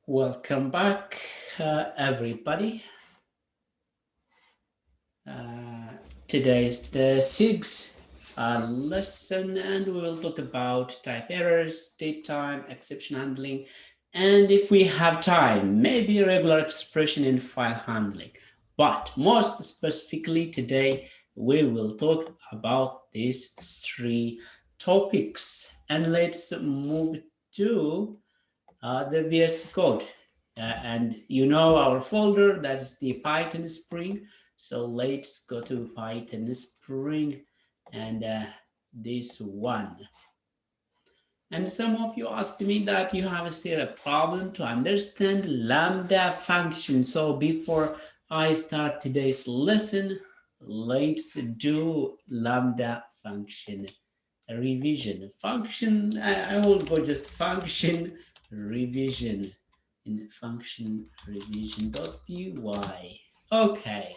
Welcome back, everybody. Today is the sixth lesson, and we will talk about type errors, date time, exception handling, and if we have time, maybe regular expression in file handling. But most specifically today, we will talk about these three topics. And let's move to the VS Code. And you know our folder, that is the Python Spring. So let's go to Python Spring and this one. And some of you asked me that you have still a problem to understand Lambda function. So before I start today's lesson, let's do Lambda function revision. Function, I will go just function revision in function revision.py. Okay,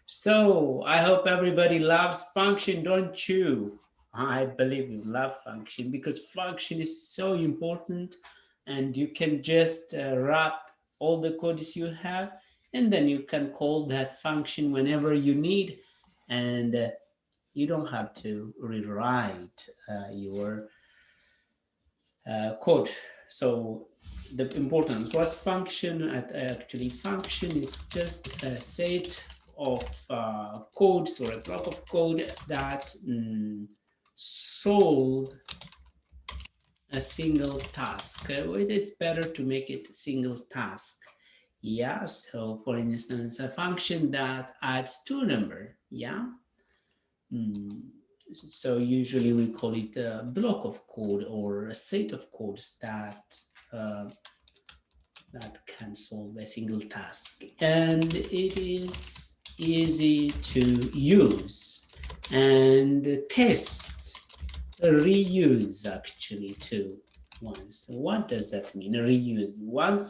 so I hope everybody loves function, don't you? I believe you love function because function is so important, and you can just wrap all the codes you have, and then you can call that function whenever you need, and you don't have to rewrite your code. So the importance was function. Actually, function is just a set of codes or a block of code that solve a single task. It is better to make it a single task. Yeah, so for instance, a function that adds two numbers. Yeah. So usually we call it a block of code or a set of codes that can solve a single task, and it is easy to use and test, reuse actually too. Once, what does that mean? Reuse.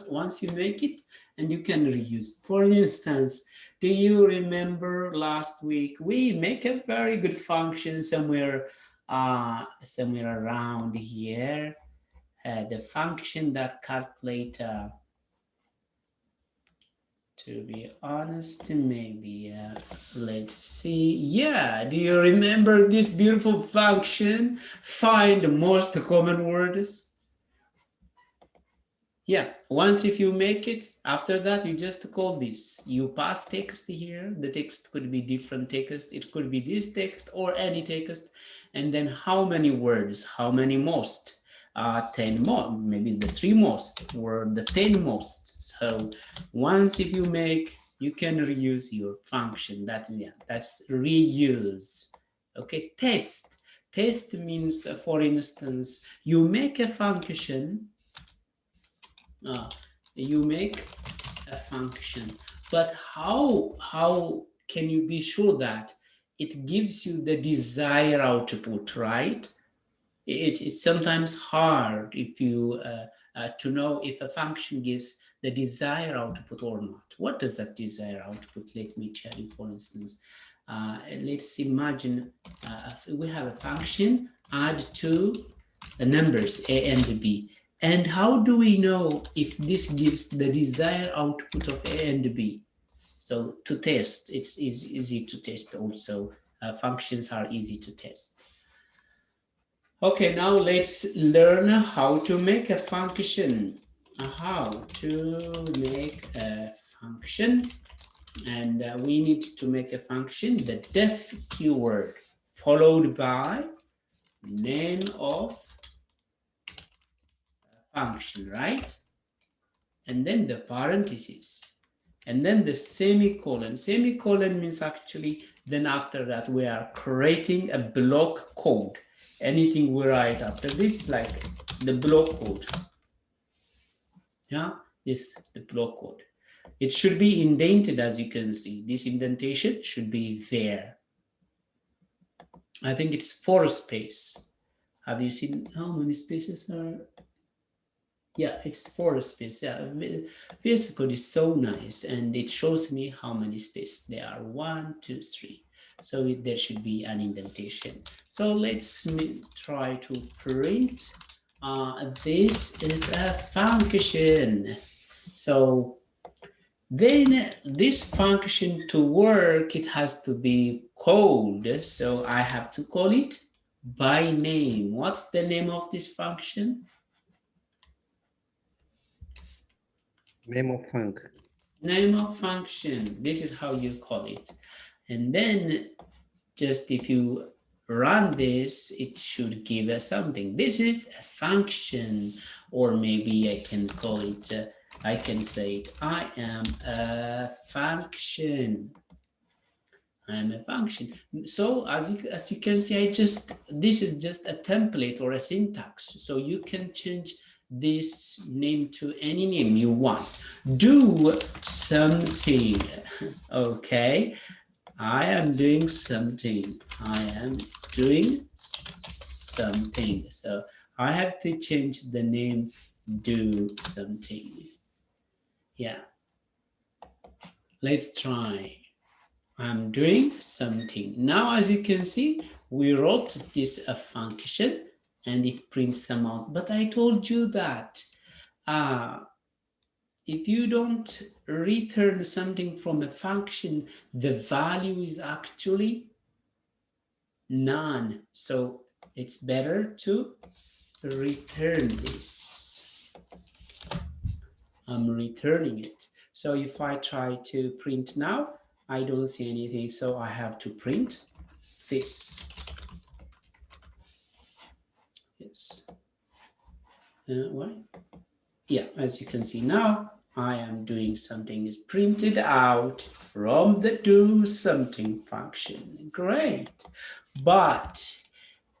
Once you make it, and you can reuse. For instance, do you remember last week we make a very good function somewhere around here, the function that calculate to be honest, maybe let's see. Yeah, do you remember this beautiful function? Find the most common words. Yeah, once if you make it, after that you just call this. You pass text here. The text could be different text. It could be this text or any text. And then how many words? How many most? 10 more, maybe the 3 most or the 10 most. So once if you make, you can reuse your function. That's reuse. Okay, test. Test means, for instance, you make a function. You make a function, but how can you be sure that it gives you the desired output, right? It's sometimes hard if you to know if a function gives the desired output or not. What does that desired output? Let me tell you. For instance, let's imagine we have a function add two numbers a and b. And how do we know if this gives the desired output of A and B? So to test, it's easy to test also. Functions are easy to test. Okay, now let's learn how to make a function. How to make a function. And we need to make a function, the def keyword, followed by name of function, right? And then the parentheses, and then the semicolon. Semicolon means actually then after that we are creating a block code. Anything we write after this is like the block code. Yeah, this the block code. It should be indented, as you can see. This indentation should be there. I think it's 4 space. Have you seen how many spaces are? Yeah, it's 4 space. Yeah, VS Code is so nice, and it shows me how many spaces there are. 1, 2, 3. So there should be an indentation. So let's try to print. This is a function. So then this function to work, it has to be called. So I have to call it by name. What's the name of this function? Name of function. Name of function. This is how you call it. And then just if you run this, it should give us something. This is a function, or maybe I can call it, I can say it, I am a function. I'm a function. So as you can see, this is just a template or a syntax. So you can change this name to any name you want. Do something. Okay. I am doing something. I am doing something. So I have to change the name do something. Yeah. Let's try. I'm doing something. Now, as you can see, we wrote this a function and it prints some out. But I told you that uh, if you don't return something from a function, the value is actually none. So it's better to return this. I'm returning it. So if I try to print now, I don't see anything. So I have to print this. Yes. Why? Yeah, as you can see now, I am doing something is printed out from the do something function. Great. But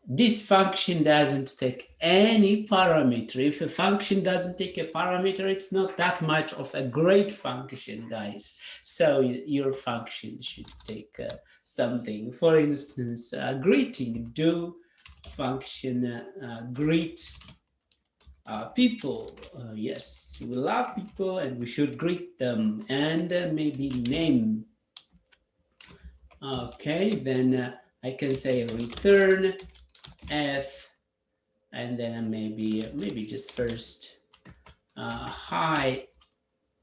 this function doesn't take any parameter. If a function doesn't take a parameter, it's not that much of a great function, guys. So your function should take something. For instance, greeting, do function greet people. Yes, we love people and we should greet them, and maybe name. Okay, then I can say return f, and then maybe just first hi,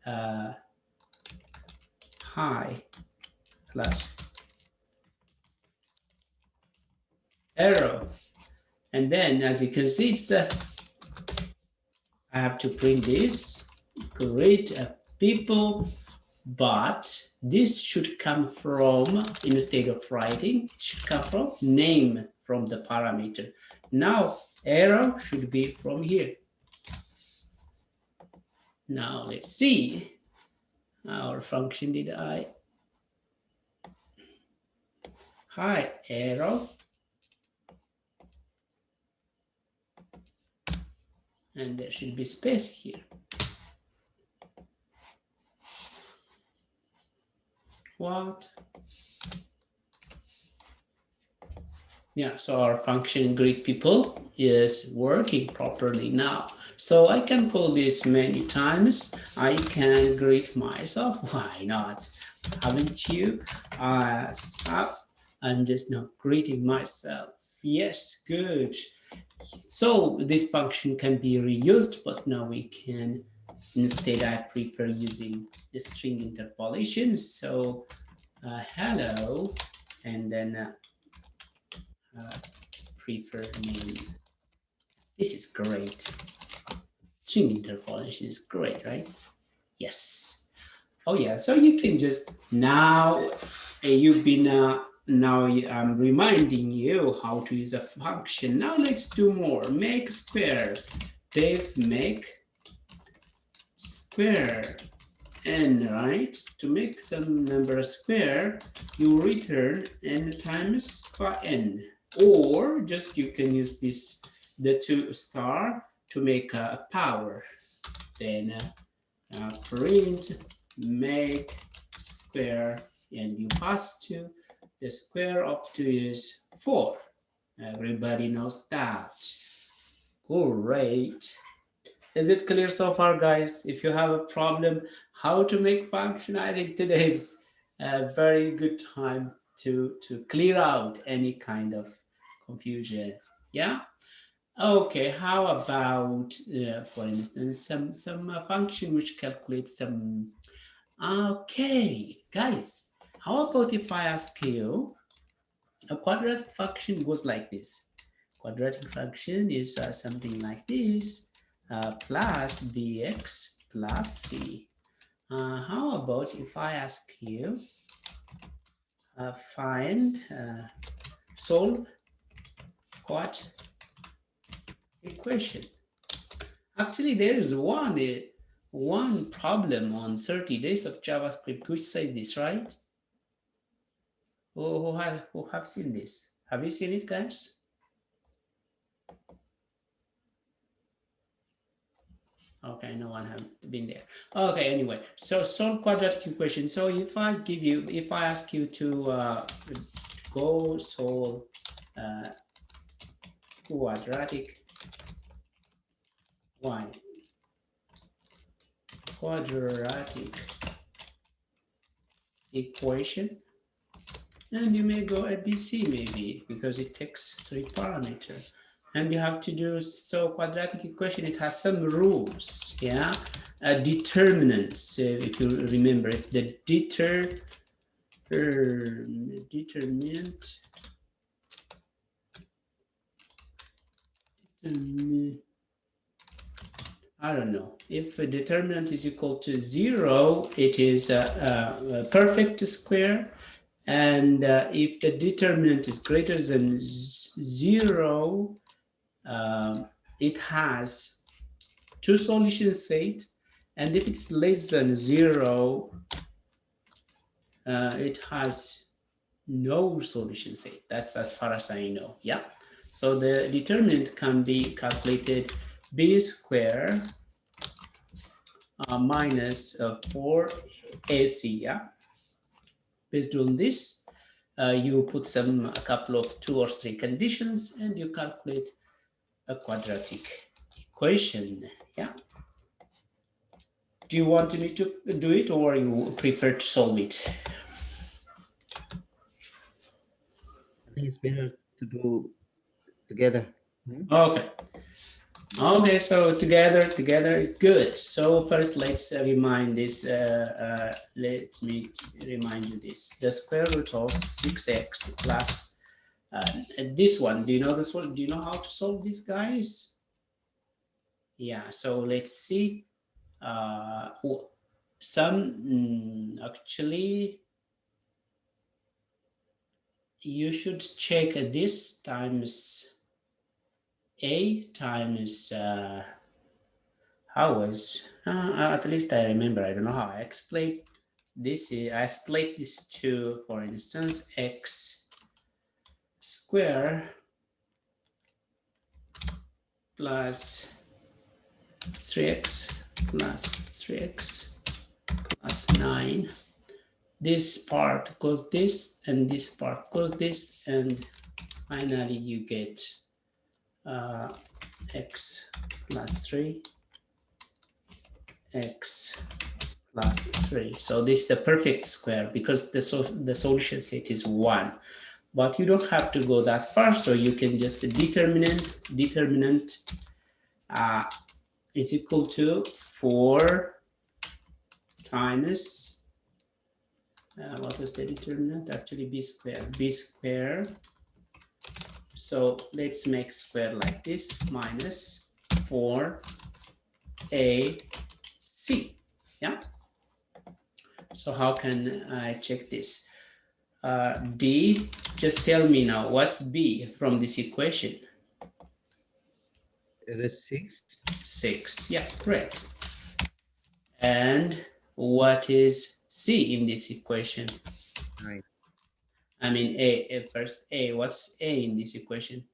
uh, hi plus arrow, and then as you can see, it's I have to print this greet people, but this should come from, instead of writing, it should come from name from the parameter. Now arrow should be from here. Now let's see our function. Did I hi arrow, and there should be space here. What? Yeah, so our function greet people is working properly now. So I can call this many times. I can greet myself. Why not? Haven't you? I'm just not greeting myself. Yes, good. So this function can be reused, but now we can, instead I prefer using the string interpolation. So hello, and then prefer name. This is great. String interpolation is great, right? Yes. Oh yeah, so you can just now, you've been, now I'm reminding you how to use a function. Now let's do more. Make square. Dave make square n, right? To make some number square, you return n times by n. Or just you can use this, the 2 star, to make a power. Then print make square, and you pass to the square of 2 is 4. Everybody knows that. Great. Is it clear so far, guys? If you have a problem how to make function, I think today is a very good time to clear out any kind of confusion. Yeah. Okay, how about, for instance, some function which calculates some. Okay, guys, how about if I ask you a quadratic function goes like this? Quadratic function is something like this, plus bx plus c. How about if I ask you find solve quad equation? Actually, there is one problem on 30 days of JavaScript which says this, right? Who have seen this? Have you seen it, guys? Okay, no one have been there. Okay, anyway, so solve quadratic equation. So if I ask you to go solve uh, quadratic y quadratic equation, and you may go ABC maybe because it takes 3 parameters. And you have to do, so quadratic equation, it has some rules, yeah? Determinants, if you remember, if the determinant, I don't know, if a determinant is equal to 0, it is a perfect square. And if the determinant is greater than 0, it has two solution set, and if it's less than 0, it has no solution set. That's as far as I know. Yeah. So the determinant can be calculated b square minus 4ac. Yeah. Based on this, you put a couple of 2 or 3 conditions, and you calculate a quadratic equation. Yeah. Do you want me to do it, or you prefer to solve it? I think it's better to do together. Okay. Okay, so together is good. So first, let's remind this. Let me remind you this: the square root of 6x plus this one. Do you know this one? Do you know how to solve this, guys? Yeah. So let's see. Some actually, you should check this times a times how was at least I remember. I don't know how I explained this. I split this to, for instance, x square plus 3x plus 3x plus 9. This part goes this, and this part goes this, and finally you get x plus 3, x plus 3. So this is the perfect square because the solution set is 1. But you don't have to go that far, so you can just determinant is equal to 4 times what was the determinant? Actually b square. So let's make square like this, minus 4ac. Yeah. So how can I check this? D, just tell me now, what's B from this equation? It is 6. 6, yeah, correct. And what is C in this equation? 9. I mean, first A, what's A in this equation?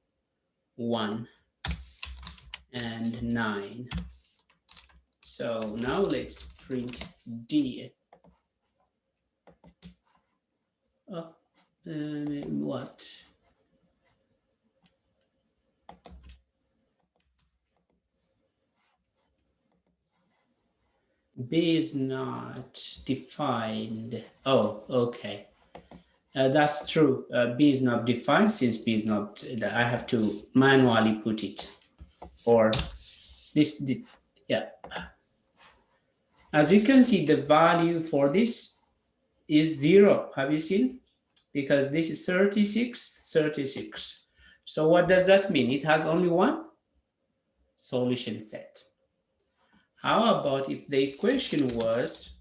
1 and 9. So now let's print D. Oh, what? B is not defined. Oh, okay. That's true. B is not defined since B is not, I have to manually put it. or this, yeah. As you can see, the value for this is 0. Have you seen? Because this is 36, 36. So what does that mean? It has only one solution set. How about if the equation was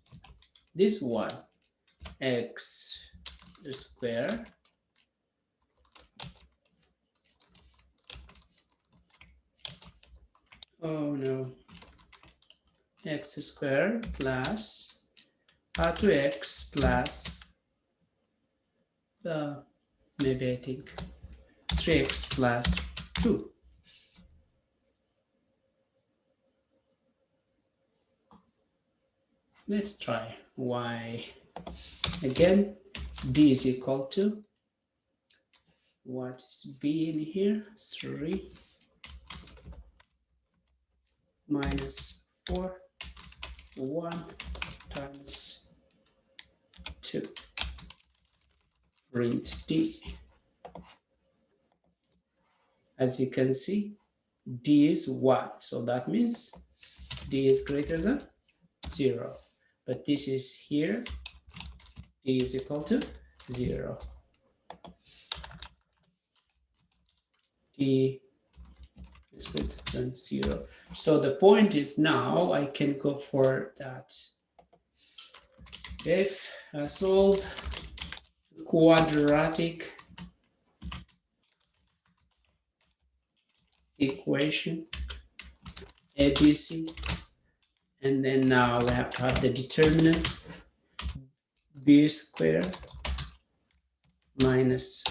this one, x squared oh no, x squared plus r2x plus maybe I think 3x plus 2. Let's try y. Again, d is equal to, what is b in here? 3 minus 4, 1 times 2. Print d. As you can see, d is 1. So that means d is greater than 0. But this is here, d is equal to 0. D is greater than 0. So the point is now I can go for that. If I solve quadratic equation ABC, and then now we have to have the determinant b squared minus,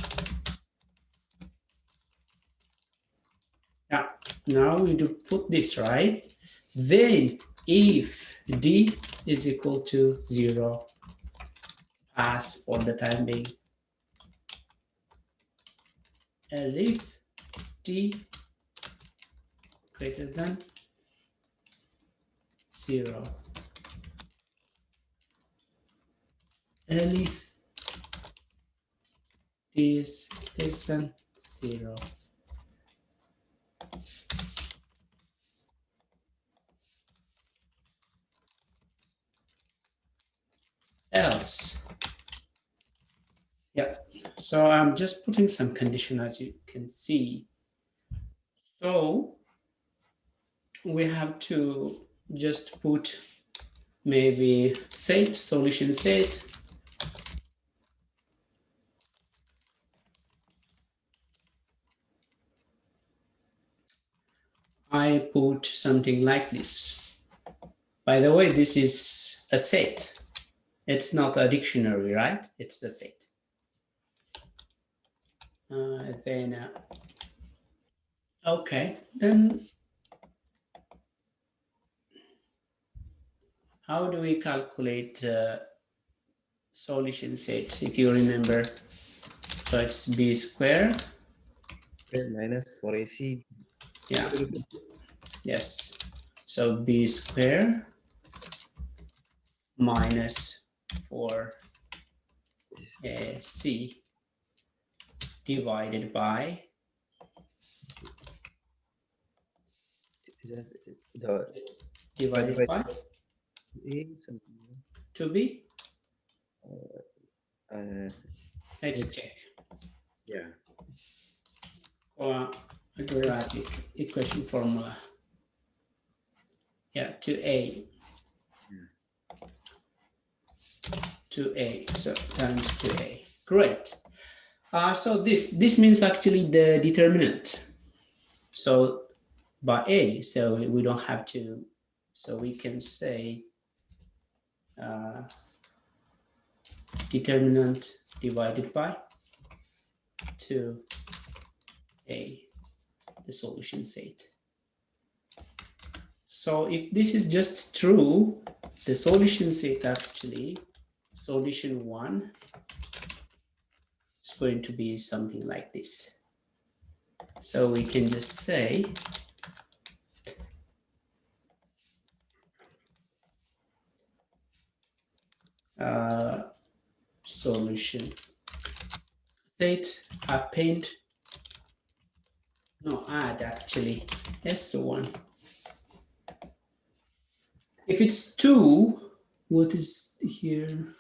yeah, now we do put this right. Then if d is equal to 0, pass for the time being. And if d greater than 0, and if d is less than 0, else. Yeah, so I'm just putting some condition as you can see. So we have to just put maybe set, solution set. I put something like this. By the way, this is a set. It's not a dictionary, right? It's a set. Then, okay, then how do we calculate solution set, if you remember? So it's b squared. Minus 4ac. Yeah, yes. So b squared minus 4ac divided by The divided by a something. 2b. Uh, Let's check. yeah. Quadratic equation formula. Yeah, 2a. 2a, so times 2a. Great. So this means actually the determinant. So by a, so we don't have to, so we can say determinant divided by 2a, the solution set. So if this is just true, the solution set actually, solution 1 is going to be something like this. So we can just say solution set append No, add actually. S1. If it's 2, what is here?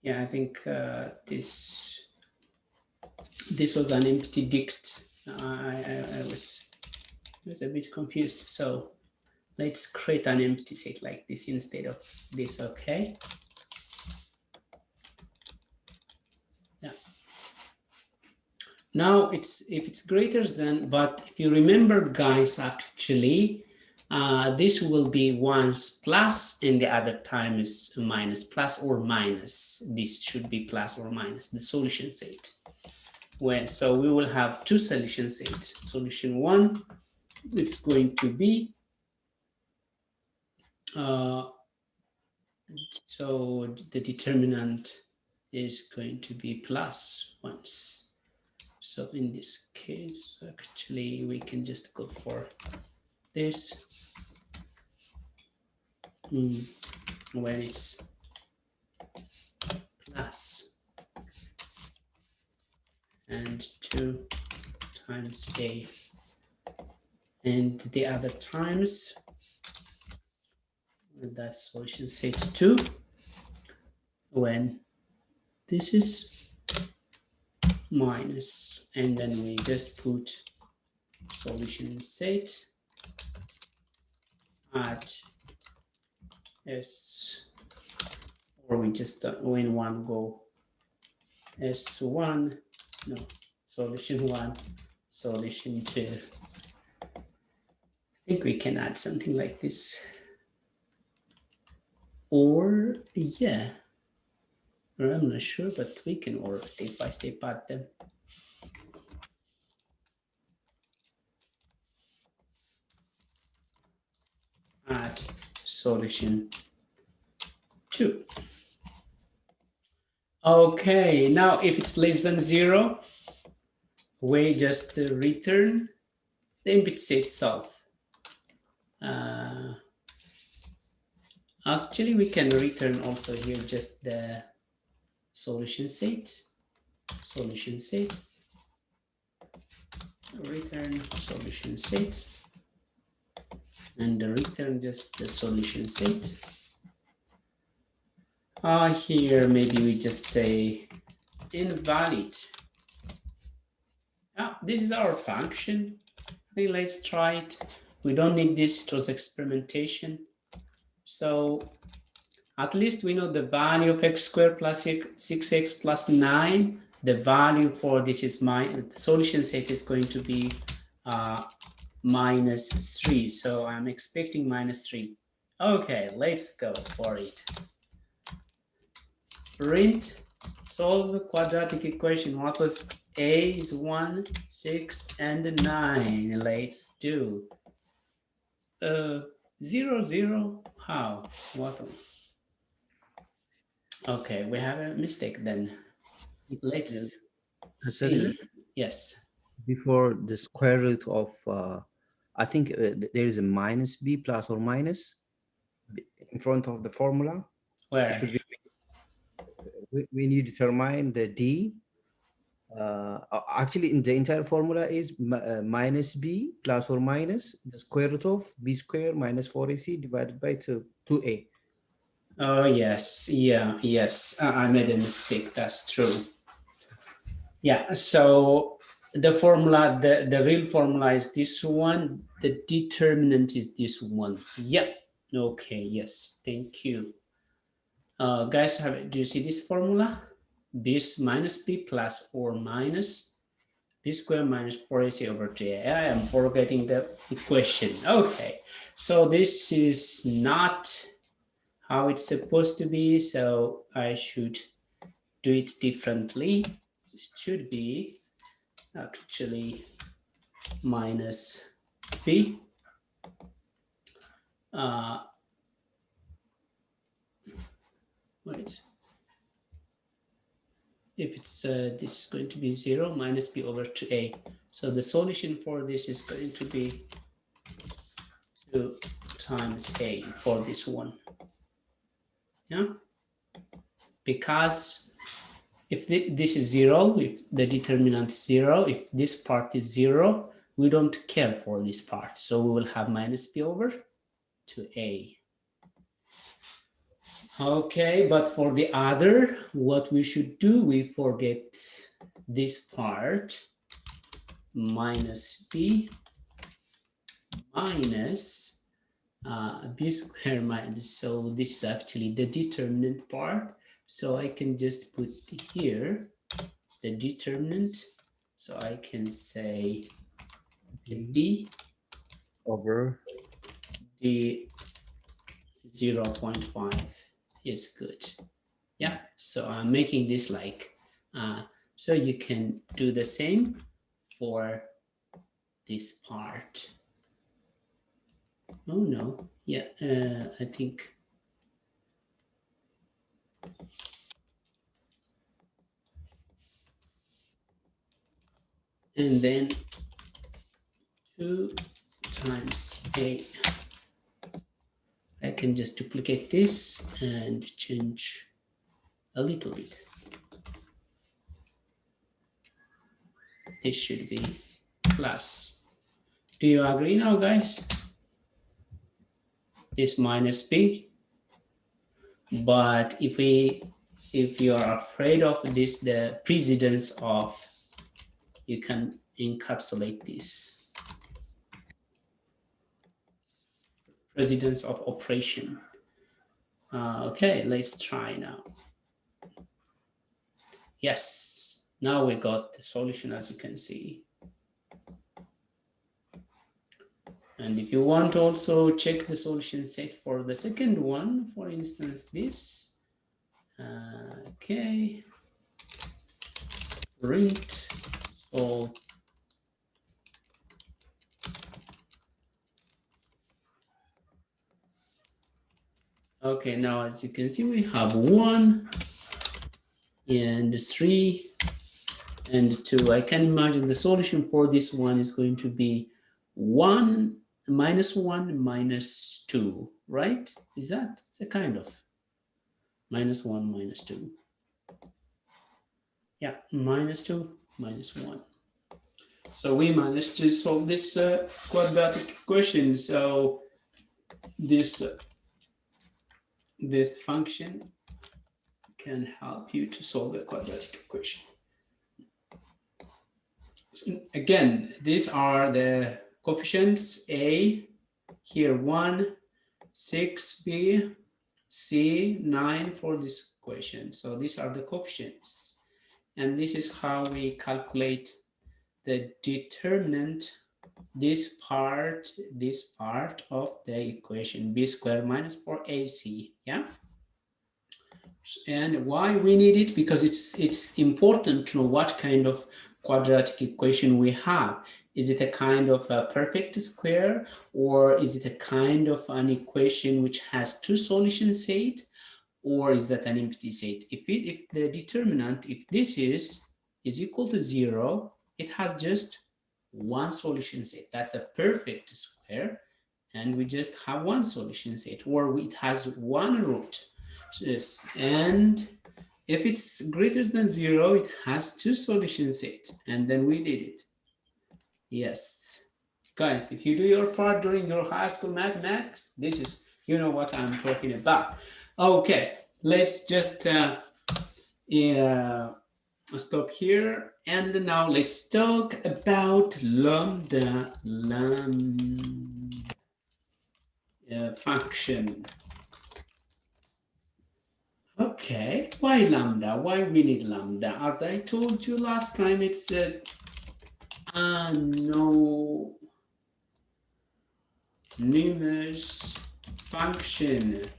Yeah, I think this was an empty dict. I was a bit confused. So let's create an empty set like this instead of this. Okay. Yeah. Now if it's greater than, but if you remember, guys, actually, this will be once plus and the other time is minus, plus or minus. This should be plus or minus the solution set. So we will have two solution sets. Solution one, it's going to be so the determinant is going to be plus once. So in this case, actually, we can just go for this when it's plus and 2 times a, and the other times that solution set 2 when this is minus, and then we just put solution set at s, or we just in one go s1, no, solution 1, solution 2. I think we can add something like this, or yeah, or I'm not sure, but we can work step by step add them. Add solution 2. Okay, now if it's less than 0, we just return the empty set itself. Actually, we can return also here just the solution set, return solution set, and return just the solution set. Here maybe we just say invalid. This is our function. I think let's try it. We don't need this, it was experimentation. So at least we know the value of x squared plus 6x plus 9. The value for this is the solution set is going to be minus 3. So I'm expecting minus 3. Okay, let's go for it. Print, solve the quadratic equation. What was a is 1, 6, and 9. Let's do 0, 0. How? What? Okay, we have a mistake then. Let's Consider see. Yes. before the square root of, I think there is a minus b plus or minus in front of the formula. It Where? should be when you determine the d. Actually, in the entire formula is minus b plus or minus the square root of b square minus 4ac divided by 2a. Oh, yes. Yeah, yes. I made a mistake. That's true. Yeah. So the formula, the real formula is this one. The determinant is this one. Yeah. Okay. Yes. Thank you. Guys, do you see this formula? B minus b plus or minus b squared minus 4ac over 2a. I am forgetting the equation. Okay, so this is not how it's supposed to be, so I should do it differently. It should be actually minus b wait, if it's this is going to be 0 minus b over 2a, so the solution for this is going to be 2 times a for this one. Yeah, because if this is 0, if the determinant is 0, if this part is 0, we don't care for this part, so we will have minus b over to a. Okay, but for the other, what we should do, we forget this part, minus b minus b squared minus, so this is actually the determinant part, so I can just put here the determinant, so I can say d over d 0.5 is good. Yeah, so I'm making this like so you can do the same for this part. Oh no, yeah, I think and then 2 times a. I can just duplicate this and change a little bit. This should be plus. Do you agree now, guys? This minus b. But if you are afraid of this, the precedence of, you can encapsulate this precedence of operation. Okay, let's try now. Yes, now we got the solution, as you can see. And if you want to also check the solution set for the second one, for instance, this, okay, print solve. Okay, now as you can see, we have 1 and 3 and 2. I can imagine the solution for this one is going to be 1 minus 2, right? Is that a kind of minus 1 minus 2? Yeah, minus 2 minus 1. So we managed to solve this quadratic equation. So this function can help you to solve a quadratic equation. So again, these are the coefficients: a, here 1, 6b, c, 9 for this equation. So these are the coefficients. And this is how we calculate the determinant, this part of the equation, b squared minus 4ac, yeah? And why we need it? Because it's important to know what kind of quadratic equation we have. Is it a kind of a perfect square, or is it a kind of an equation which has two solution set, or is that an empty set? If the determinant, if this is equal to 0, it has just one solution set. That's a perfect square, and we just have one solution set, or it has one root. Yes, and if it's greater than 0, it has two solution set, and then we did it. Yes, guys, if you do your part during your high school mathematics, this is, you know what I'm talking about. Okay, let's just stop here, and now let's talk about lambda function. Okay, why lambda? Why we need lambda? As I told you last time, it's a no numerous function,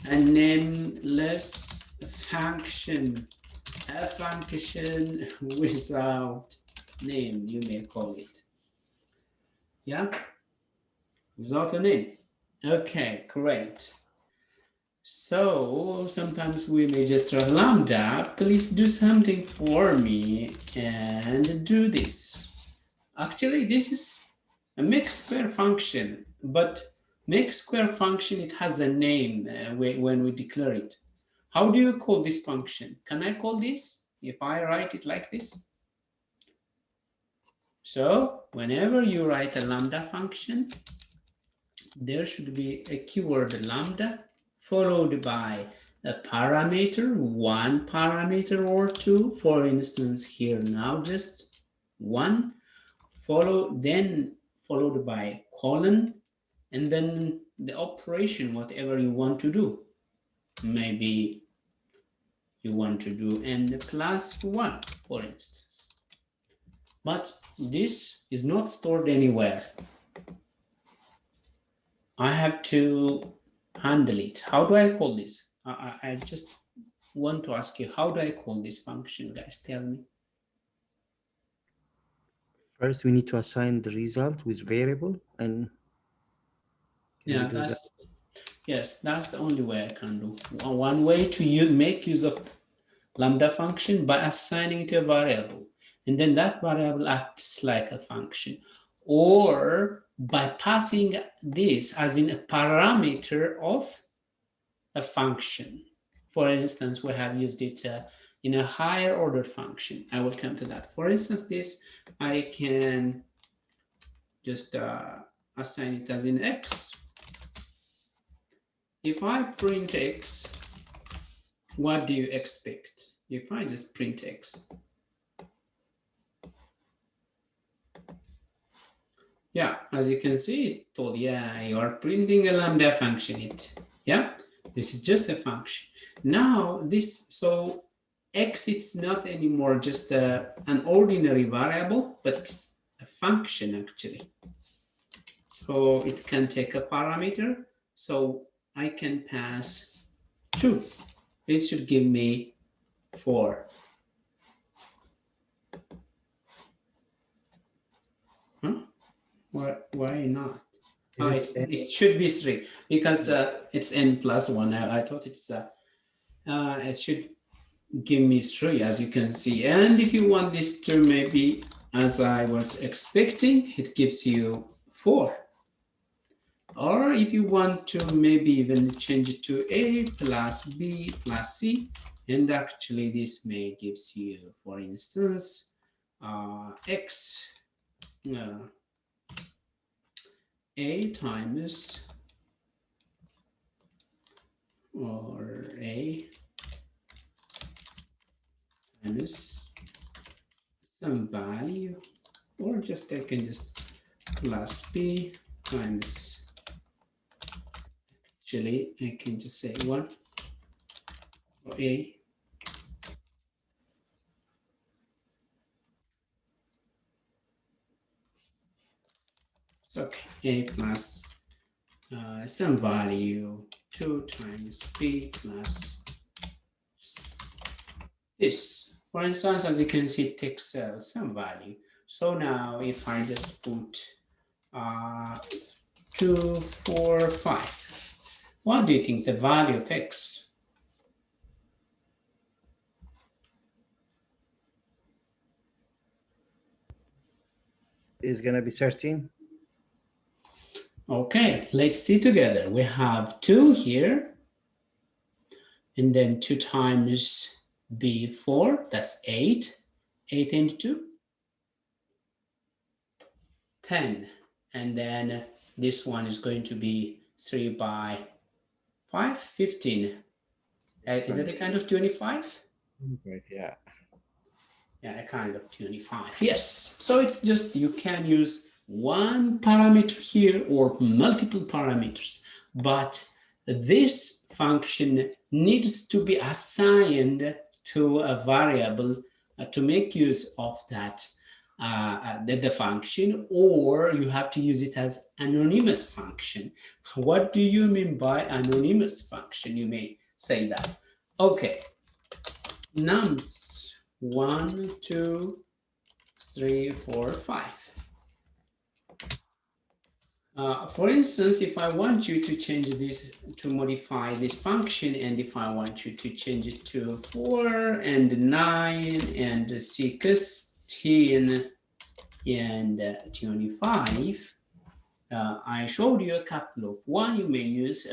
a nameless function, a function without name, you may call it. Yeah, without a name. Okay, great. So sometimes we may just run lambda, please do something for me and do this. Actually, this is a mixed square function, but Make square function, it has a name when we declare it. How do you call this function? Can I call this if I write it like this? So whenever you write a lambda function, there should be a keyword lambda followed by a parameter, one parameter or two. For instance, here now just one, followed by colon, and then the operation, whatever you want to do. Maybe you want to do n plus 1, for instance. But this is not stored anywhere. I have to handle it. How do I call this? I just want to ask you, how do I call this function, guys? Tell me. First, we need to assign the result with variable, and can we Yeah, do that? that's the only way I can do. One way to make use of lambda function by assigning it to a variable, and then that variable acts like a function, or by passing this as in a parameter of a function. For instance, we have used it in a higher order function. I will come to that. For instance, this I can just assign it as in x. If I print x, what do you expect? If I just print x, yeah, as you can see, it told, yeah, you are printing a lambda function. Yeah, this is just a function. Now this, so x, it's not anymore just an ordinary variable, but it's a function actually. So it can take a parameter. So I can pass 2. It should give me 4. Huh? Why not? It is It should be 3 because it's n plus 1. I thought it should give me 3, as you can see. And if you want this to maybe, as I was expecting, it gives you 4. Or if you want to maybe even change it to a plus b plus c, and actually this may gives you, for instance, x a times, or a times some value, or just I can just plus b times, actually I can just say 1, or a okay, a plus some value 2 times b plus this. For instance, as you can see, it takes some value. So now if I just put 2, 4, 5, what do you think the value of x? gonna be 13. Okay, let's see together. We have 2 here, and then 2 times b4, that's 8. 8 and 2, 10. And then this one is going to be 3 by 5, 15. Is it a kind of 25? Right, yeah. Yeah, a kind of 25. Yes. So it's just you can use one parameter here or multiple parameters, but this function needs to be assigned to a variable to make use of that the function, or you have to use it as anonymous function. What do you mean by anonymous function? You may say that. Okay, nums 1, 2, 3, 4, 5. For instance, if I want you to change this, to modify this function, and if I want you to change it to 4 and 9 and 16 and 25, I showed you a couple of one. You may use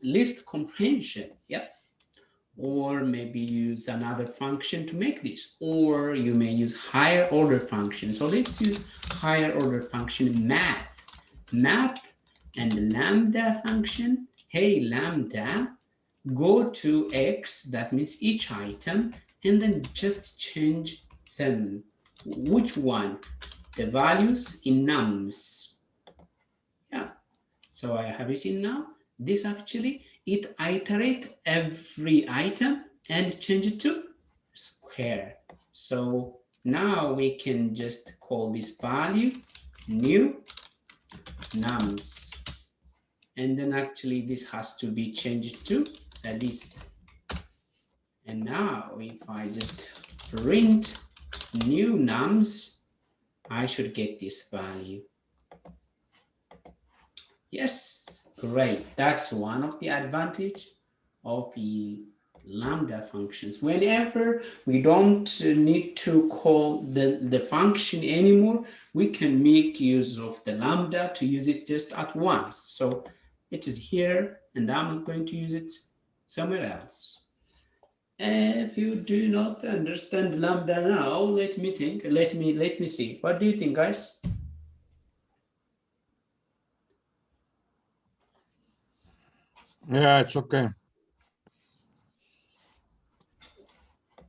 list comprehension, yeah, or maybe use another function to make this, or you may use higher order function. So let's use higher order function map and lambda function. Hey lambda, go to x, that means each item, and then just change them. Which one? The values in nums. Yeah, so I have you seen now? This actually, it iterate every item and change it to square. So now we can just call this value new nums. And then actually this has to be changed to a list. And now if I just print new nums, I should get this value. Yes, great. That's one of the advantage of the lambda functions. Whenever we don't need to call the function anymore, we can make use of the lambda to use it just at once. So it is here, and I'm going to use it somewhere else. If you do not understand lambda now, let me think. Let me see. What do you think, guys? Yeah, it's okay.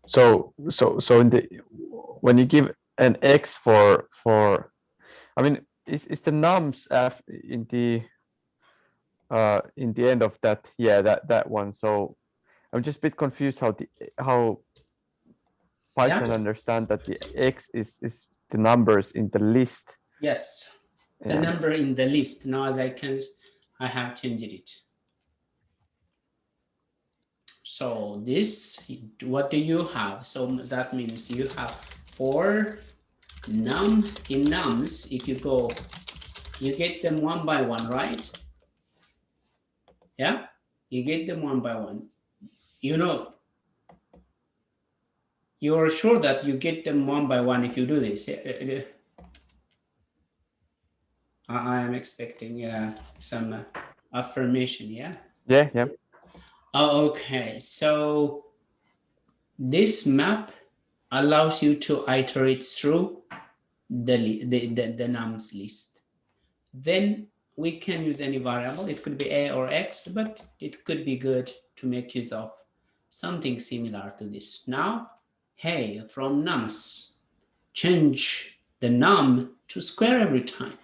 So in the when you give an x for I mean is the nums in the end of that, yeah, that one. So I'm just a bit confused how Python Yeah. understand that the x is the numbers in the list. Yes. The Yeah. number in the list. Now as I have changed it. So this, what do you have? So that means you have for num in nums, if you go, you get them one by one, right? Yeah, you get them one by one. You know, you're sure that you get them one by one if you do this. I am expecting some affirmation, yeah? Yeah. Oh, okay, so this map allows you to iterate through the nums list. Then we can use any variable. It could be a or x, but it could be good to make use of something similar to this. Now, hey, from nums, change the num to square every time.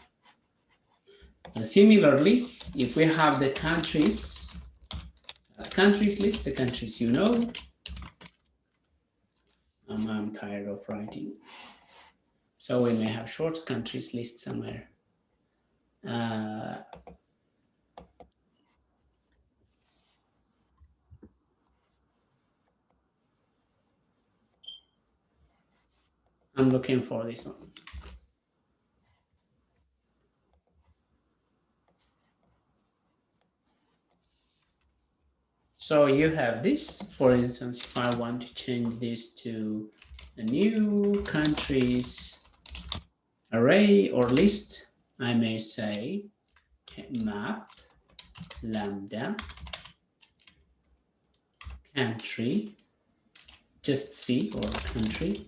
And similarly, if we have the countries list, the countries you know, I'm tired of writing. So we may have short countries list somewhere. I'm looking for this one. So you have this, for instance, if I want to change this to a new countries array or list, I may say map lambda country, just C or country.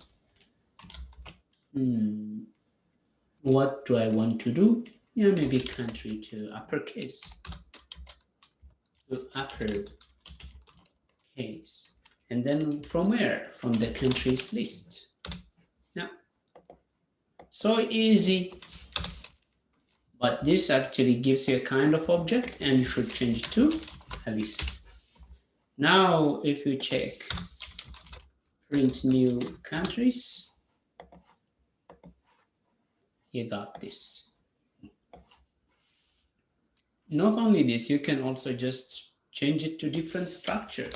What do I want to do? Yeah, maybe country to uppercase. To uppercase. And then from where? From the countries list. Now, so easy. But this actually gives you a kind of object, and you should change it to a list. Now, if you check print new countries, you got this. Not only this, you can also just change it to different structure.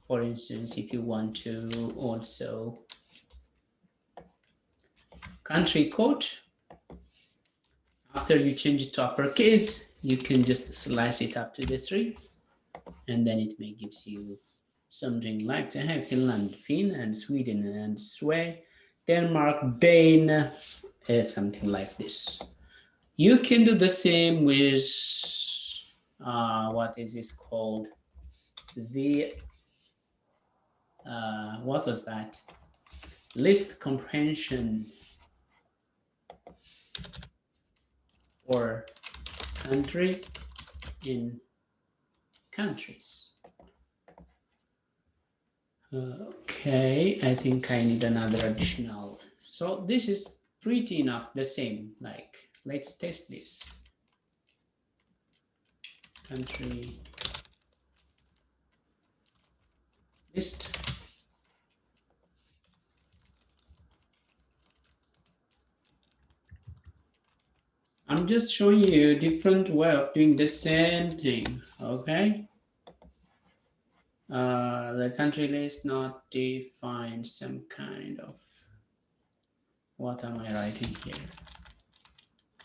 For instance, if you want to also country code, after you change it to uppercase, you can just slice it up to the 3, and then it may gives you something like to have Finland, Finn, and Sweden, and Sway, Denmark, Dane, something like this. You can do the same with, what is this called? The, what was that? List comprehension for country in countries. Okay, I think I need another additional. So this is pretty enough the same. Like, let's test this. Country list. I'm just showing you a different way of doing the same thing, okay? The country list not define some kind of, what am I writing here?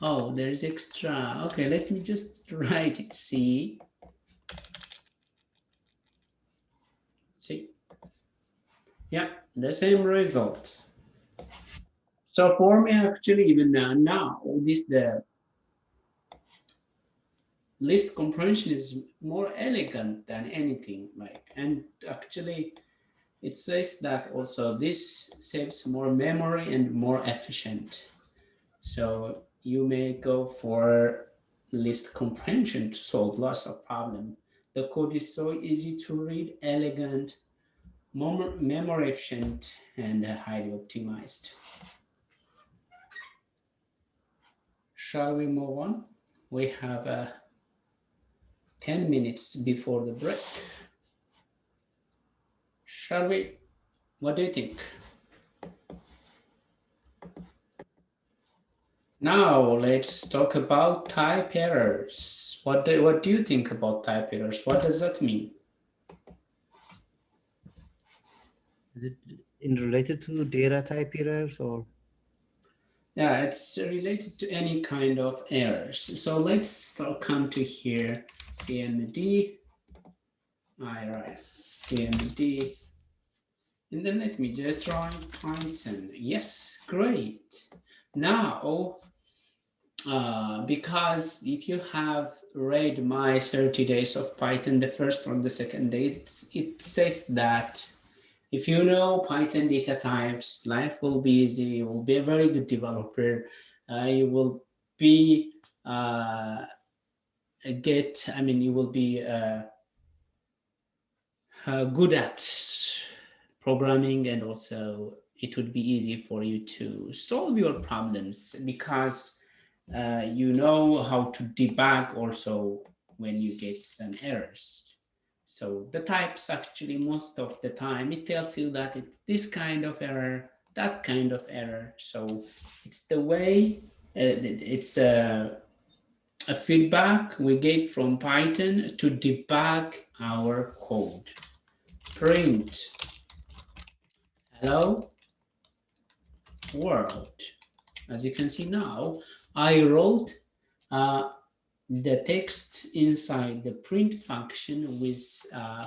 Oh, there is extra. Okay, let me just write it. See, yeah, the same result. So for me, actually, even now, this the list comprehension is more elegant than anything. Like, and actually, it says that also this saves more memory and more efficient. So you may go for list comprehension to solve lots of problems. The code is so easy to read, elegant, memory efficient, and highly optimized. Shall we move on? We have 10 minutes before the break. Shall we? What do you think? Now let's talk about type errors. What do you think about type errors? What does that mean? Is it in related to data type errors or? Yeah, it's related to any kind of errors. So let's come to here, CMD. All right, CMD. And then let me just try Python. Yes, great. Now, because if you have read my 30 days of Python, the first or the second day, it says that if you know Python data types, life will be easy. You will be a very good developer. You will be you will be good at programming, and also it would be easy for you to solve your problems because you know how to debug also when you get some errors. So the types, actually most of the time it tells you that it's this kind of error, that kind of error. So it's the way, it's a feedback we get from Python to debug our code. Print hello world. As you can see now, I wrote the text inside the print function with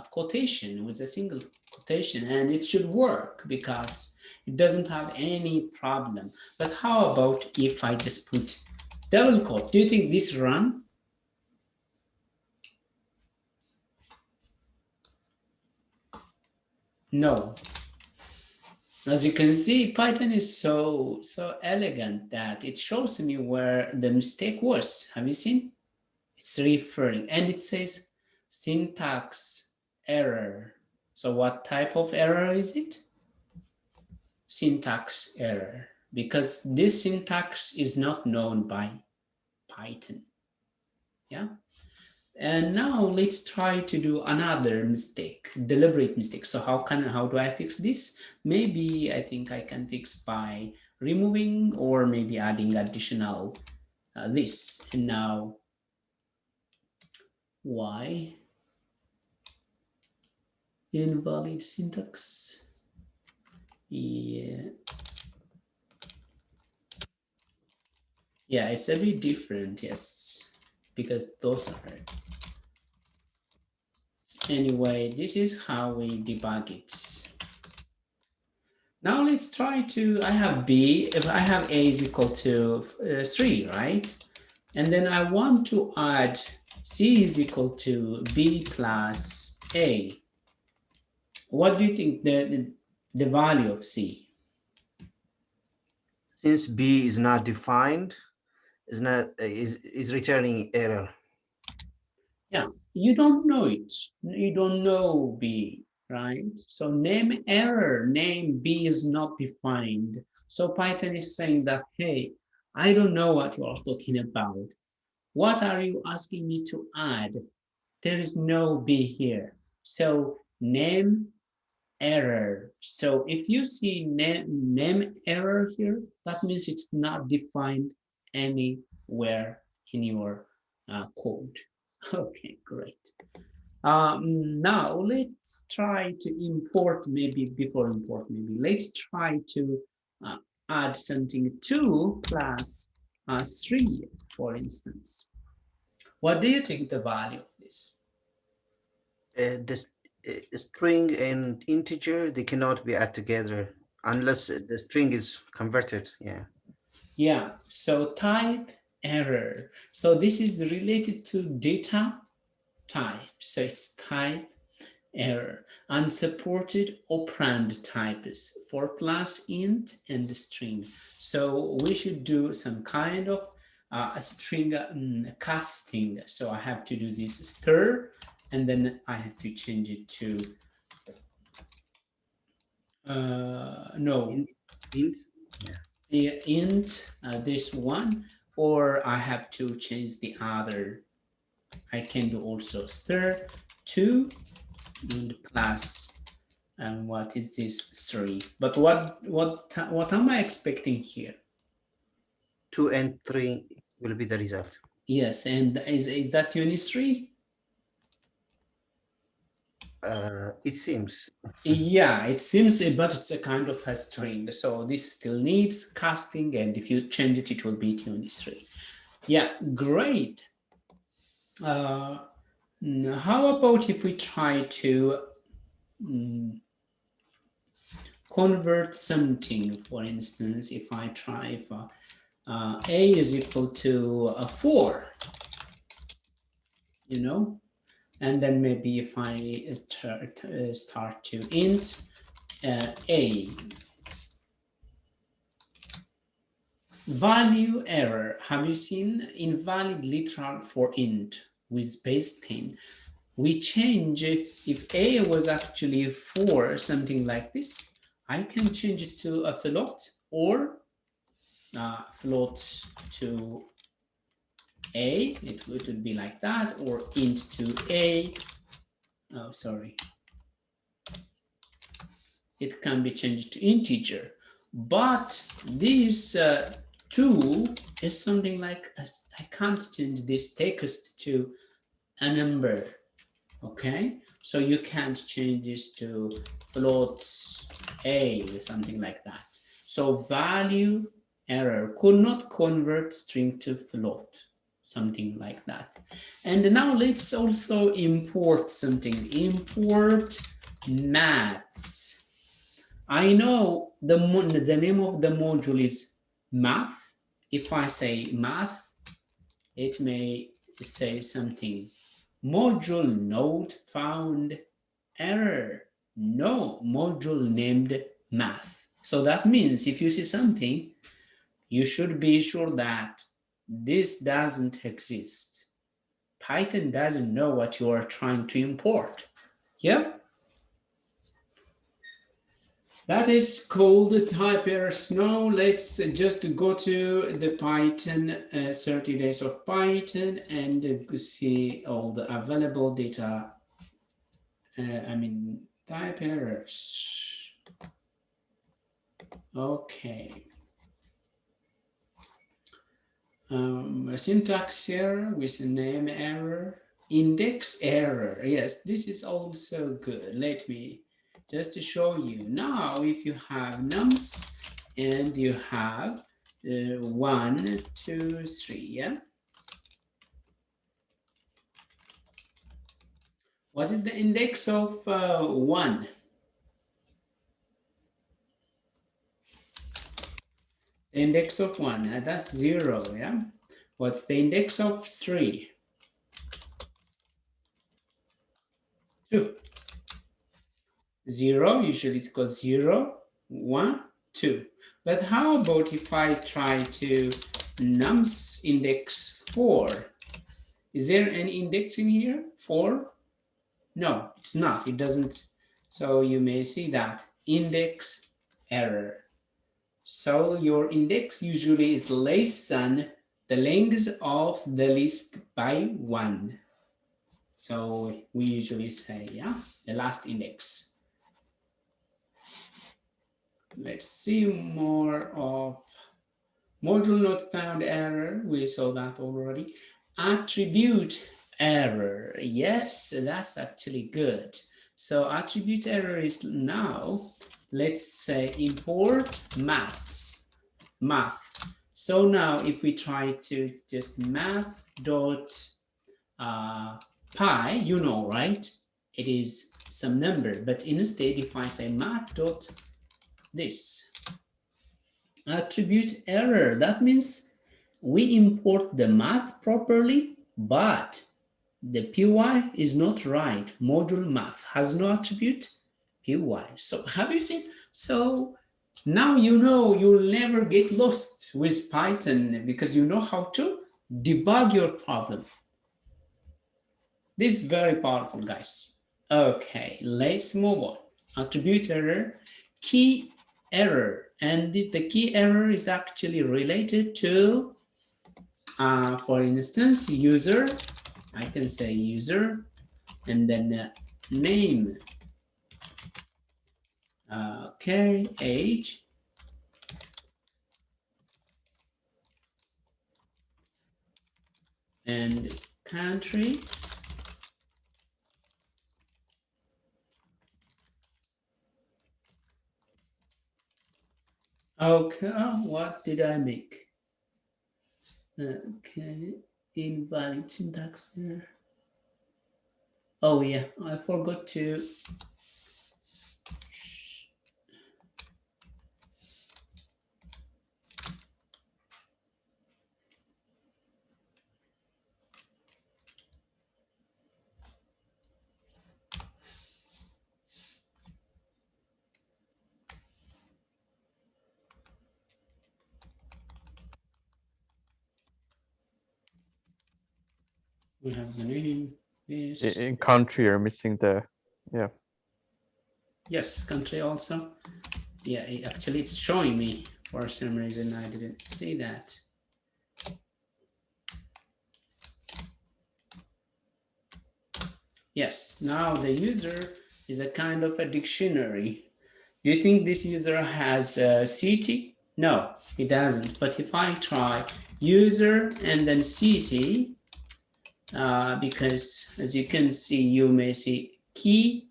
quotation, with a single quotation, and it should work because it doesn't have any problem. But how about if I just put double quote? Do you think this run? No. As you can see, Python is so elegant that it shows me where the mistake was. Have you seen? It's referring, and it says syntax error. So what type of error is it? Syntax error, because this syntax is not known by Python. Yeah. And now let's try to do another mistake, deliberate mistake. So how do I fix this? Maybe I think I can fix by removing or maybe adding additional this. And now why invalid syntax? Yeah, it's a bit different, yes, because those are. Anyway, this is how we debug it. Now let's try to, I have B, if I have A is equal to 3, right? And then I want to add C is equal to B plus A. What do you think the value of C? Since B is not defined, is returning error. Yeah, you don't know it. You don't know B, right? So name error, name B is not defined. So Python is saying that, hey, I don't know what you are talking about. What are you asking me to add? There is no B here. So name error. So if you see name error here, that means it's not defined anywhere in your code. Okay, great. Now let's try to import, maybe before import, maybe let's try to uh, add something 2 plus 3, for instance. What do you think the value of this? This string and integer, they cannot be added together unless the string is converted. Yeah. Yeah, so type error. So this is related to data type. So it's type error. Unsupported operand types for class int and string. So we should do some kind of string casting. So I have to do this stir, and then I have to change it to no Int. Yeah. int this one, or I have to change the other. I can do also stir 2 and plus and what is this 3, but what am I expecting here? 2 and 3 will be the result. Yes, and is that unit 3? It seems. Yeah, it seems, but it's a kind of a string, so this still needs casting, and if you change it, it will be unit 3. Yeah, great. How about if we try to convert something? For instance, if I try if a is equal to 4, you know, and then maybe if I start to int a value error. Have you seen invalid literal for int with base 10? We change, if a was actually 4, something like this, I can change it to a float, or float to a, it would be like that, or int to a, oh sorry, it can be changed to integer. But this 2 is something like, I can't change this text to a number, okay? So you can't change this to float a or something like that. So value error could not convert string to float, something like that. And now let's also import something. Import maths. I know the name of the module is math. If I say math, it may say something. Module not found error. No module named math. So that means if you see something, you should be sure that this doesn't exist. Python doesn't know what you are trying to import. Yeah? That is called type errors. Now let's just go to the Python 30 days of Python and see all the available data. Type errors. Okay. A syntax error with a name error. Index error. Yes, this is also good. Let me just to show you. Now, if you have nums and you have 1, 2, 3, yeah? What is the index of 1? The index of 1, that's 0, yeah? What's the index of 3? 2. 0, usually it goes 0, 1, 2. But how about if I try to nums index 4? Is there any index in here? 4? No, it's not. It doesn't. So you may see that index error. So your index usually is less than the length of the list by 1. So we usually say, yeah, the last index. Let's see more of module not found error. We saw that already. Attribute error. Yes, that's actually good. So attribute error is now, let's say import math. So now if we try to just math dot pi, you know, right? It is some number, but instead if I say math dot this attribute error, that means we import the math properly, but the py is not right. Module math has no attribute py. So have you seen? So now you know you'll never get lost with Python because you know how to debug your problem. This is very powerful, guys. Okay, let's move on. Attribute error, key error, and the key error is actually related to, for instance, user. I can say user, and then name. Okay, age, and country. Okay, what did I make? Okay, invalid syntax there. Oh yeah, I forgot to. We have the name. This. In country, you're missing the, yeah. Yes, country also. Yeah, actually it's showing me for some reason. I didn't see that. Yes, now the user is a kind of a dictionary. Do you think this user has a city? No, it doesn't. But if I try user and then city, because as you can see, you may see key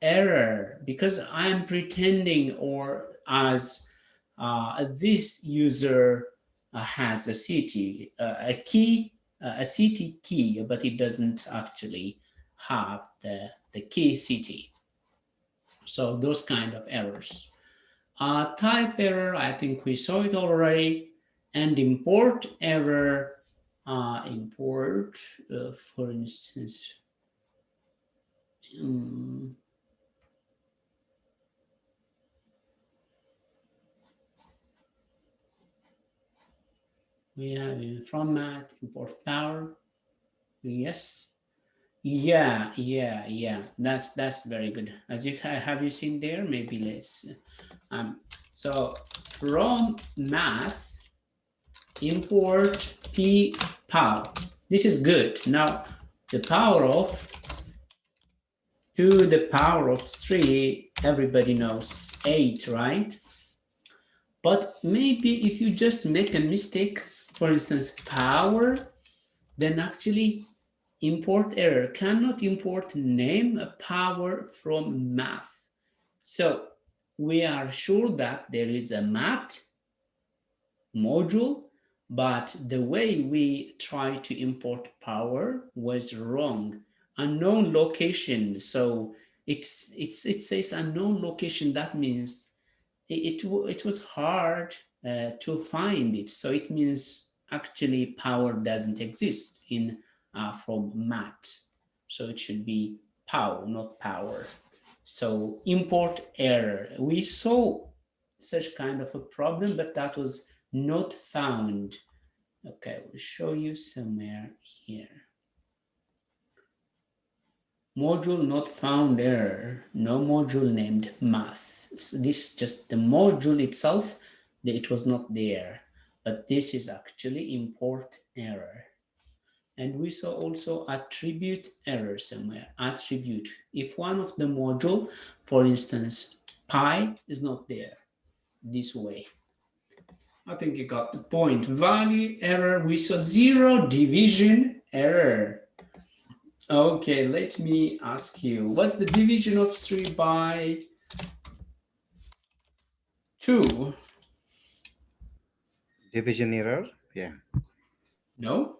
error because I'm pretending or as this user has a city, a key, a city key, but it doesn't actually have the key city. So those kind of errors. Type error, I think we saw it already. And import error, import, for instance, we have in format, import power. Yes. Yeah. That's very good. As you have you seen there? Maybe let's. So from math, import p power. This is good. Now the power of 2 to the power of 3. Everybody knows it's 8, right? But maybe if you just make a mistake, for instance, power, then actually import error cannot import name power from math. So we are sure that there is a math module, but the way we try to import power was wrong. Unknown location. So it says unknown location. That means it was hard to find it. So it means actually power doesn't exist in from math. So it should be pow, not power. So import error. We saw such kind of a problem, but that was not found. Okay, we'll show you somewhere here. Module not found error. No module named math. So this is just the module itself. It was not there. But this is actually import error. And we saw also attribute error somewhere. Attribute. If one of the module, for instance, pi is not there, this way. I think you got the point. Value error, we saw zero division error. Okay, let me ask you, what's the division of 3 by 2? Division error. Yeah. No?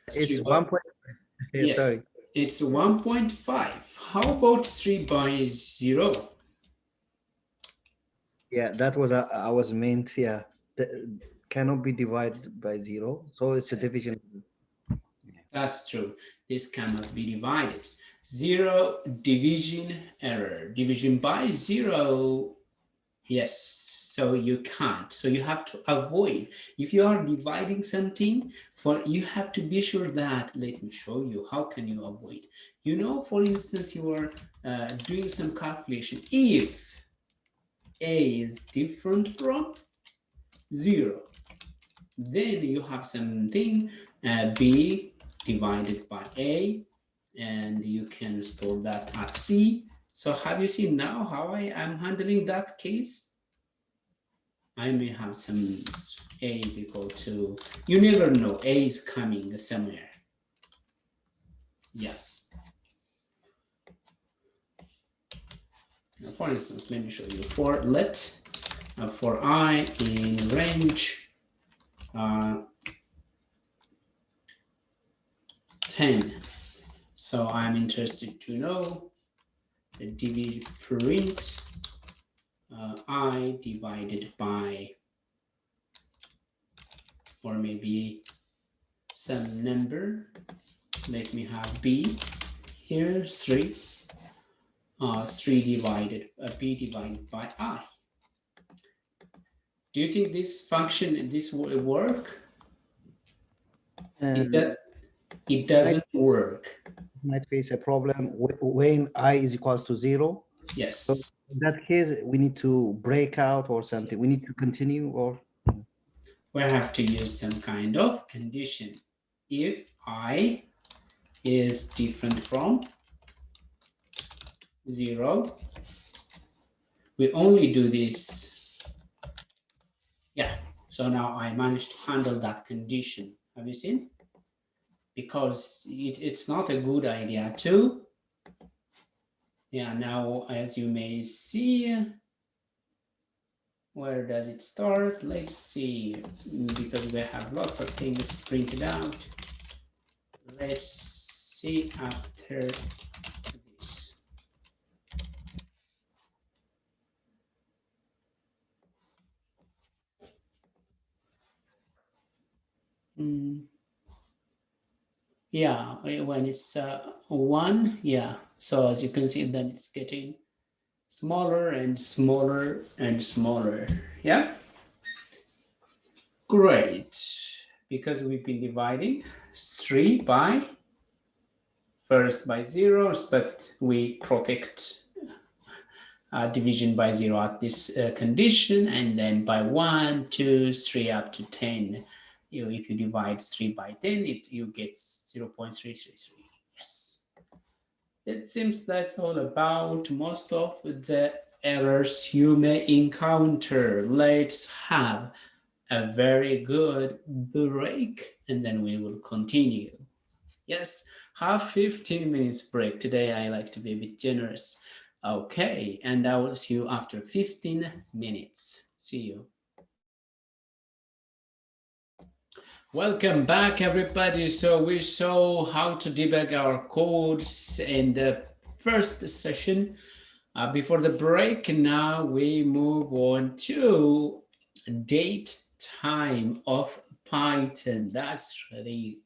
It's 3 by, 1 point. yes, Sorry. it's 1.5. How about 3 by 0? Yeah, that was I was meant. Yeah, cannot be divided by 0, so it's a division. That's true. This cannot be divided. 0 division error. Division by 0, yes. So you can't. So you have to avoid. If you are dividing something, you have to be sure that, let me show you, how can you avoid? You know, for instance, you are doing some calculation. If A is different from 0, then you have something B divided by A, and you can store that at C. So have you seen now how I am handling that case? I may have some A is equal to, you never know, A is coming somewhere. Yeah. Now, for instance, let me show you. For let, for I in range 10. So I'm interested to know the division print I divided by, or maybe some number. Let me have B here, 3. 3 divided, B divided by I. Do you think this function, this will work? It doesn't work. Might face a problem when I is equals to 0. Yes. So in that case, we need to break out or something. We need to continue, or We have to use some kind of condition. If I is different from 0, we only do this. Yeah, so now I managed to handle that condition. Have you seen? Because it's not a good idea to. Yeah, now as you may see, where does it start? Let's see, because we have lots of things printed out. Let's see after this. Yeah, when it's 1, yeah. So as you can see, then it's getting smaller and smaller and smaller. Yeah. Great. Because we've been dividing 3 by, first by zeros, but we protect division by 0 at this condition, and then by 1, 2, 3 up to 10. If you divide 3 by 10, you get 0.333. Yes. It seems that's all about most of the errors you may encounter. Let's have a very good break, and then we will continue. Yes, have 15 minutes break. Today I like to be a bit generous. Okay, and I will see you after 15 minutes. See you. Welcome back, everybody. So we saw how to debug our codes in the first session. Before the break, now we move on to date time of Python. That's really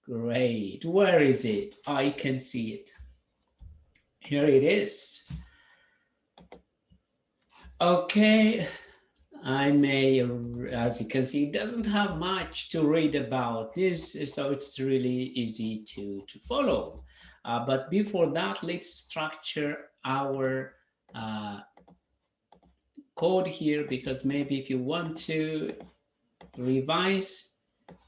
great. Where is it? I can see it. Here it is. Okay. I may, as you can see, it doesn't have much to read about this, so it's really easy to follow. But before that, let's structure our code here, because maybe if you want to revise,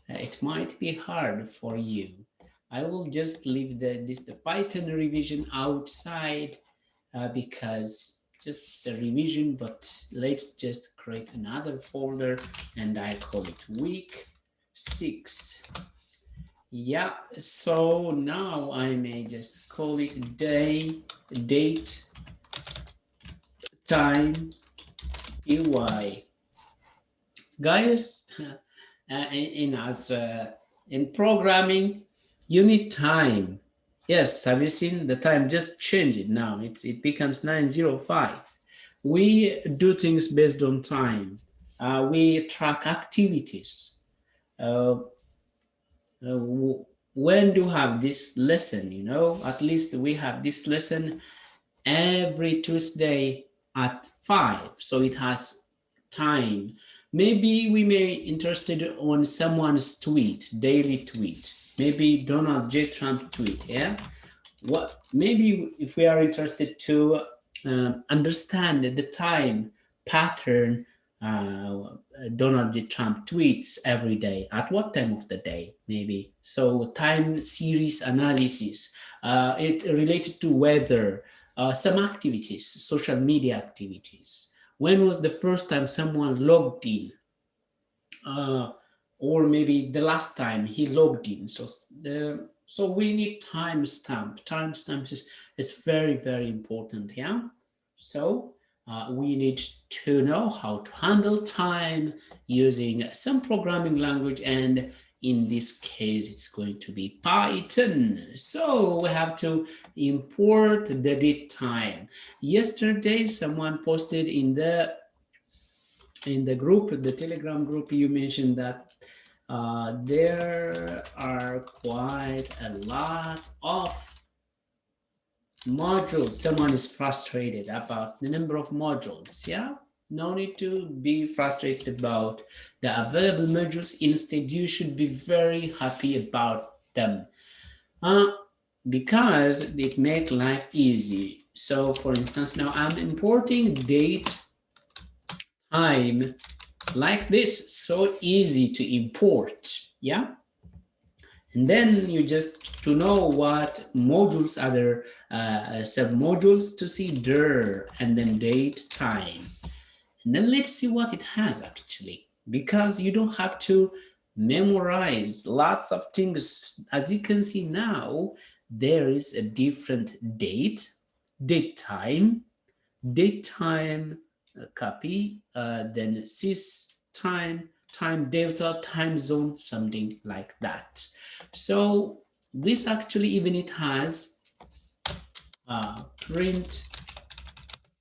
it might be hard for you. I will just leave the Python revision outside because just it's a revision, but let's just create another folder and I call it week-6. Yeah, so now I may just call it date, time, py. Guys, in programming, you need time. Yes, have you seen the time just changed it now? It becomes 9:05. We do things based on time. We track activities. When do you have this lesson? You know, at least we have this lesson every Tuesday at 5. So it has time. Maybe we may interested on someone's tweet, daily tweet. Maybe Donald J. Trump tweet, yeah? What maybe if we are interested to understand the time pattern Donald J. Trump tweets every day, at what time of the day, maybe. So time series analysis, it related to weather, some activities, social media activities. When was the first time someone logged in? Or maybe the last time he logged in. So we need timestamp. Timestamp is very, very important, yeah? So we need to know how to handle time using some programming language, and in this case, it's going to be Python. So we have to import the date time. Yesterday, someone posted in the group, the Telegram group, you mentioned that there are quite a lot of modules. Someone is frustrated about the number of modules. Yeah, no need to be frustrated about the available modules. Instead, you should be very happy about them because it makes life easy. So for instance, now I'm importing date time like this, so easy to import, yeah? And then you just to know what modules are there, sub-modules to see there, and then date time. And then let's see what it has actually, because you don't have to memorize lots of things. As you can see now, there is a different date time, copy, then sys time, time delta, time zone, something like that. So this actually, even it has print.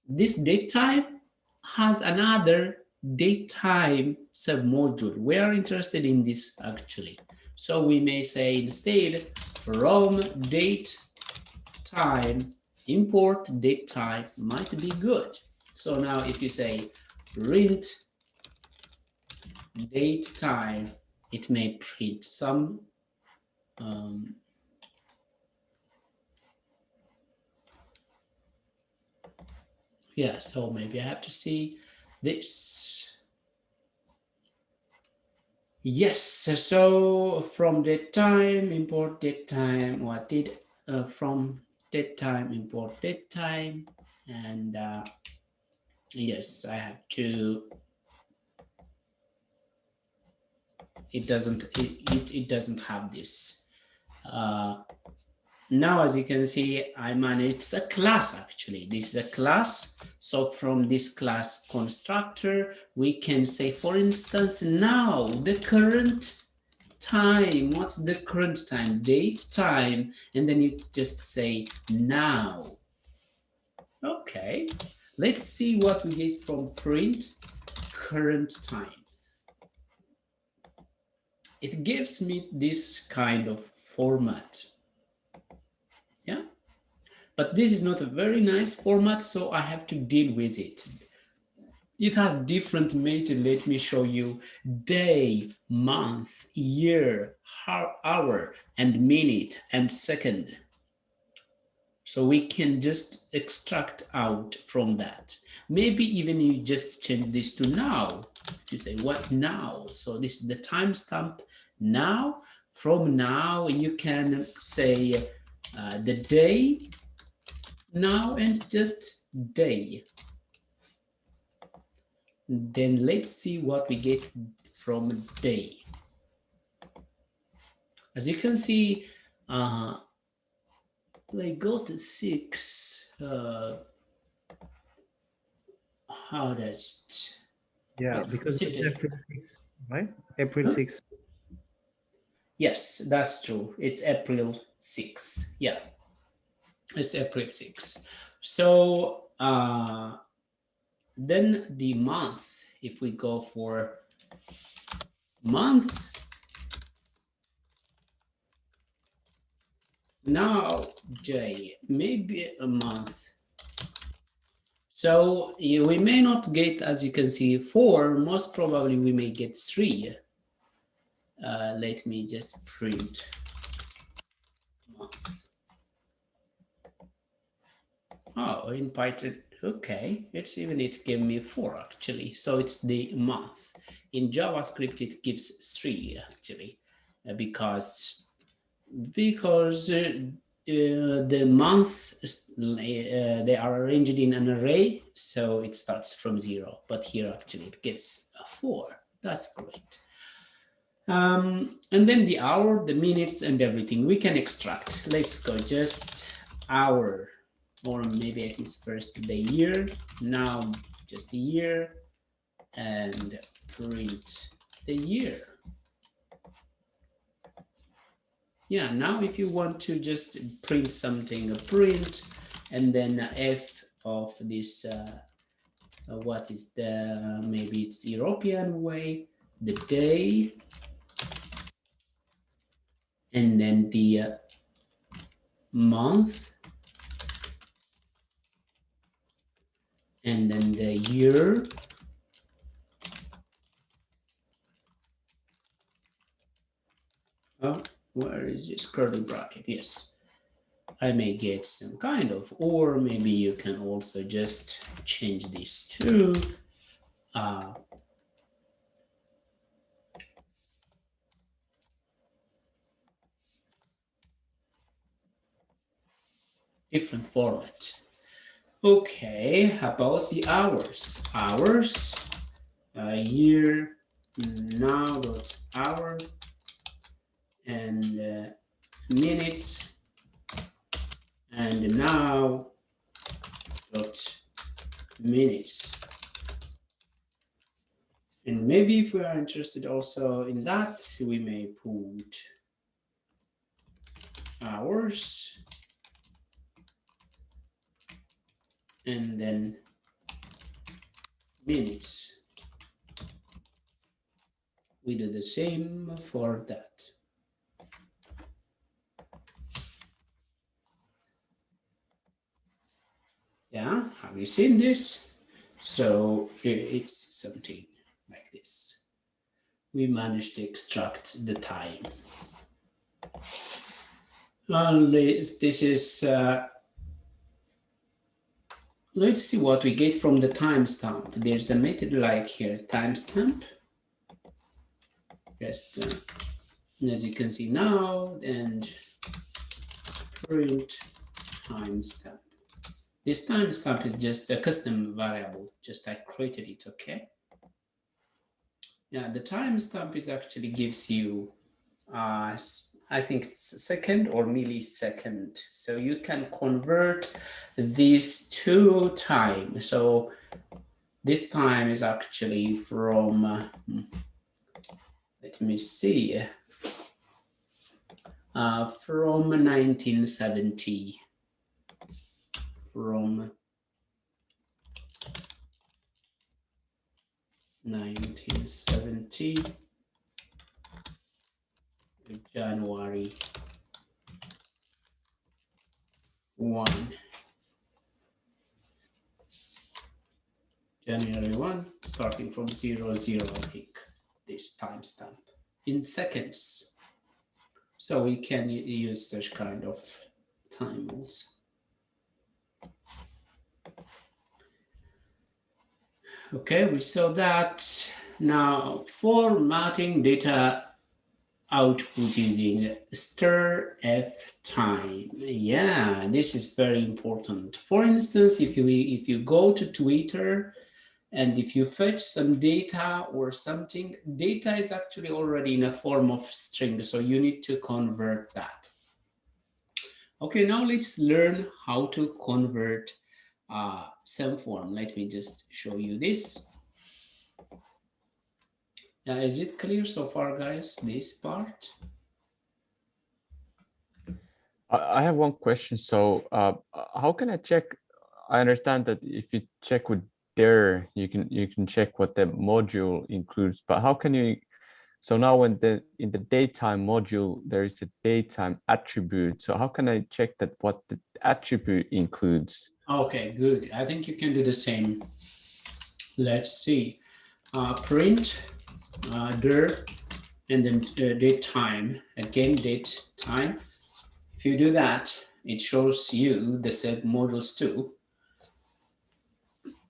This date time has another date time submodule. We are interested in this actually. So we may say instead from date time import date time might be good. So now if you say print date time, it may print some yeah, so maybe I have to see this. Yes, so from date time import date time, what did from date time import date time, and yes, I have to. It doesn't have this. Now, as you can see, I managed, it's a class actually. This is a class. So from this class constructor, we can say, for instance, now the current time. What's the current time? Date time. And then you just say now. Okay. Let's see what we get from print current time. it gives me this kind of format. Yeah, but this is not a very nice format, so I have to deal with it. It has different method. Let me show you: day, month, year, hour, and minute, and second. So we can just extract out from that. Maybe even you just change this to now. You say, what now? So this is the timestamp now. From now, you can say the day now and just day. Then let's see what we get from day. As you can see, I go to 6. How does it? Yeah, Yes, because it's today. April 6th, right? April 6th. Yes, that's true. It's April 6. Yeah, it's April 6. So then the month, if we go for month, now day, maybe a month. So we may not get, as you can see, 4. Most probably we may get 3. Let me just print month. Oh, in Python, okay. It gave me 4 actually. So it's the month. In JavaScript, it gives 3 actually, because the month they are arranged in an array, so it starts from 0. But here actually it gives a 4. That's great. And then the hour, the minutes, and everything we can extract. Let's go just hour, or maybe at least first the year. Now just the year, and print the year. Yeah, now if you want to just print something, a print, and then f of this, what is the, maybe it's European way, the day, and then the month, and then the year, oh, where is this curly bracket? Yes, I may get some kind of, or maybe you can also just change this to different format. Okay, how about the hours? Hours, year, now dot hour, and minutes, and now dot minutes. And maybe if we are interested also in that, we may put hours, and then minutes. We do the same for that. Yeah, have you seen this? So it's something like this. We managed to extract the time. This is, let's see what we get from the timestamp. There's a method like here, timestamp. Just as you can see now, and print timestamp. This timestamp is just a custom variable, just I created it, okay? Yeah, the timestamp is actually gives you, I think it's second or millisecond. So you can convert these to time. So this time is actually from, let me see, from 1970. From 1970 January 1. January 1, starting from 00, I think, this timestamp in seconds. So we can use such kind of time also. Okay, we saw that. Now, formatting data output using stir f time. Yeah, this is very important. For instance, if you go to Twitter and if you fetch some data or something, data is actually already in a form of string, so you need to convert that. Okay, now let's learn how to convert some form. Let me just show you this. Is it clear so far, guys, this part? I have one question. So how can I check? I understand that if you check with dir, you can check what the module includes, but how can you? So now when in the datetime module, there is a datetime attribute. So how can I check that what the attribute includes? Okay, good. I think you can do the same. Let's see. Print dir and then date time. Again, date time. If you do that, it shows you the set modules too.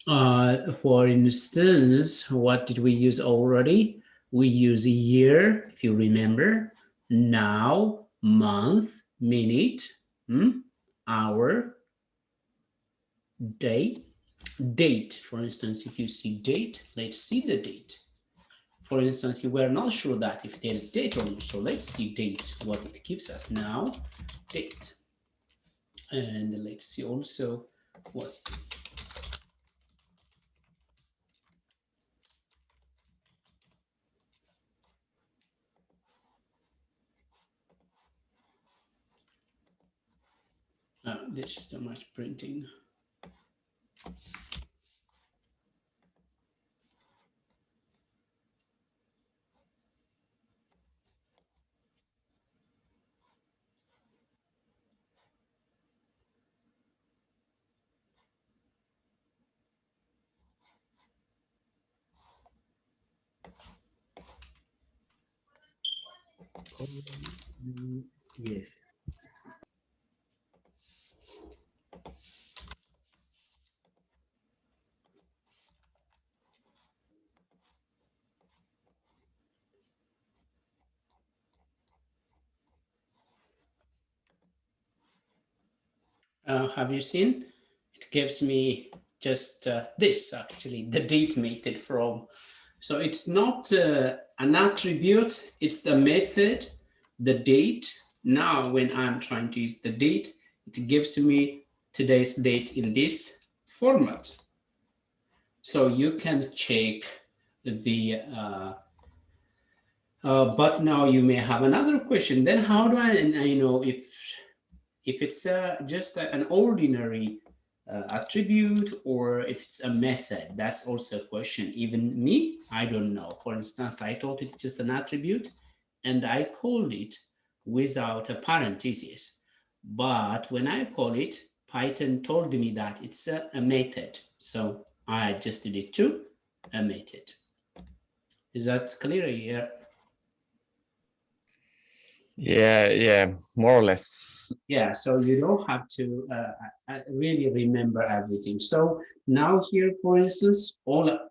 For instance, what did we use already? We use year, if you remember, now, month, minute, hour, day, date. For instance, if you see date, let's see the date. For instance, you were not sure that if there's date or not, so let's see date, what it gives us now, date. And let's see also what there's so much printing. Yes. Have you seen? It gives me just this actually, the date method from. So it's not an attribute, it's the method, the date. Now, when I'm trying to use the date, it gives me today's date in this format. So you can check the, but now you may have another question. Then how do I know if it's just an ordinary attribute or if it's a method? That's also a question. Even me, I don't know. For instance, I thought it's just an attribute and I called it without a parenthesis. But when I call it, Python told me that it's a method. So I adjusted it to a method. Is that clear here? Yeah, more or less. Yeah, so you don't have to really remember everything. So now here, for instance,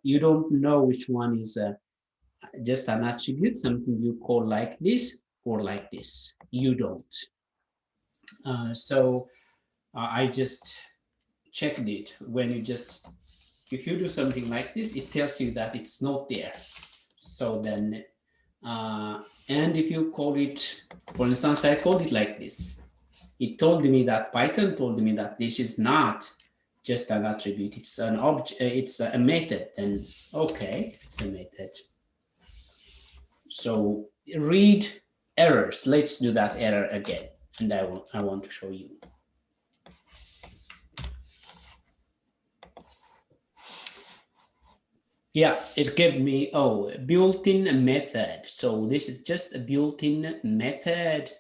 you don't know which one is just an attribute, something you call like this or like this. You don't. So I just checked it. When you just, if you do something like this, it tells you that it's not there. So then, and if you call it, for instance, I called it like this. It told me that Python told me that this is not just an attribute, it's an object, it's a method. Then okay, it's a method. So read errors. Let's do that error again, and I want to show you. Yeah, it gave me, oh, built-in method. So this is just a built-in method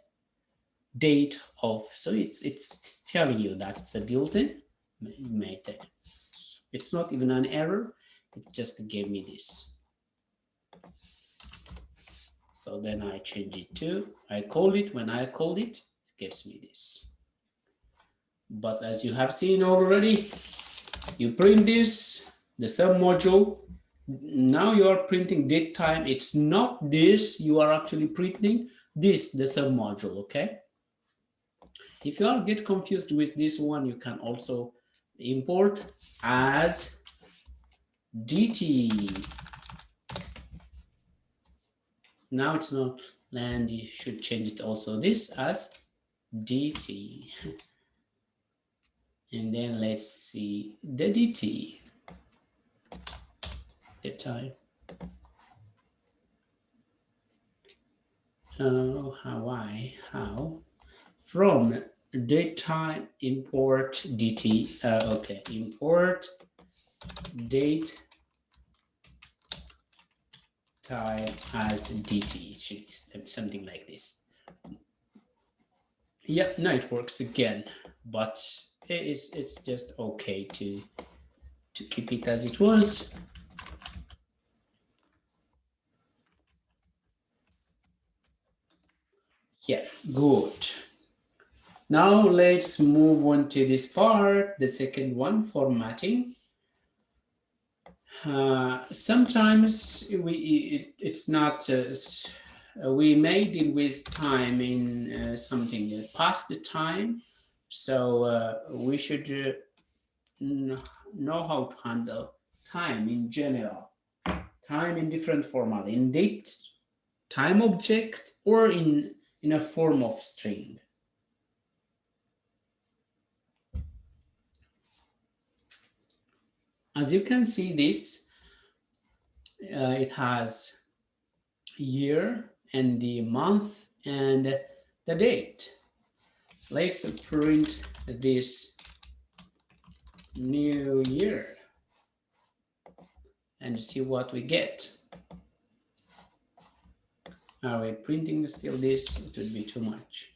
date of, so it's telling you that it's a built-in method. It's not even an error. It just gave me this. So then I change it to, I call it, when I call it, it gives me this. But as you have seen already, you print this, the submodule. Now you are printing date time. It's not this, you are actually printing this, the submodule, okay? If you all get confused with this one, you can also import as dt. Now it's not, and you should change it also this as dt. And then let's see the dt, the time. Oh, how? From datetime import dt. Okay, import date time as dt. It should be something like this. Yeah, now it works again, but it's just okay to keep it as it was. Yeah, good. Now let's move on to this part, the second one, formatting. Sometimes it's not, we may deal with time in something past the time, so we should know how to handle time in general, time in different format, in date, time object, or in a form of string. As you can see this, it has year and the month and the date. Let's print this new year and see what we get. Are we printing still this? It would be too much.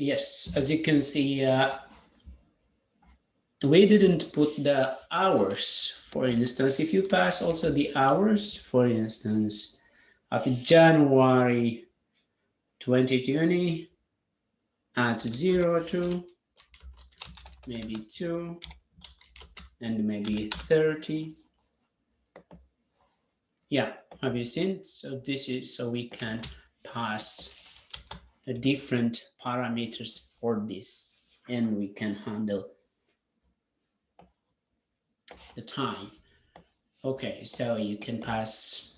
Yes, as you can see, we didn't put the hours. For instance, if you pass also the hours, for instance, at January 2020 at 02, maybe 2, and maybe 30. Yeah, have you seen? So this is, so we can pass different parameters for this, and we can handle the time. Okay, so you can pass,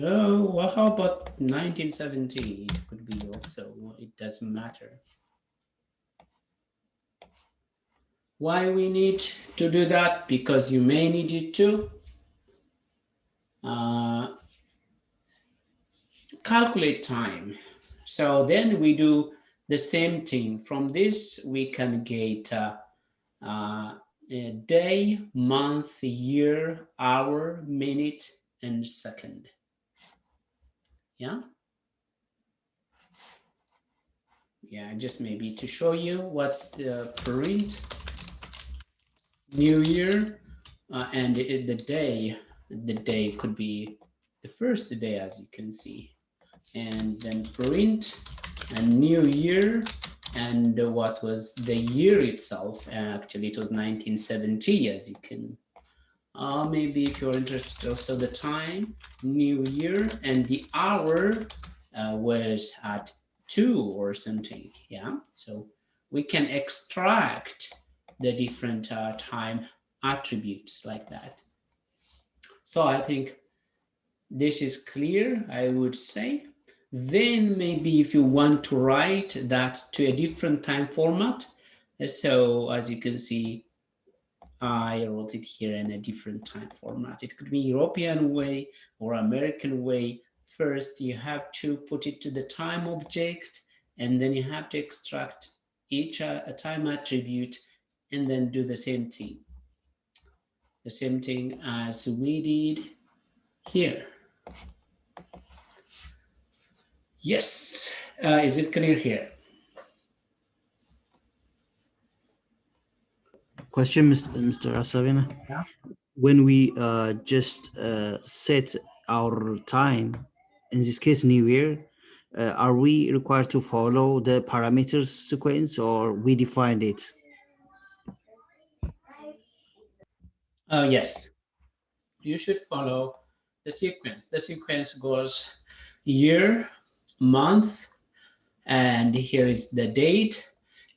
oh, well, how about 1970? It could be also, it doesn't matter. Why we need to do that? Because you may need it to calculate time. So then we do the same thing. From this, we can get a day, month, year, hour, minute, and second. Yeah. Yeah, just maybe to show you what's the print new year, and the day could be the first day, as you can see, and then print a new year, and what was the year itself. Actually it was 1970, as you can, maybe if you're interested also the time, new year, and the hour was at 2 or something. Yeah, so we can extract the different time attributes like that. So I think this is clear, I would say. Then maybe if you want to write that to a different time format, so as you can see, I wrote it here in a different time format. It could be European way or American way. First, you have to put it to the time object, and then you have to extract each a time attribute and then do the same thing. The same thing as we did here. Yes, is it clear here? Question, Mr. Asavina. Yeah. When we just set our time, in this case, New Year, are we required to follow the parameters sequence or we defined it? Yes, you should follow the sequence. The sequence goes year, month, and here is the date,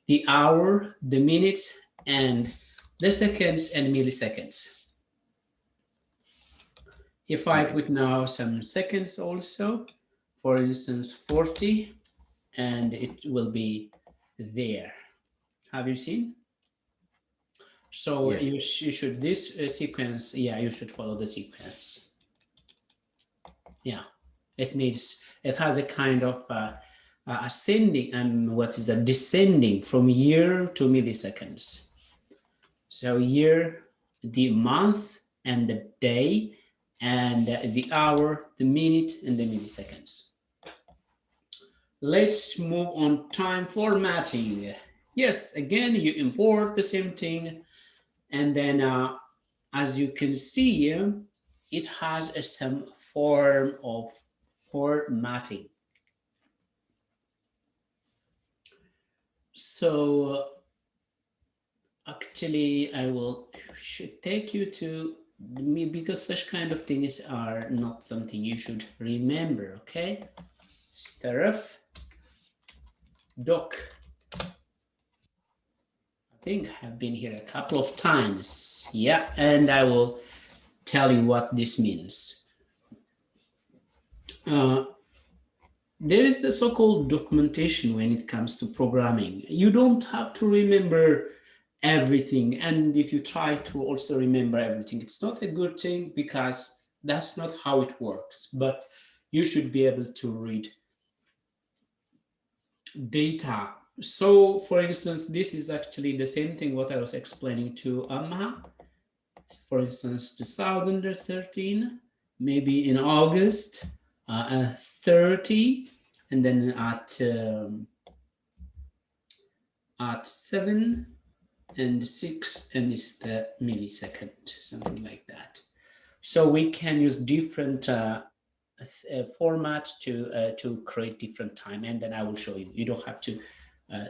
the hour, the minutes, and the seconds and milliseconds. If I put now some seconds also, for instance, 40, and it will be there. Have you seen? So Yes. you should, this sequence, yeah, you should follow the sequence. Yeah, it has a kind of ascending and what is that, descending from year to milliseconds. So year, the month and the day, and the hour, the minute, and the milliseconds. Let's move on time formatting. Yes, again, you import the same thing, and then as you can see, it has some form of formatting. So actually, should take you to me, because such kind of things are not something you should remember. Okay, starf doc. I think I've been here a couple of times. Yeah, and I will tell you what this means. There is the so-called documentation when it comes to programming. You don't have to remember everything, and if you try to also remember everything, it's not a good thing, because that's not how it works. But you should be able to read data. So for instance, this is actually the same thing what I was explaining to Amma. For instance, 2013, maybe in August, 30, and then at 7 and 6, and it's the millisecond, something like that. So we can use different formats to create different time, and then I will show you. You don't have to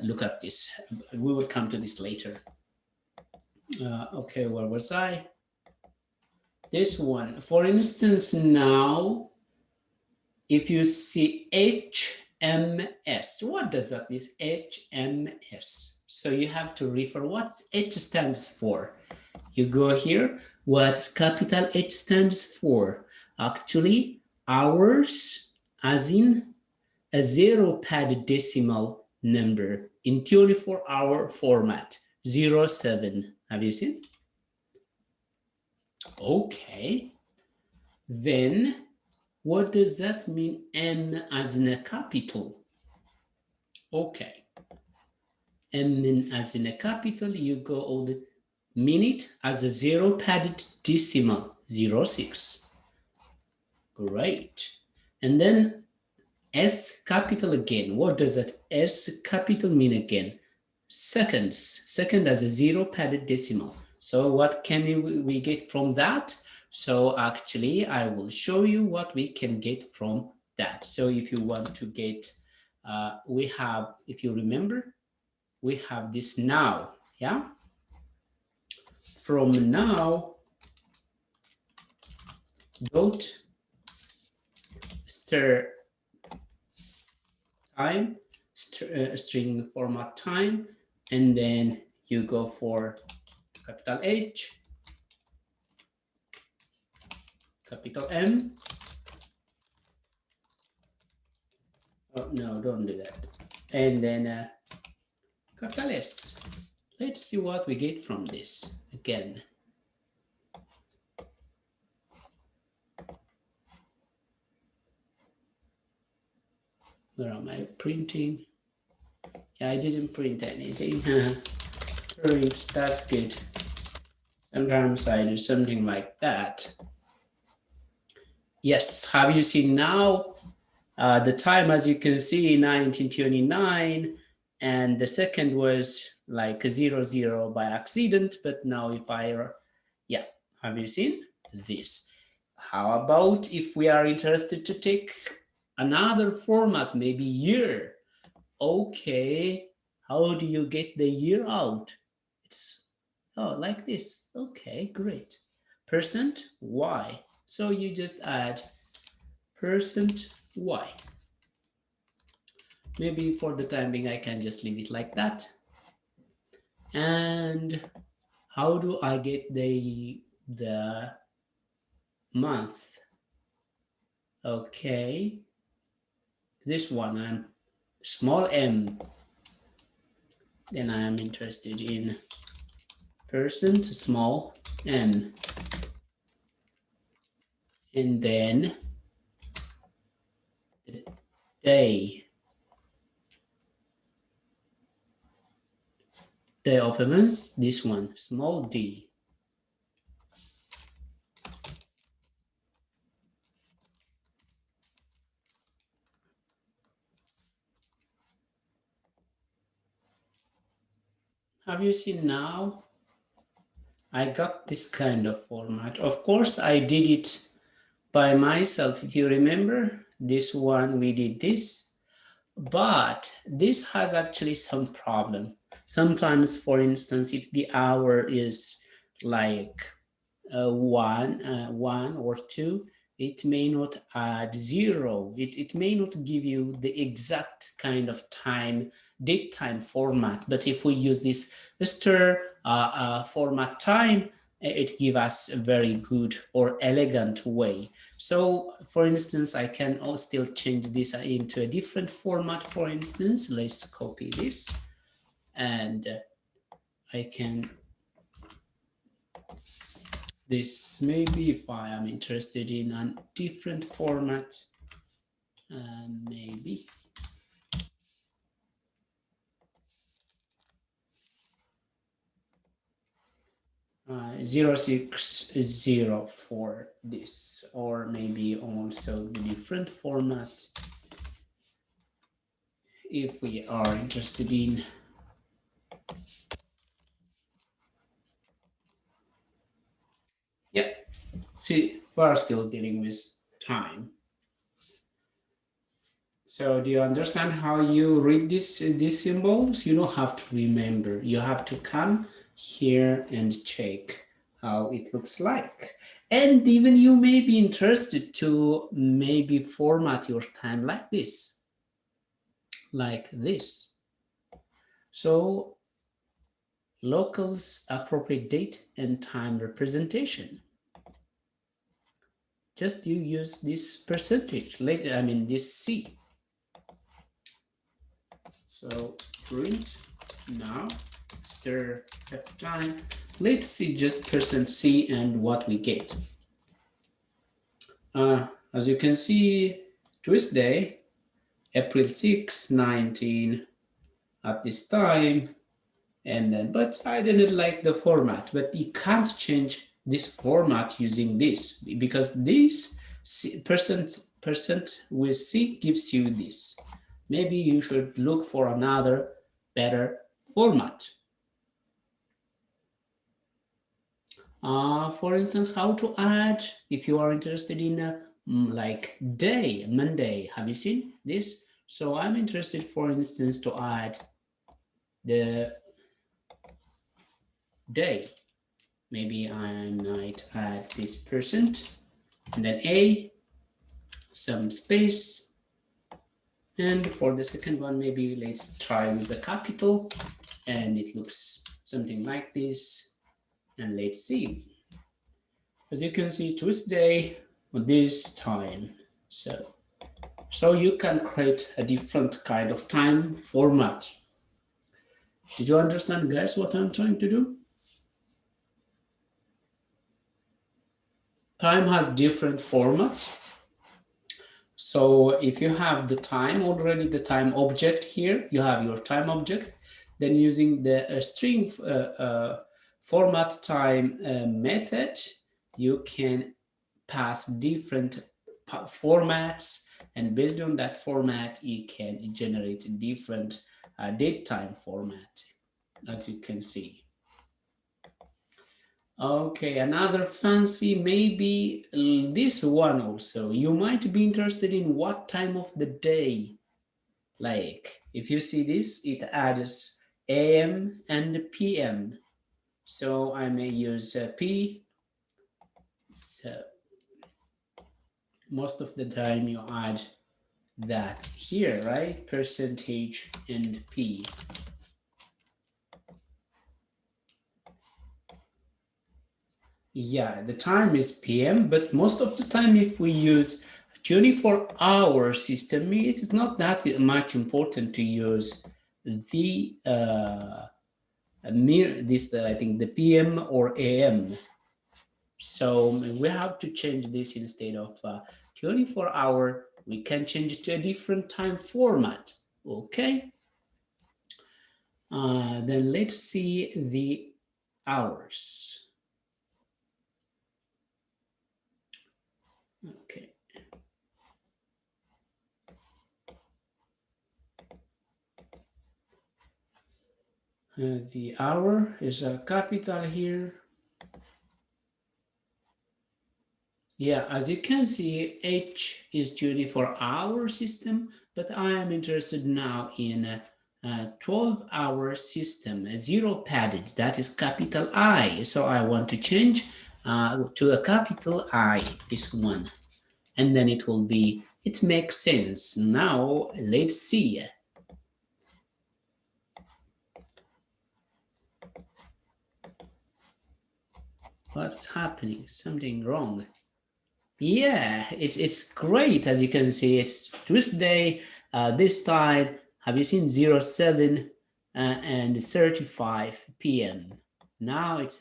look at this. We will come to this later. Okay, where was I? This one, for instance, now, if you see HMS, what does that mean? HMS. So you have to refer what H stands for. You go here, what capital H stands for? Actually, hours, as in a zero pad decimal number in 24-hour format, 07. Have you seen? Okay. Then what does that mean? M as in a capital. Okay. M as in a capital, you go all the minute as a zero padded decimal, 06. Great. And then S capital again. What does that S capital mean again? Seconds. Second as a zero padded decimal. So what can we get from that? So actually, I will show you what we can get from that. So if you want to get, we have, if you remember, we have this now, yeah? From now, dot stir time, string format time, and then you go for capital H, capital M. Oh, no, don't do that. And then capital S. Let's see what we get from this again. Where am I printing? Yeah, I didn't print anything. Print, that's good. Sometimes I do something like that. Yes, have you seen now? The time, as you can see, 1929, and the second was like 00 by accident, but now if I, yeah, have you seen this? How about if we are interested to take another format, maybe year? Okay, how do you get the year out? It's, oh, like this. Okay, great. Percent Y. So you just add percent Y. Maybe for the time being, I can just leave it like that. And how do I get the month? Okay, this one, and small m. Then I am interested in percent small m. And then the day. Day of events, this one, small d. Have you seen now? I got this kind of format. Of course, I did it by myself. If you remember, this one, we did this, but this has actually some problem. Sometimes, for instance, if the hour is like one or two, it may not add zero. It may not give you the exact kind of time, date time format. But if we use this stir format time, it gives us a very good or elegant way. So for instance, I can also still change this into a different format. For instance, let's copy this, and I can this maybe if I am interested in a different format, maybe 0604 for this, or maybe also the different format if we are interested in see, we're still dealing with time. So do you understand how you read these symbols? You don't have to remember. You have to come here and check how it looks like. And even you may be interested to maybe format your time like this. So locals appropriate date and time representation. Just you use this percentage, this C. So print now, stir F time. Let's see just %C and what we get. As you can see, Tuesday, April 6, 19 at this time. And then, but I didn't like the format, but you can't change this format using this because this percent with C gives you this. Maybe you should look for another better format. For instance, how to add, if you are interested in like day, Monday, have you seen this? So I'm interested, for instance, to add the day. Maybe I might add this percent and then A, some space. And for the second one, maybe let's try with a capital and it looks something like this. And let's see. As you can see, Tuesday this time. So you can create a different kind of time format. Did you understand, guys, what I'm trying to do? Time has different format. So if you have the time already, the time object here, you have your time object, then using the string format time method, you can pass different formats, and based on that format, you can generate different date time format, as you can see. Okay, another fancy, maybe this one also. You might be interested in what time of the day. Like, if you see this, it adds AM and PM. So I may use P. So most of the time you add that here, right? Percentage and P. Yeah, the time is PM, but most of the time if we use 24-hour system, it is not that much important to use the I think the PM or AM. So we have to change this instead of 24-hour. We can change it to a different time format. Okay. Then let's see the hours. Okay. The hour is a capital here. Yeah, as you can see, H is 24-hour system, but I am interested now in a 12-hour system, a zero padded, that is capital I. So I want to change to a capital I, this one. And then it will be, it makes sense. Now, let's see. What's happening? Something wrong. Yeah, it's great. As you can see, it's Tuesday. This time, have you seen 07 and 35 p.m. Now it's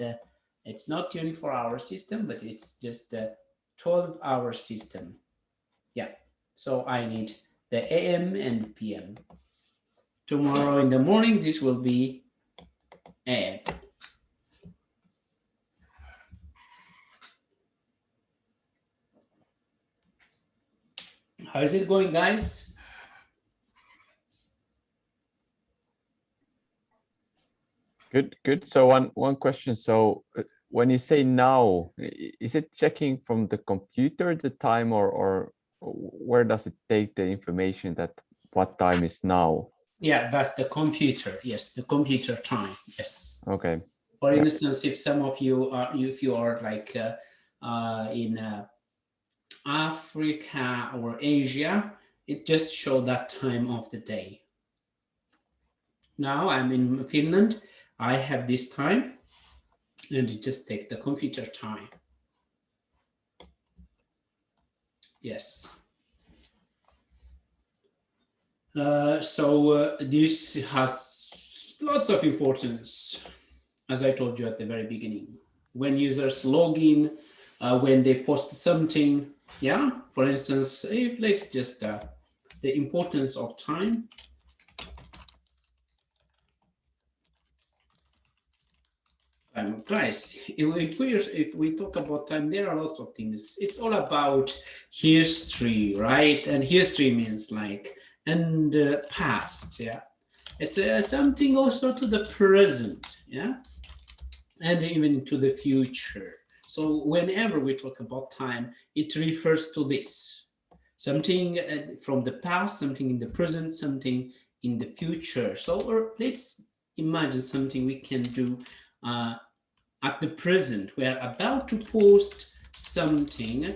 not 24-hour system, but it's just a 12-hour system. Yeah. So I need the AM and PM. Tomorrow in the morning, this will be AM. How is it going, guys? Good. So one question. So when you say now, is it checking from the computer the time, or where does it take the information that what time is now? Yeah, that's the computer. Yes, the computer time. Yes. Okay. For Yeah. instance, if some of you are, if you are like in Africa or Asia, it just shows that time of the day. Now I'm in Finland. I have this time, and it just take the computer time. Yes. So this has lots of importance, as I told you at the very beginning. When users log in, when they post something, yeah, for instance, if let's just the importance of time. Guys, if we talk about time, there are lots of things. It's all about history, right? And history means like and past, yeah. It's something also to the present, yeah, and even to the future. So whenever we talk about time, it refers to this. Something from the past, something in the present, something in the future. So let's imagine something we can do at the present. We are about to post something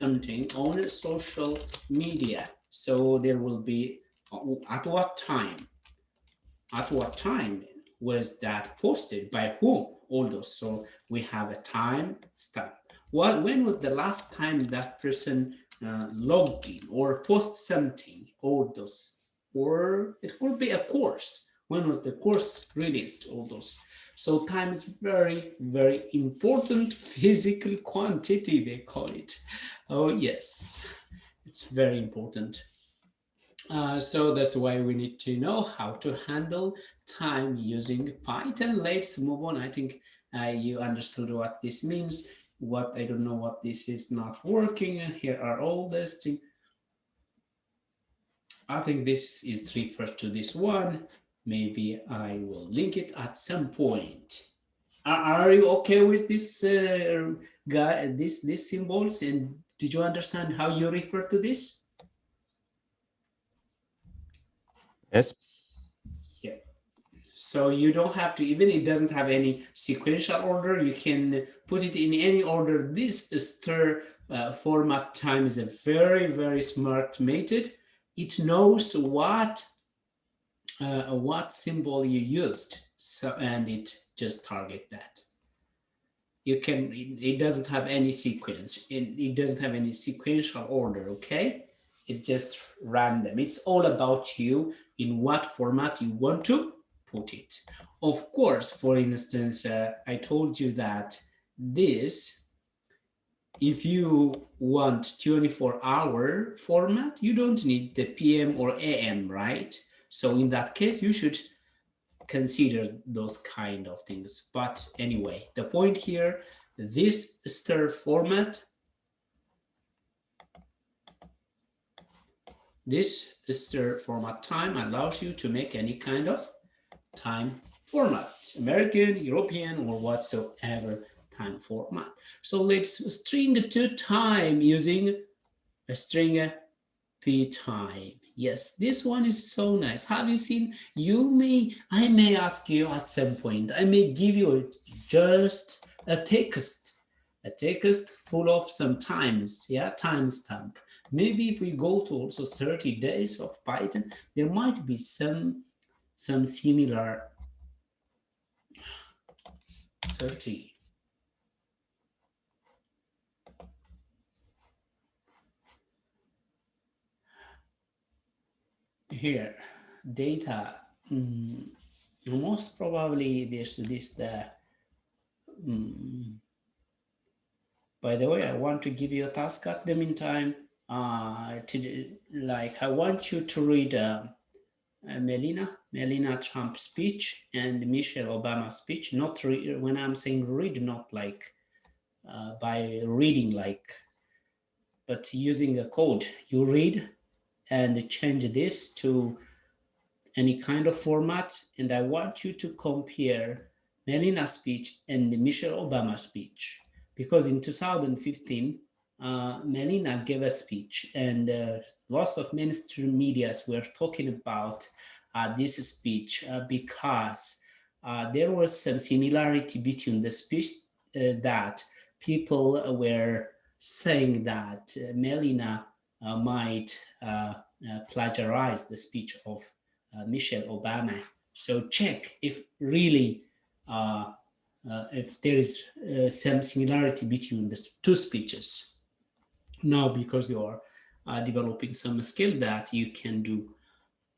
on social media. So there will be at what time? At what time was that posted? By whom? All those. So we have a time stamp. When was the last time that person logged in or post something? All those. Or it could be a course. when was the course released, all those. So time is very, very important physical quantity, they call it. Oh yes, it's very important. So that's why we need to know how to handle time using Python. Let's move on. I think you understood what this means. What I don't know what this is not working. Here are all these things. I think this is refers to this one. Maybe I will link it at some point. Are you okay with this guy? This symbols, and did you understand how you refer to this? Yes. Yeah. So you don't have to, even it doesn't have any sequential order, you can put it in any order. This stir format time is a very, very smart method. It knows what symbol you used, so and it just target that. You can, it doesn't have any sequence, it doesn't have any sequential order, okay? It just random. It's all about you in what format you want to put it. Of course, for instance, I told you that this, if you want 24-hour format, you don't need the PM or AM, right? So in that case, you should consider those kind of things. But anyway, the point here, this stir format, this stir format time allows you to make any kind of time format, American, European, or whatsoever time format. So let's string to time using a string p time. Yes, this one is so nice. Have you seen? I may ask you at some point, I may give you just a text full of some times, yeah, timestamp. Maybe if we go to also 30 days of Python, there might be some similar 30. Here, data. Most probably this the. By the way, I want to give you a task at the meantime. I want you to read Melania Trump speech and Michelle Obama speech. Not when I'm saying read, not like by reading, but using a code. You read and change this to any kind of format, and I want you to compare Melina's speech and Michelle Obama's speech, because in 2015, Melina gave a speech, and lots of mainstream medias were talking about this speech because there was some similarity between the speech that people were saying that Melina might plagiarize the speech of Michelle Obama. So check if really if there is some similarity between the two speeches. Now, because you are developing some skill that you can do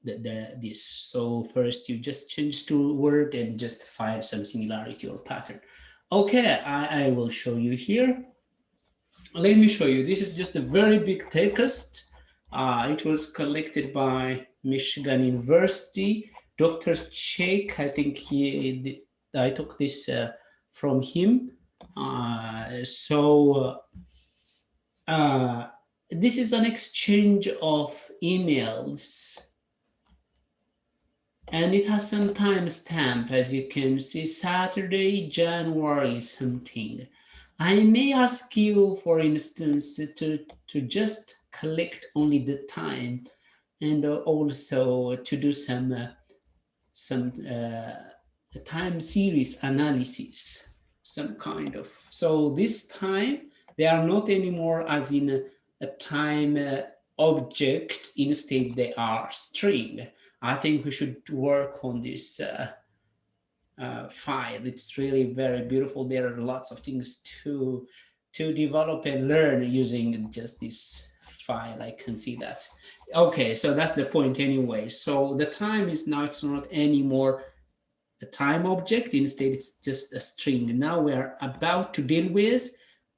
this. So first you just change to word and just find some similarity or pattern. Okay, I will show you here. Let me show you. This is just a very big text. It was collected by Michigan University. Dr. Sheikh, I think I took this from him. This is an exchange of emails, and it has some timestamp, as you can see, Saturday, January something. I may ask you, for instance, to just collect only the time, and also to do some time series analysis, some kind of. So this time, they are not anymore as in a time object, instead they are string. I think we should work on this file. It's really very beautiful. There are lots of things to develop and learn using just this file. I can see that. Okay, so that's the point anyway. So the time is now, it's not anymore a time object, instead it's just a string. Now we are about to deal with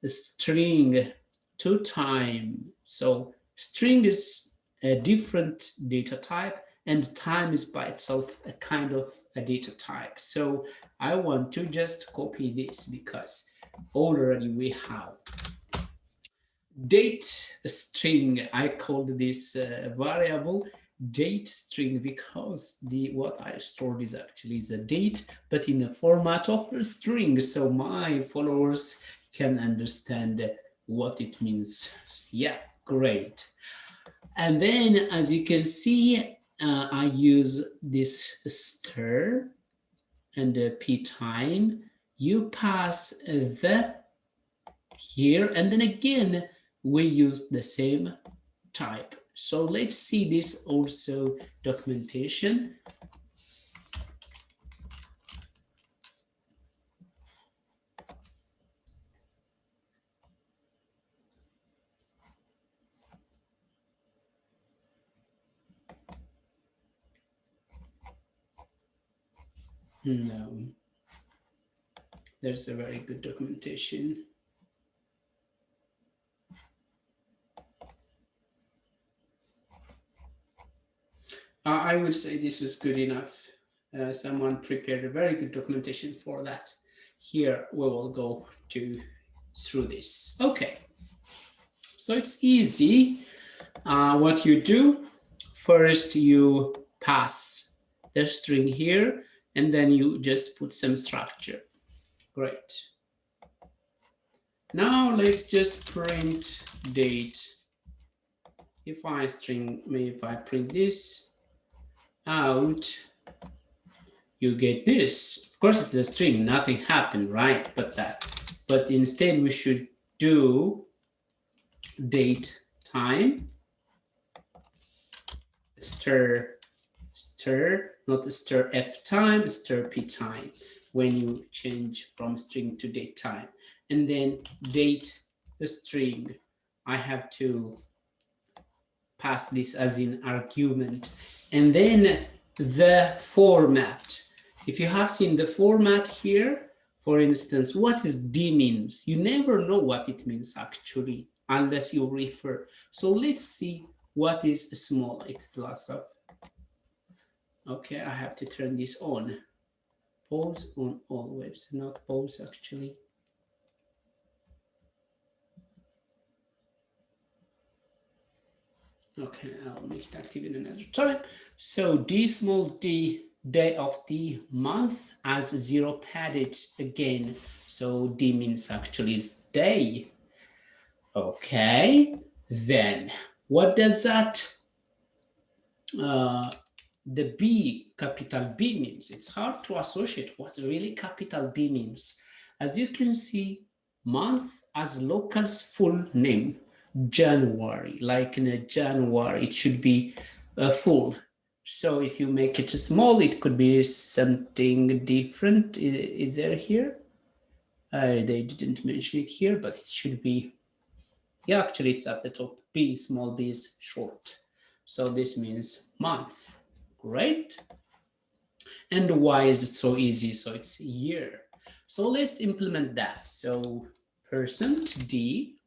the string to time. So string is a different data type, and time is by itself a kind of a data type. So I want to just copy this because already we have date string. I called this variable date string because what I stored is actually the date, but in the format of a string, so my followers can understand what it means. Yeah, great. And then, as you can see, I use this stir and p time. You pass the here, and then again we use the same type. So let's see this also documentation. No, there's a very good documentation. I would say this was good enough. Someone prepared a very good documentation for that. Here we will go through this. Okay, so it's easy. What you do, first you pass the string here, and then you just put some structure. Great. Now let's just print date. If I print this out, you get this. Of course, it's a string, nothing happened, right? But instead we should do date time stir, not stir f time, stir p time when you change from string to date time. And then date the string. I have to pass this as an argument. And then the format. If you have seen the format here, for instance, what is D means? You never know what it means actually, unless you refer. So let's see what is small. It's lots of. Okay, I have to turn this on. Pause on all webs, not pause actually. Okay, I'll make it active in another time. So D small d, day of the month, as 0 padded again. So D means actually is day. Okay, then what does that the B, capital B means? It's hard to associate what really capital B means. As you can see, month as local's full name, January, like in a January, it should be full. So if you make it small, it could be something different. Is there here? They didn't mention it here, but it should be, yeah, actually it's at the top. B, small b is short. So this means month. Great. And why is it so easy? So it's year. So let's implement that. So %d,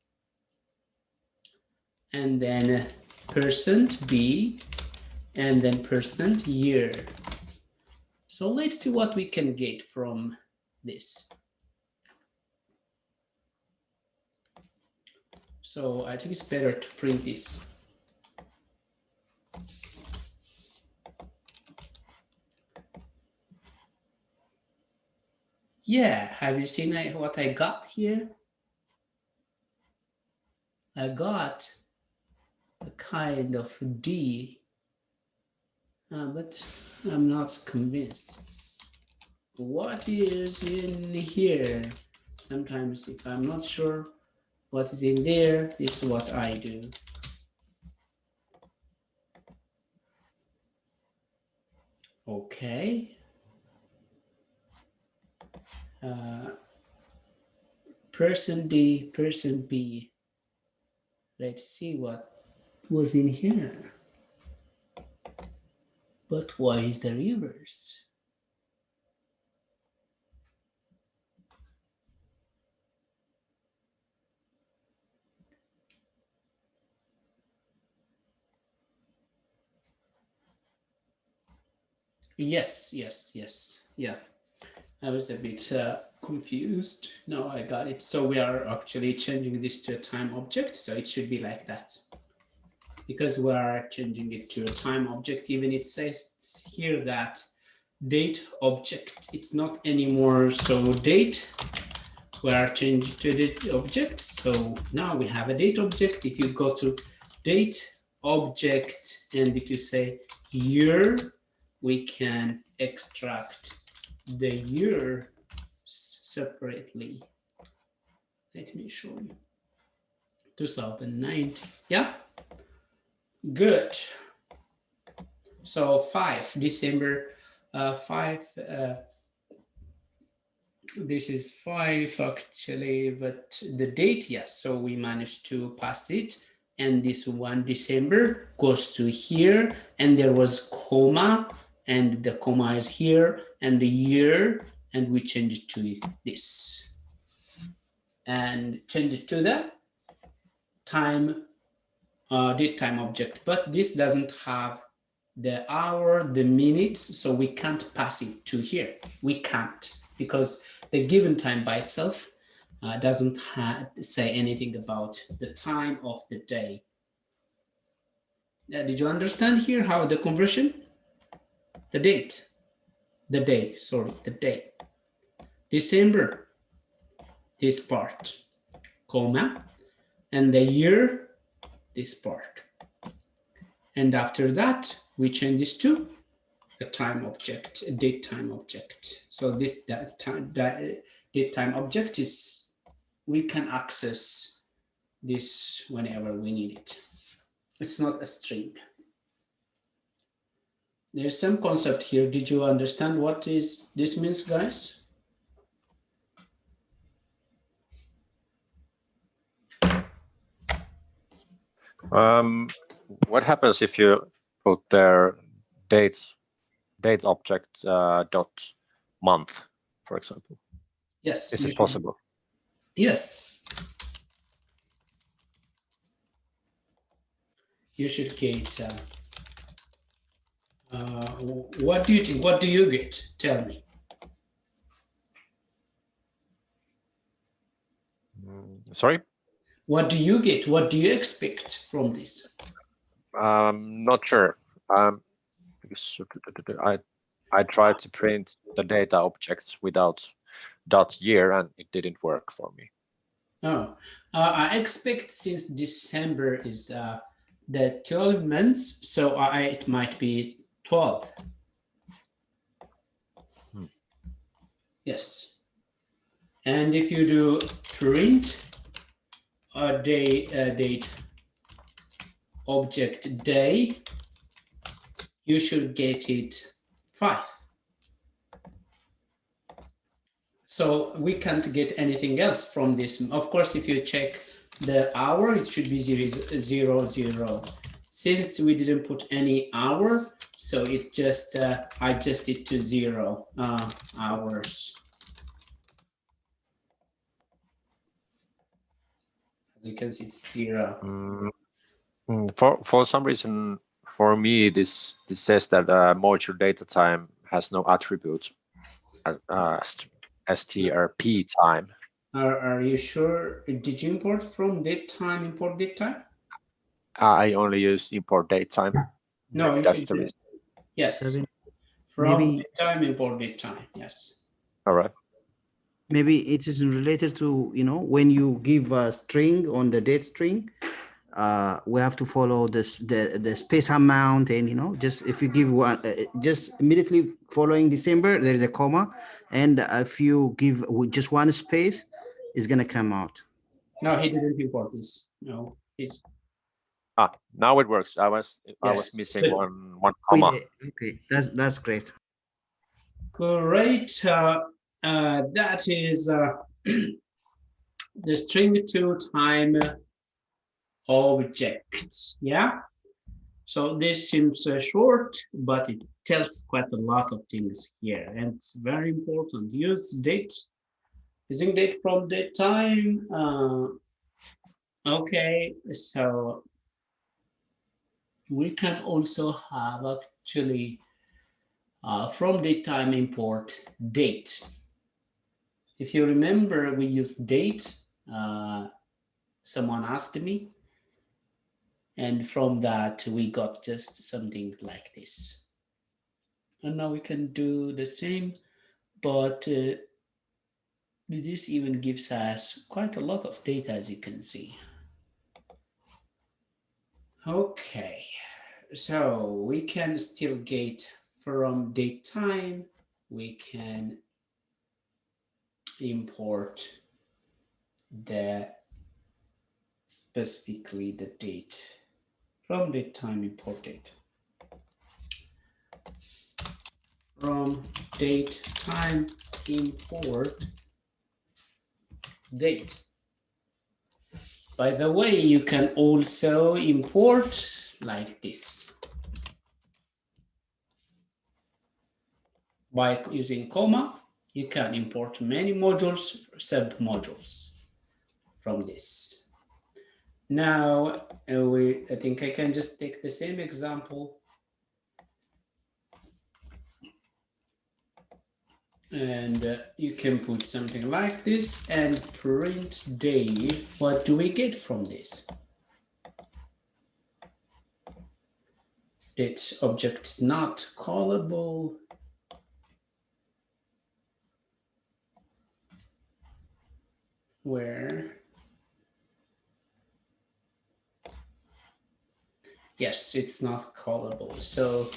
and then %b, and then %year. So let's see what we can get from this. So I think it's better to print this. Yeah, have you seen what I got here? I got a kind of D, but I'm not convinced. What is in here? Sometimes if I'm not sure what is in there, this is what I do. Okay. Person D, person B. Let's see what was in here. But why is the reverse? Yes, yeah. I was a bit confused. No, I got it. So we are actually changing this to a time object. So it should be like that. Because we are changing it to a time object, even it says here that date object. It's not anymore so date. We are changing to date object. So now we have a date object. If you go to date object and if you say year, we can extract the year separately. Let me show you. 2019. Yeah, good. So 5 December 5 this is 5 actually, but the date, yes, so we managed to pass it, and this 1 December goes to here, and there was comma, and the comma is here, and the year, and we change it to this and change it to the time date time object, but this doesn't have the hour, the minutes, so we can't pass it to here. We can't, because the given time by itself doesn't say anything about the time of the day. Did you understand here how the conversion? The date, the day, sorry, the day. December, this part, comma, and the year, this part. And after that, we change this to a time object, a date time object. So this date time object is, we can access this whenever we need it. It's not a string. There's some concept here. Did you understand what this means, guys? What happens if you put their date object dot month, for example? Yes. Is it possible? Yes. You should get. What do you think? What do you get? Tell me. Sorry? What do you get? What do you expect from this? Not sure. Because I tried to print the data objects without dot year and it didn't work for me. Oh, I expect since December is the 12 months, so it might be 12. Yes. And if you do print a date object day, you should get it 5. So we can't get anything else from this. Of course, if you check the hour, it should be 000. Since we didn't put any hour, so it just adjusted to 0 hours. As you can see, it's 0. For some reason, for me, this says that module data time has no attribute strp time. Are you sure? Did you import from datetime? Import datetime? I only use import datetime. No, you That's should. the reason. Yes. Kevin, From maybe- datetime, import datetime. Yes. All right. Maybe it is related to, when you give a string on the date string, we have to follow this the space amount, and just if you give one, just immediately following December, there's a comma, and if you give just one space, it's gonna come out. No, he didn't import this. No, it's Now it works. I was Yes, missing good. one Oh, comma. yeah. Okay, that's great. great. That is the string to time object. Yeah. So this seems short, but it tells quite a lot of things here, and it's very important. Use date, using date from date time. Okay, so we can also have actually from date time import date. If you remember, we used date. Someone asked me, and from that we got just something like this. And now we can do the same, but this even gives us quite a lot of data, as you can see. Okay, so we can still get from date time, we can import specifically the date from date time, import date. From date time import date. By the way, you can also import like this by using comma. You can import many modules, sub modules from this. Now I think I can just take the same example and you can put something like this and print day. What do we get from this? Its object is not callable. Where? Yes, it's not callable. So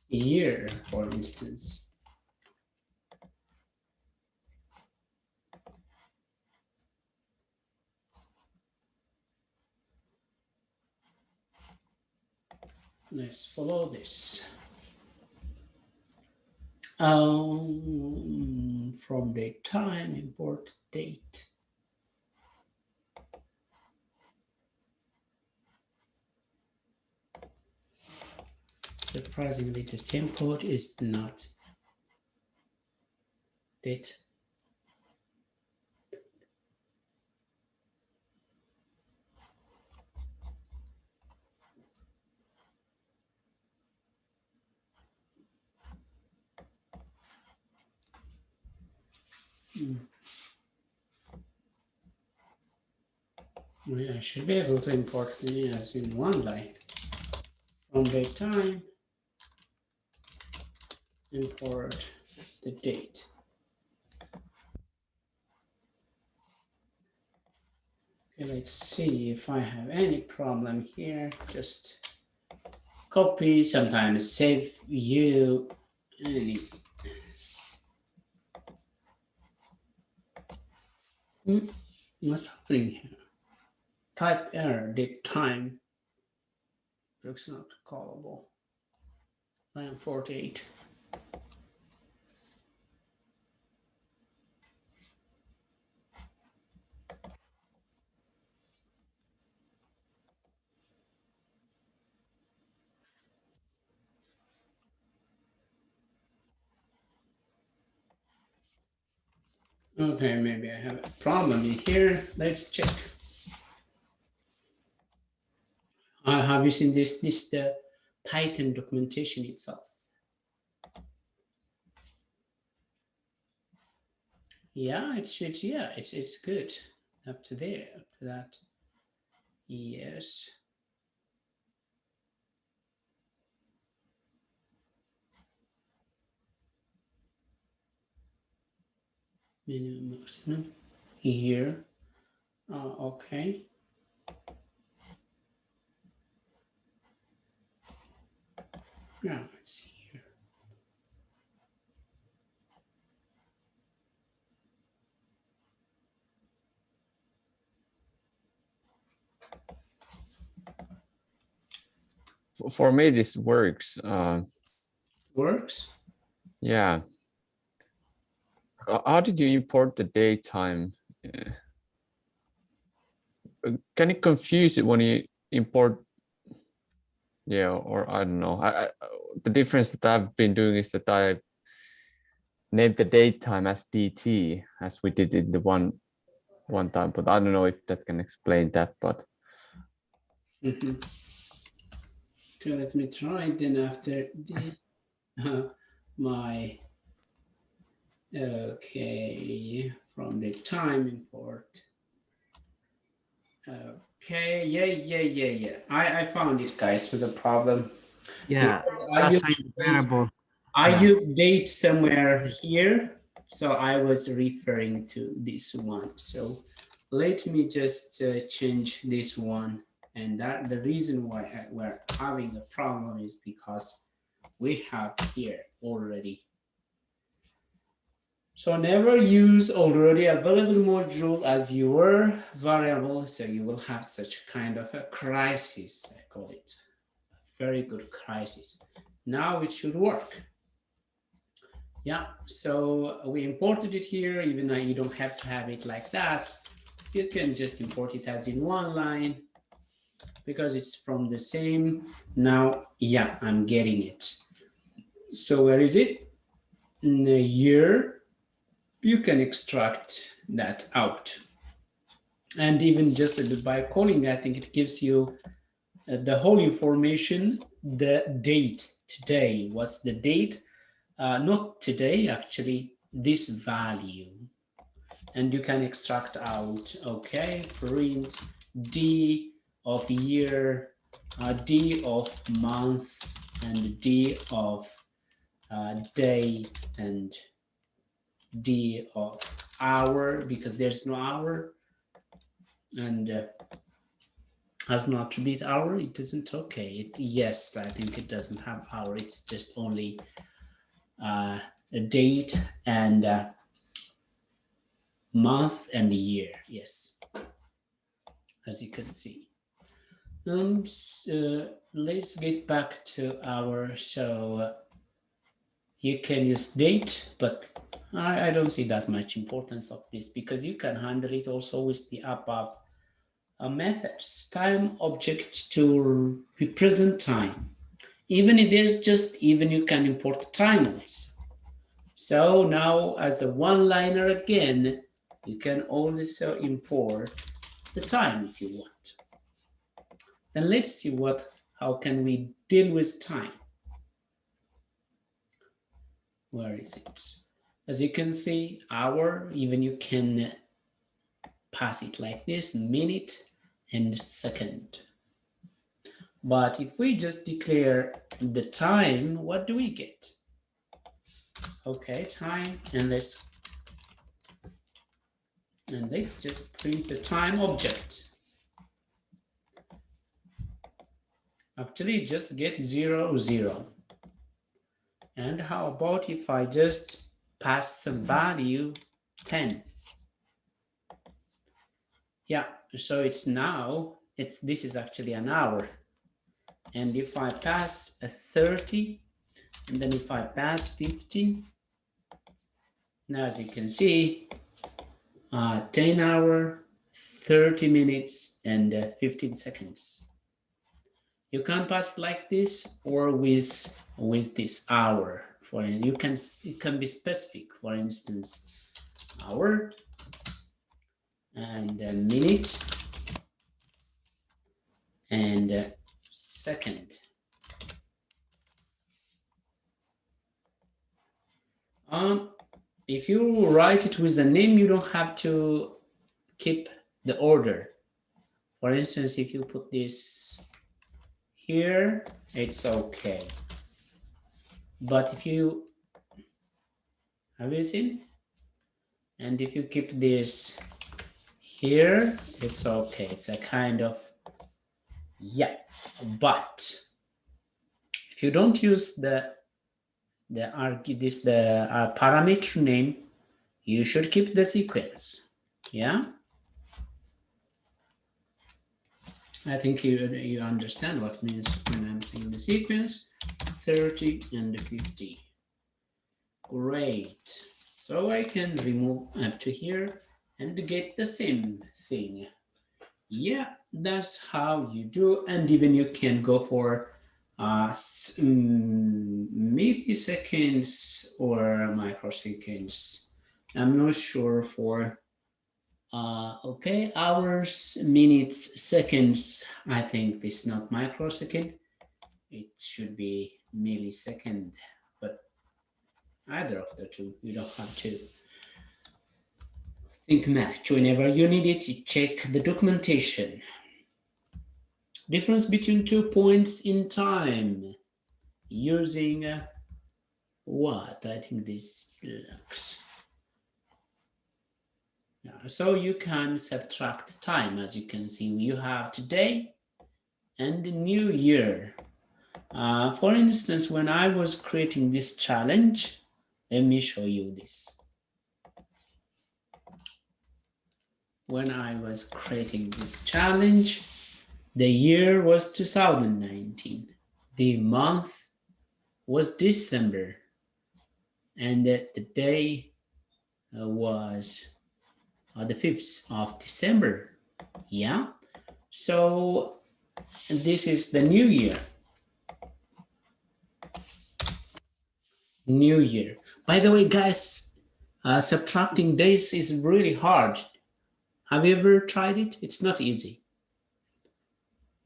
year, for instance. Let's follow this. From date time, import date. Surprisingly, the same code is not date. I should be able to import the as in one line. From date time, import the date. Okay, let's see if I have any problem here. Just copy, sometimes save you any. What's happening here? Type error, date time. Looks not callable. Line 48. Okay, maybe I have a problem in here. Let's check. Have you seen this? This is the Python documentation itself. Yeah, it should. Yeah, it's good. Up to there, up to that. Yes. Minimum, maximum. Here. Okay. Yeah, let's see here. For me, this works. Works. Yeah. How did you import the datetime? Can it confuse it when you import Yeah, or I don't know. The difference that I've been doing is that I named the date time as dt, as we did in the one time, but I don't know if that can explain that. But Okay, let me try then after the my okay from the time import. Okay, yeah. I found it, guys, with a problem. Yeah, Because that's kind of variable. I Yeah. use date somewhere here, so I was referring to this one. So let me just change this one. And that the reason why we're having a problem is because we have here already. So never use already available module as your variable, so you will have such kind of a crisis, I call it. Very good crisis. Now it should work. Yeah, so we imported it here, even though you don't have to have it like that. You can just import it as in one line because it's from the same. Now, yeah, I'm getting it. So where is it? In the year, you can extract that out. And even just by calling, I think it gives you the whole information, the date today. What's the date? Not today, actually, this value. And you can extract out, okay, print D of year, D of month, and D of day, and D of hour, because there's no hour, and has no attribute hour. It isn't okay. Yes, I think it doesn't have hour. It's just only a date and month and year. Yes, as you can see. Let's get back to our show. You can use date, but I don't see that much importance of this because you can handle it also with the above methods. Time object to represent time. Even if there's just, even you can import timers. So now as a one-liner again, you can also import the time if you want. Then let's see how can we deal with time. Where is it? As you can see, hour, even you can pass it like this, minute and second. But if we just declare the time, what do we get? Okay, time, and let's just print the time object. Actually, just get 0, 0. And how about if I just pass the value 10? Yeah, so it's now, this is actually an hour. And if I pass a 30, and then if I pass 50, now as you can see, 10 hour, 30 minutes, and 15 seconds. You can pass it like this or with this hour. It can be specific. For instance, hour and a minute and a second. If you write it with a name, you don't have to keep the order. For instance, if you put this here, it's okay. But if you have you seen? And if you keep this here, it's okay. It's a kind of, yeah. But if you don't use the parameter name, you should keep the sequence. Yeah. I think you understand what it means when I'm saying the sequence, 30 and 50. Great. So I can remove up to here and get the same thing. Yeah, that's how you do. And even you can go for milliseconds or microseconds. I'm not sure for okay, hours, minutes, seconds. I think this is not microsecond. It should be millisecond, but either of the two. You don't have to think much. Whenever you need it, you check the documentation. Difference between 2 points in time using what? I think this looks. Yeah, so you can subtract time. As you can see, you have today and the new year. For instance, when I was creating this challenge, let me show you this. When I was creating this challenge, the year was 2019. The month was December. And the day was the 5th of December. Yeah. So this is the new year. New year. By the way, guys, subtracting days is really hard. Have you ever tried it? It's not easy.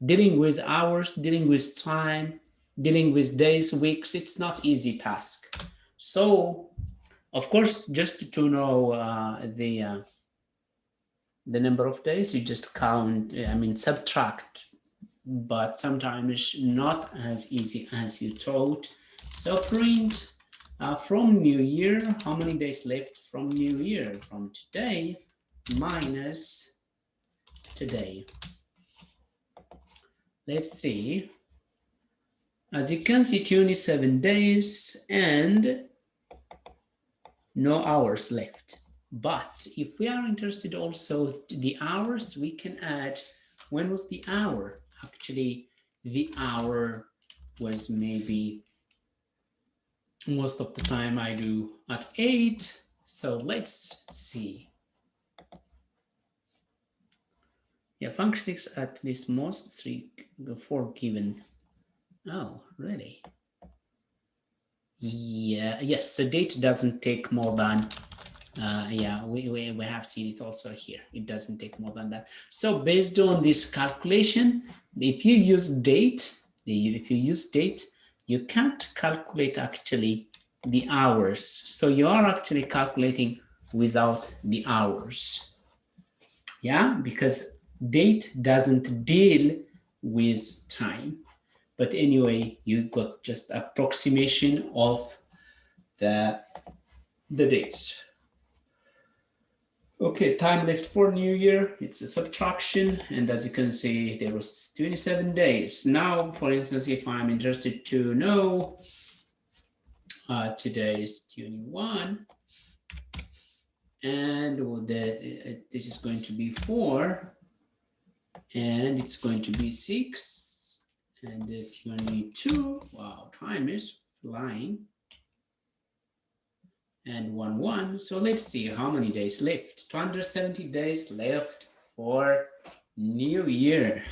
Dealing with hours, dealing with time, dealing with days, weeks, it's not easy task. So, of course, just to know the number of days, you just count, subtract, but sometimes not as easy as you thought. So print from New Year, how many days left from New Year? From today minus today. Let's see. As you can see, 27 days and no hours left. But if we are interested also the hours, we can add when was the hour? Actually, the hour was maybe most of the time I do at 8. So let's see. Yeah, function is at least most 4 given. Oh, really? Yeah, yes, the date doesn't take more than yeah, we have seen it also here. It doesn't take more than that. So based on this calculation, if you use date, you can't calculate actually the hours. So you are actually calculating without the hours. Yeah, because date doesn't deal with time. But anyway, you got just approximation of the dates. Okay, time left for New Year, it's a subtraction, and as you can see, there was 27 days. Now, for instance, if I'm interested to know, today is 21, and this is going to be 4, and it's going to be 6, and 22, wow, time is flying, and 1. So let's see how many days left. 270 days left for New Year.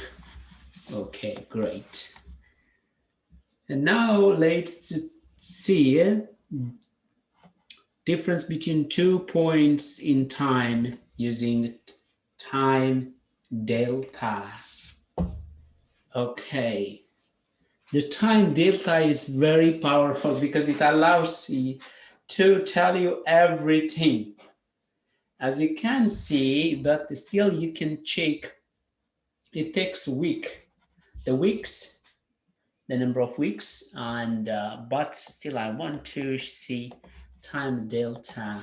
Okay, great. And now let's see difference between 2 points in time using time delta. Okay, the time delta is very powerful because it allows you to tell you everything. As you can see, but still you can check. It takes week. The weeks, the number of weeks, and but still I want to see time delta.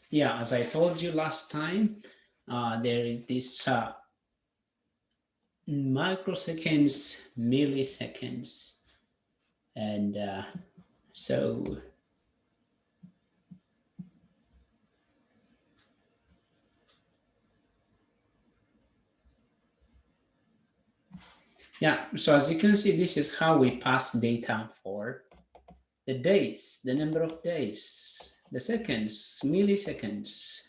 Yeah, as I told you last time, there is this microseconds, milliseconds, and so Yeah, so as you can see, this is how we pass data for the days, the number of days, the seconds, milliseconds,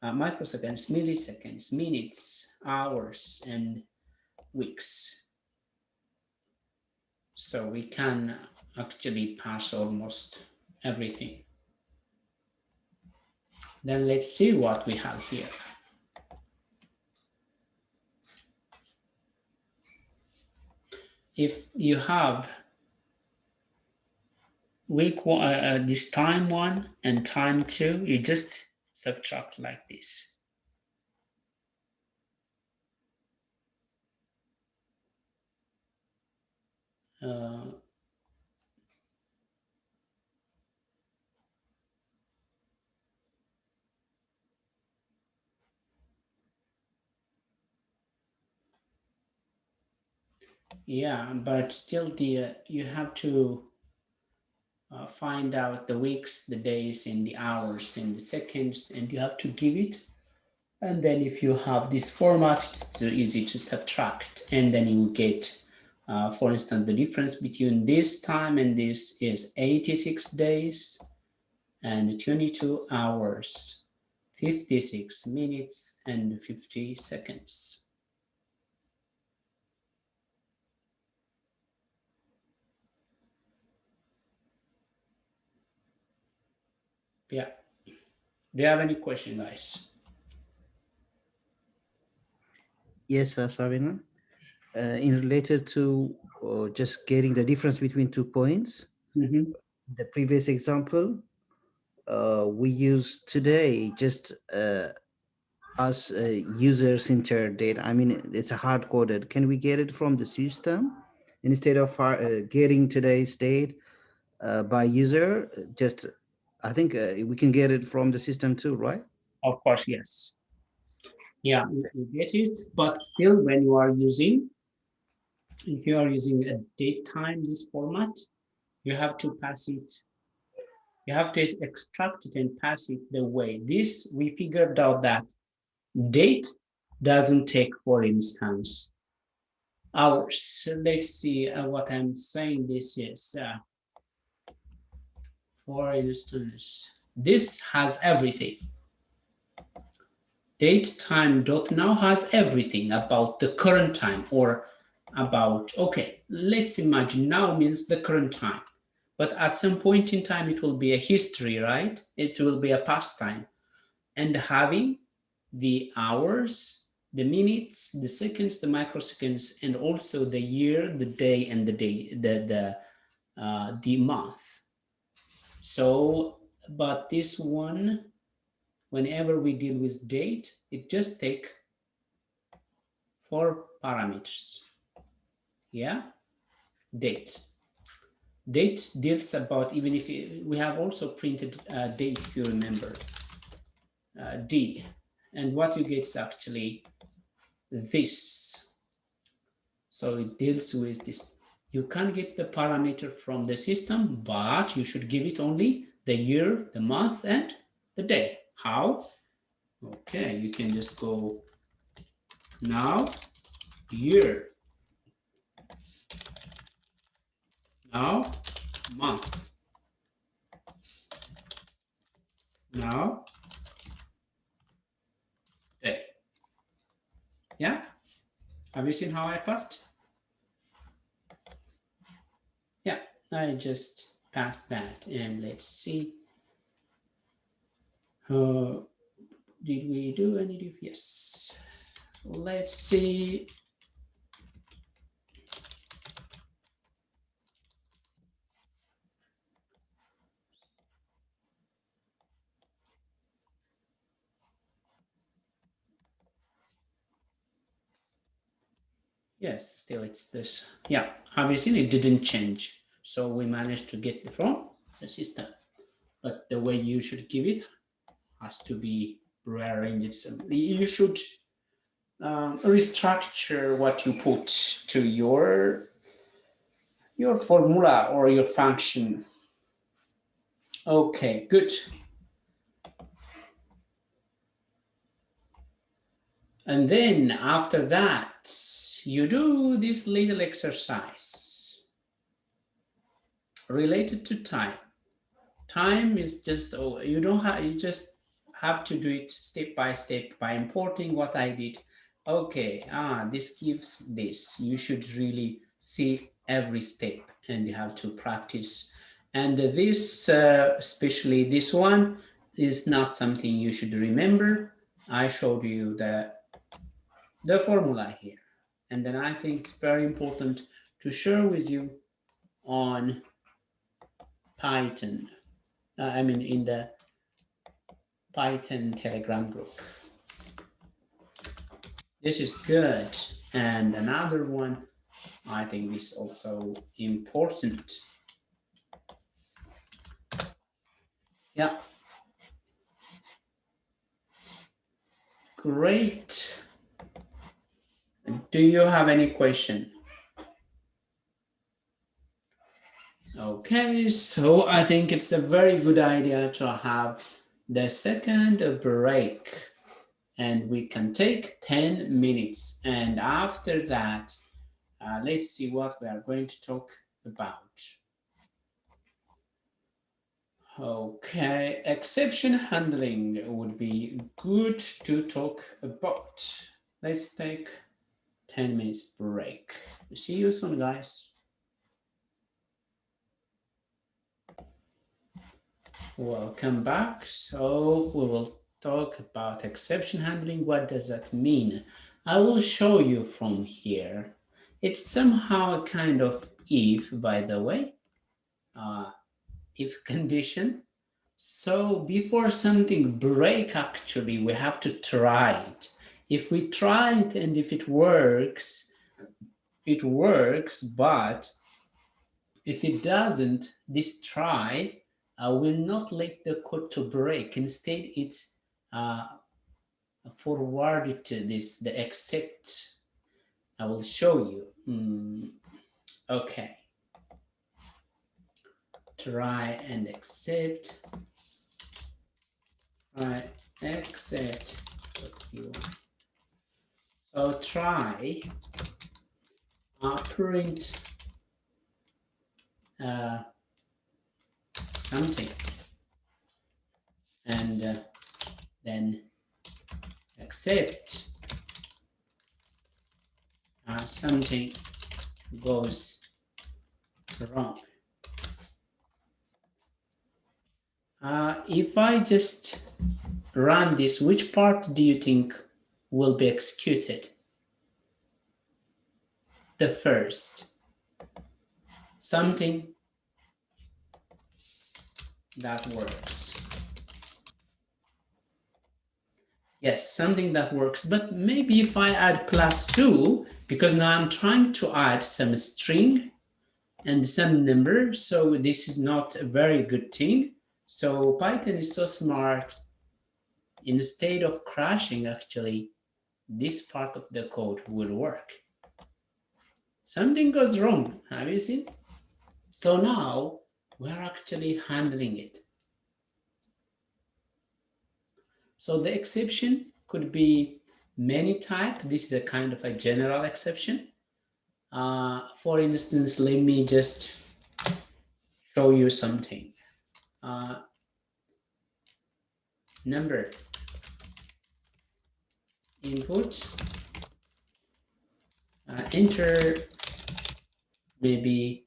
microseconds, milliseconds, minutes, hours, and weeks. So we can actually pass almost everything. Then let's see what we have here. If you have week one, this time 1 and time 2, you just subtract like this. Yeah, but still you have to find out the weeks, the days, and the hours, and the seconds, and you have to give it. And then if you have this format, it's too easy to subtract, and then you get, for instance, the difference between this time and this is 86 days and 22 hours, 56 minutes, and 50 seconds. Yeah. Do you have any question, guys? Yes, Sabina. In related to just getting the difference between 2 points, the previous example, we use today just as user-centered data. I mean, it's a hard-coded. Can we get it from the system instead of getting today's date by user? Just, I think we can get it from the system too, right? Of course, yes. Yeah, you get it, but still when you are using, if you are using a date time, this format, you have to pass it, you have to extract it and pass it the way. This, we figured out that date doesn't take, for instance, hours. So let's see what I'm saying. This is, for instance, this has everything. Date time dot now has everything about the current time, or about, okay, let's imagine now means the current time, but at some point in time it will be a history, right? It will be a past time, and having the hours, the minutes, the seconds, the microseconds, and also the year, the day, and the month. So, but this one, whenever we deal with date, it just take 4 parameters. Yeah, date. Date deals about, even if we have also printed date, if you remember, D, and what you get is actually this. So it deals with this. You can get the parameter from the system, but you should give it only the year, the month, and the day. How? Okay, you can just go now, year, now, month, now, day. Yeah, have you seen how I passed? Yeah, I just passed that, and let's see. Did we do any? Yes. Let's see. Yes, still it's this. Yeah, have you seen it didn't change? So we managed to get it from the system. But the way you should give it has to be rearranged. You should restructure what you put to your formula or your function. Okay, good. And then after that, you do this little exercise related to time. Time is just, you just have to do it step by step by importing what I did. Okay, this gives this. You should really see every step and you have to practice. And this, especially this one, is not something you should remember. I showed you the formula here. And then I think it's very important to share with you on Python. I mean, in the Python Telegram group. This is good. And another one, I think is also important. Yeah. Great. Do you have any question? Okay, so I think it's a very good idea to have the second break. And we can take 10 minutes. And after that, let's see what we are going to talk about. Okay, exception handling would be good to talk about. Let's take 10 minutes break. See you soon, guys. Welcome back. So we will talk about exception handling. What does that mean? I will show you from here. It's somehow a kind of if, by the way, if condition. So before something break, actually, we have to try it. If we try it and if it works, but if it doesn't, this try will not let the code to break. Instead, it's forwarded to this, the except. I will show you. Okay. Try and accept. Try, accept. So try print something and then accept something goes wrong. If I just run this, which part do you think will be executed? The first. Something that works. Yes, something that works, but maybe if I add +2, because now I'm trying to add some string and some number, so this is not a very good thing. So Python is so smart. Instead of crashing, actually, this part of the code will work. Something goes wrong, have you seen? So now we're actually handling it. So the exception could be many type. This is a kind of a general exception. For instance, let me just show you something. Number input, enter maybe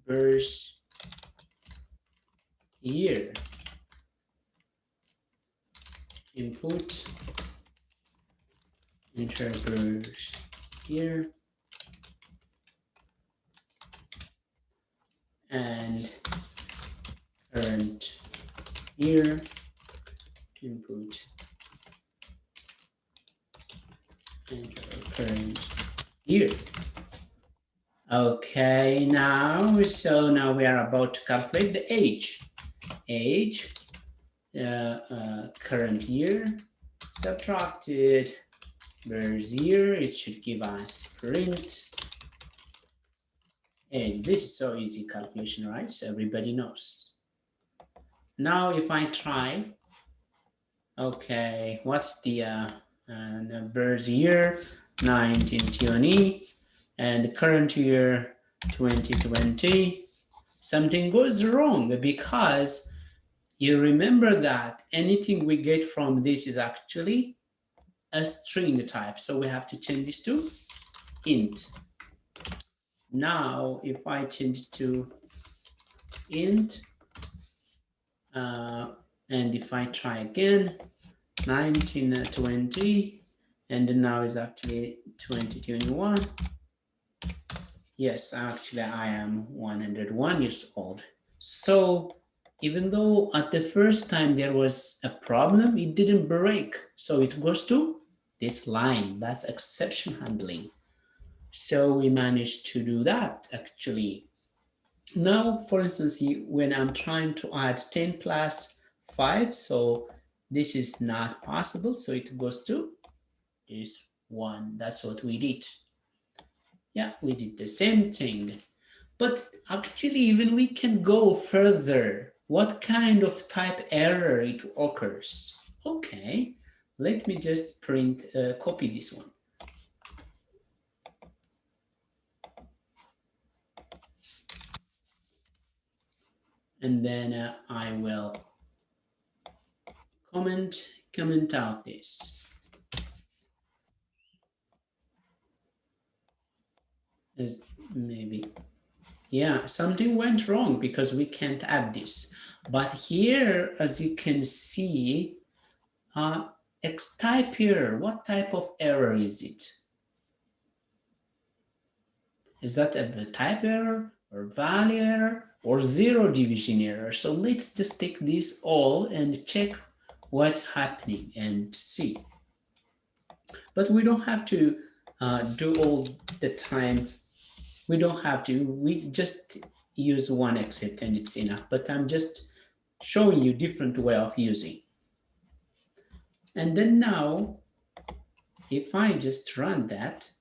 birth year, input, enter birth year, and current year, input, enter current year. Okay, now, so now we are about to calculate the age. Age, current year, subtracted birth year, it should give us print age. This is so easy calculation, right? So everybody knows. Now if I try, okay, what's the birth year? 1920, and current year 2020, something goes wrong because you remember that anything we get from this is actually a string type. So we have to change this to int. Now, if I change to int, and if I try again, 1920, and now is actually 2021. Yes, actually I am 101 years old. So even though at the first time there was a problem, it didn't break. So it goes to this line. That's exception handling. So we managed to do that actually. Now, for instance, when I'm trying to add 10 plus 5, so this is not possible. So it goes to this one. That's what we did. Yeah, we did the same thing. But actually, even we can go further. What kind of type error it occurs? Okay, let me just copy this one. And then I will comment out this. Maybe, yeah, something went wrong because we can't add this. But here, as you can see, X type error, what type of error is it? Is that a type error or value error or zero division error? So let's just take this all and check what's happening and see. But we don't have to do all the time. We don't have to. We just use one except and it's enough. But I'm just showing you different way of using. And then now, if I just run that,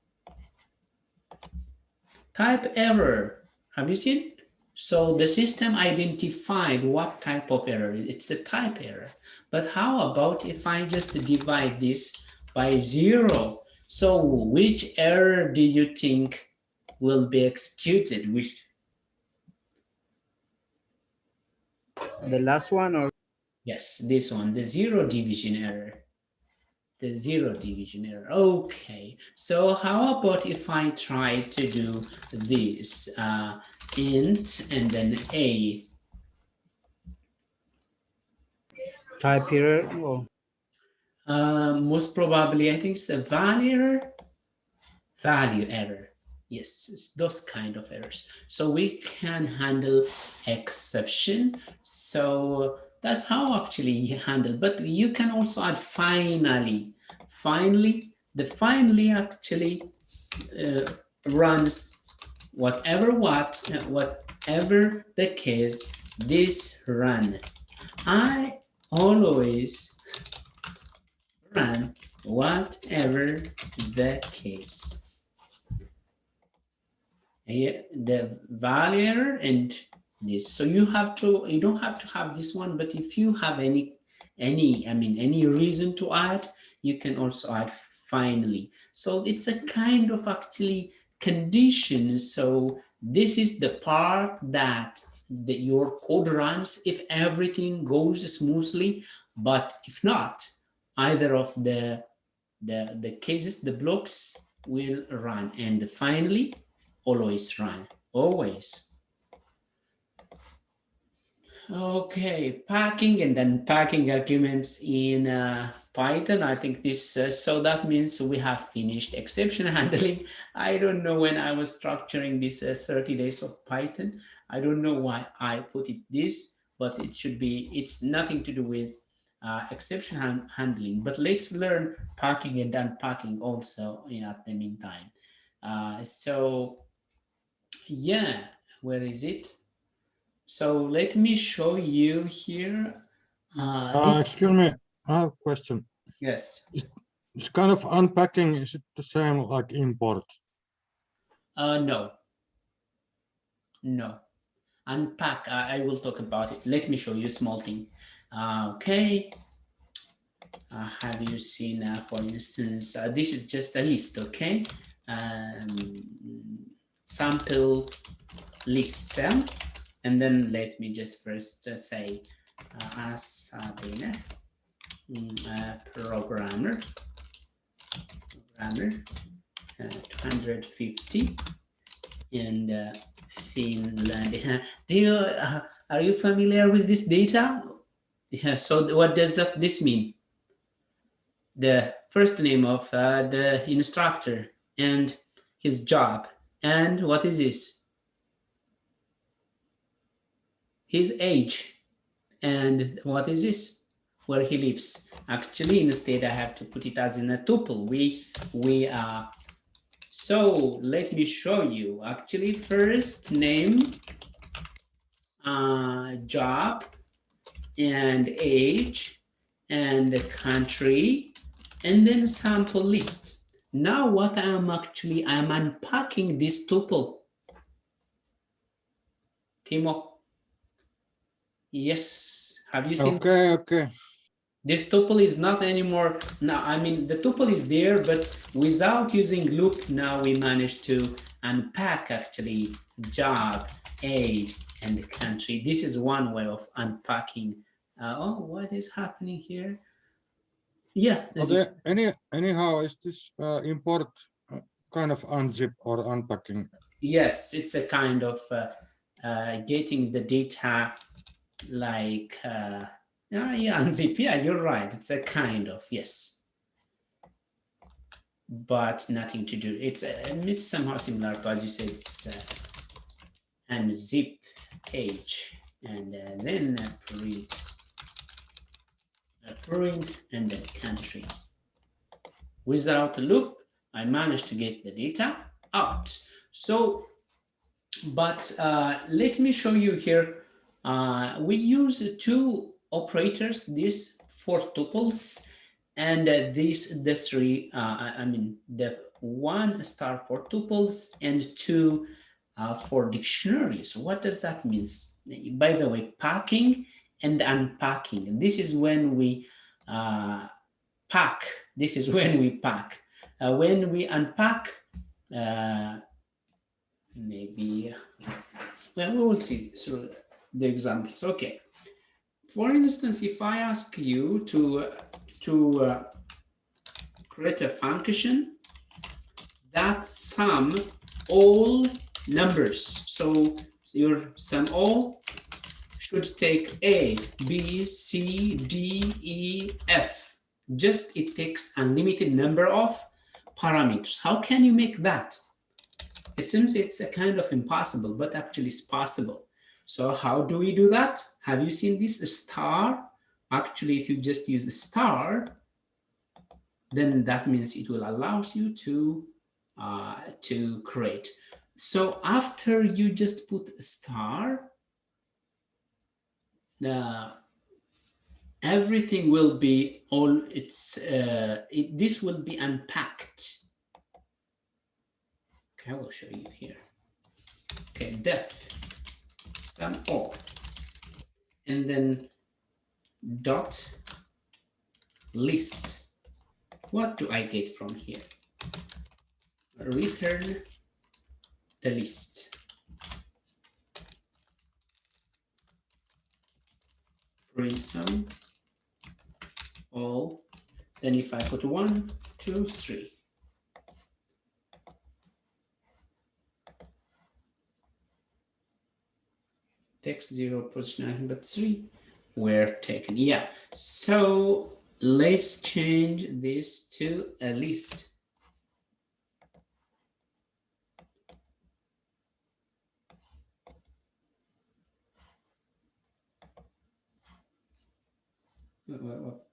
type error, have you seen? So the system identified what type of error. It's a type error. But how about if I just divide this by 0? So which error do you think will be executed? Which? The last one, or Yes, this one, the zero division error. The zero division error. Okay, so how about if I try to do this int and then a? type error? Or Most probably, I think it's a value error. Yes, it's those kind of errors. So we can handle exception. So that's how actually you handle. But you can also add finally. Finally, the finally actually runs whatever the case, this run. I always run whatever the case. The value error and this. So you don't have to have this one, but if you have any reason to add, you can also add finally. So it's a kind of actually condition. So this is the part that your code runs if everything goes smoothly, but if not, either of the cases, the blocks will run, and finally always run, always. Okay, packing and unpacking arguments in Python. I think this, so that means we have finished exception handling. I don't know when I was structuring this 30 days of Python. I don't know why I put it this, but it's nothing to do with exception handling. But let's learn packing and unpacking also at the meantime. So yeah, where is it? So let me show you here. Excuse me, I have a question. Yes. It's kind of unpacking. Is it the same like import? No. Unpack. I will talk about it. Let me show you a small thing. Okay. Have you seen, for instance, this is just a list, okay? Sample list, and then let me just first say as Sabine, programmer 250 and Finland. Do you are you familiar with this data? Yeah, so what does this mean? The first name of the instructor and his job, and what is this? His age, and what is this? Where he lives. Actually, instead I have to put it as in a tuple. We are. So let me show you. Actually, first name, job, and age, and country, and then sample list. Now what I'm unpacking this tuple. Timo. Yes. Have you seen? Okay. This tuple is not anymore. Now, I mean, the tuple is there, but without using loop, now we managed to unpack actually job, age, and country. This is one way of unpacking. Oh, what is happening here? Yeah. Anyhow, is this import kind of unzip or unpacking? Yes, it's a kind of getting the data like, yeah, unzip. Yeah, you're right. It's a kind of, yes. But nothing to do. It's somehow similar to, as you said, it's unzip page and then print and then country. Without a loop, I managed to get the data out. So, but let me show you here. We use two operators, these four tuples, and the three, I mean, the 1 star for tuples and 2 for dictionaries. What does that mean? By the way, packing and unpacking. This is when we pack. This is when we pack. When we unpack, maybe, well, we will see through the examples. Okay. For instance, if I ask you to create a function that sum all numbers, so your sum all should take A, B, C, D, E, F. Just it takes unlimited number of parameters. How can you make that? It seems it's a kind of impossible, but actually it's possible. So how do we do that? Have you seen this star? Actually, if you just use a star, then that means it will allow you to create. So after you just put a star, everything will be all this will be unpacked. Okay, I will show you here. Okay, def sum all, and then dot list. What do I get from here? Return the list. Print sum all. Then if I put 1, 2, 3. Text 0, position but 3 were taken. Yeah. So let's change this to a list.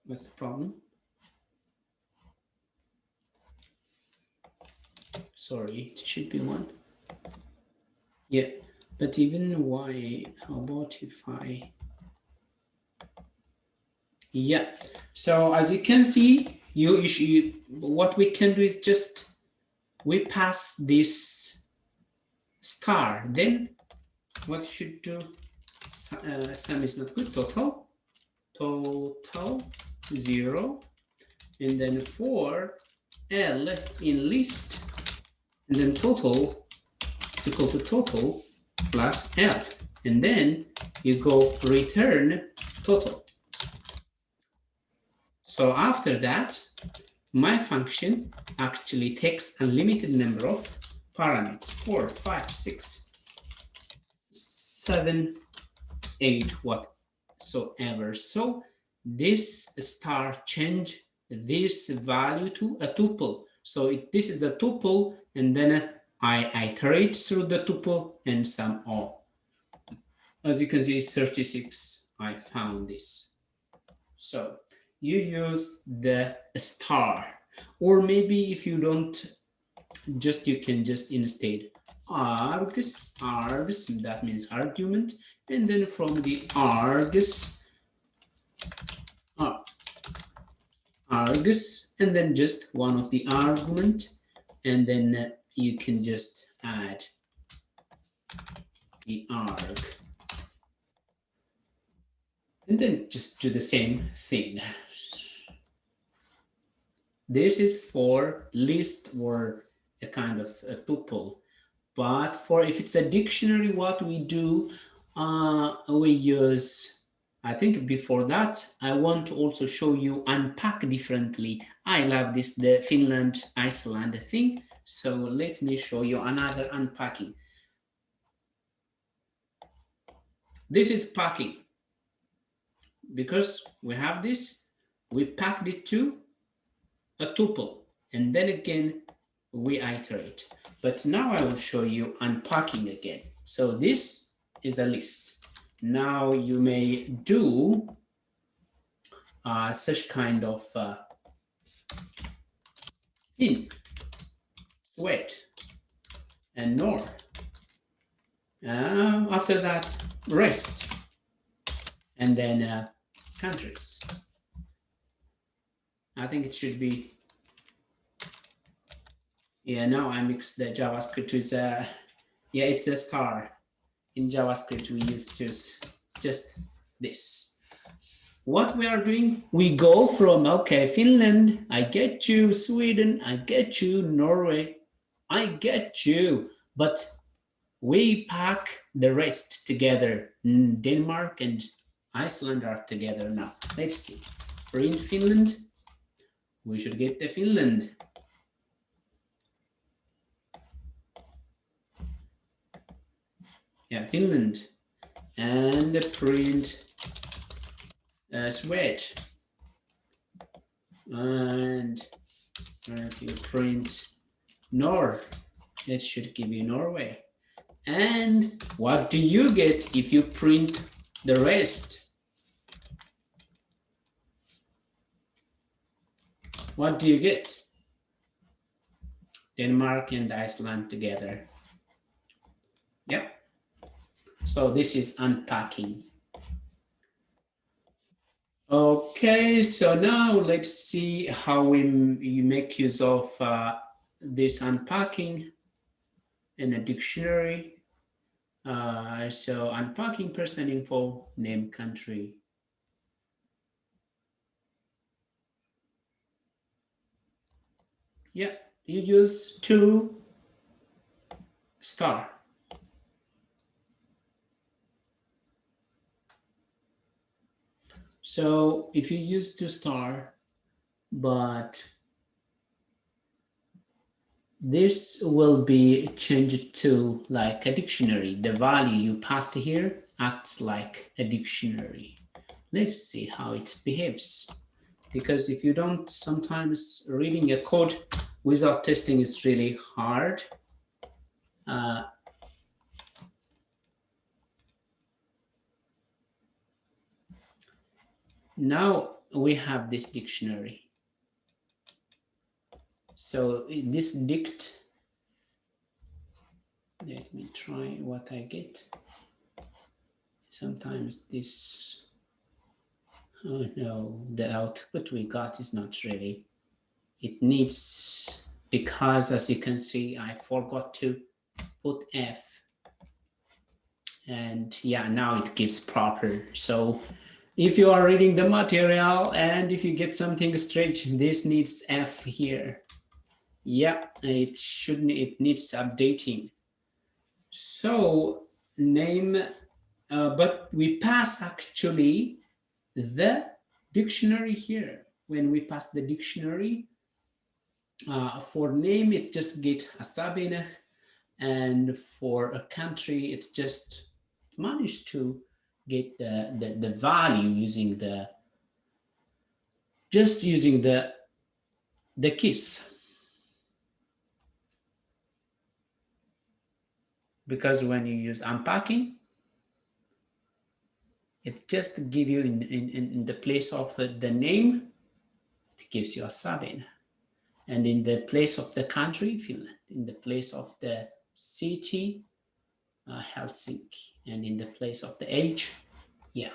What's the problem? Sorry, it should be 1. Yeah, but even why? How about if I? Yeah. So as you can see, what we can do is just we pass this star. Then what you should do? Sum is not good. Total 0, and then for L in list, and then total is equal to total plus L, and then you go return total. So after that, my function actually takes unlimited number of parameters, 4, 5, 6, 7, 8, whatsoever. So this star change this value to a tuple. So this is a tuple, and then I iterate through the tuple and sum all. As you can see, 36, I found this. So you use the star, or maybe if you don't, you can just instead args, that means argument, and then from the args, and then just one of the argument, and then you can just add the arg, and then just do the same thing. This is for list or a kind of a tuple. But for if it's a dictionary, what we do, we use, I think before that, I want to also show you unpack differently. I love this, the Finland, Iceland thing. So let me show you another unpacking. This is packing. Because we have this, we packed it to a tuple, and then again, we iterate. But now I will show you unpacking again. So this is a list. Now you may do such kind of thin, sweat, and nor. After that, rest, and then countries. I think it should be, yeah, now I mixed the JavaScript with, yeah, it's a star. In JavaScript, we used to just this. What we are doing, we go from, okay, Finland, I get you, Sweden, I get you, Norway, I get you, but we pack the rest together. Denmark and Iceland are together now. Let's see. Print Finland, we should get the Finland. Yeah, Finland, and print Sweden, and if you print Nor, it should give you Norway. And what do you get if you print the rest? What do you get? Denmark and Iceland together. Yep. So this is unpacking. Okay, so now let's see how you make use of this unpacking in a dictionary. So unpacking person info, name, country. Yeah, you use 2 star. So if you use 2 star, but this will be changed to like a dictionary. The value you passed here acts like a dictionary. Let's see how it behaves. Because if you don't, sometimes reading a code without testing is really hard. Now we have this dictionary. So this dict, let me try what I get. Sometimes this, oh no, the output we got is not really, it needs, because as you can see, I forgot to put F. And yeah, now it gives proper. So if you are reading the material and if you get something strange, this needs F here. Yeah, it needs updating. So name, but we pass actually the dictionary here. When we pass the dictionary, for name, it just get Hasabine, and for a country, it's just managed to get the value using using the keys. Because when you use unpacking, it just give you in the place of the name, it gives you a Sabine. And in the place of the country, Finland. In the place of the city, Helsinki. And in the place of the age, yeah.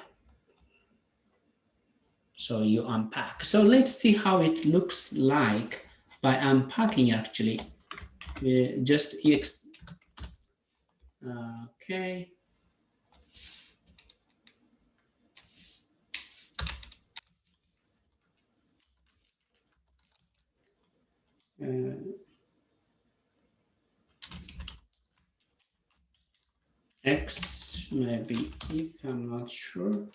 So you unpack. So let's see how it looks like by unpacking actually. Just okay. X maybe if I'm not sure.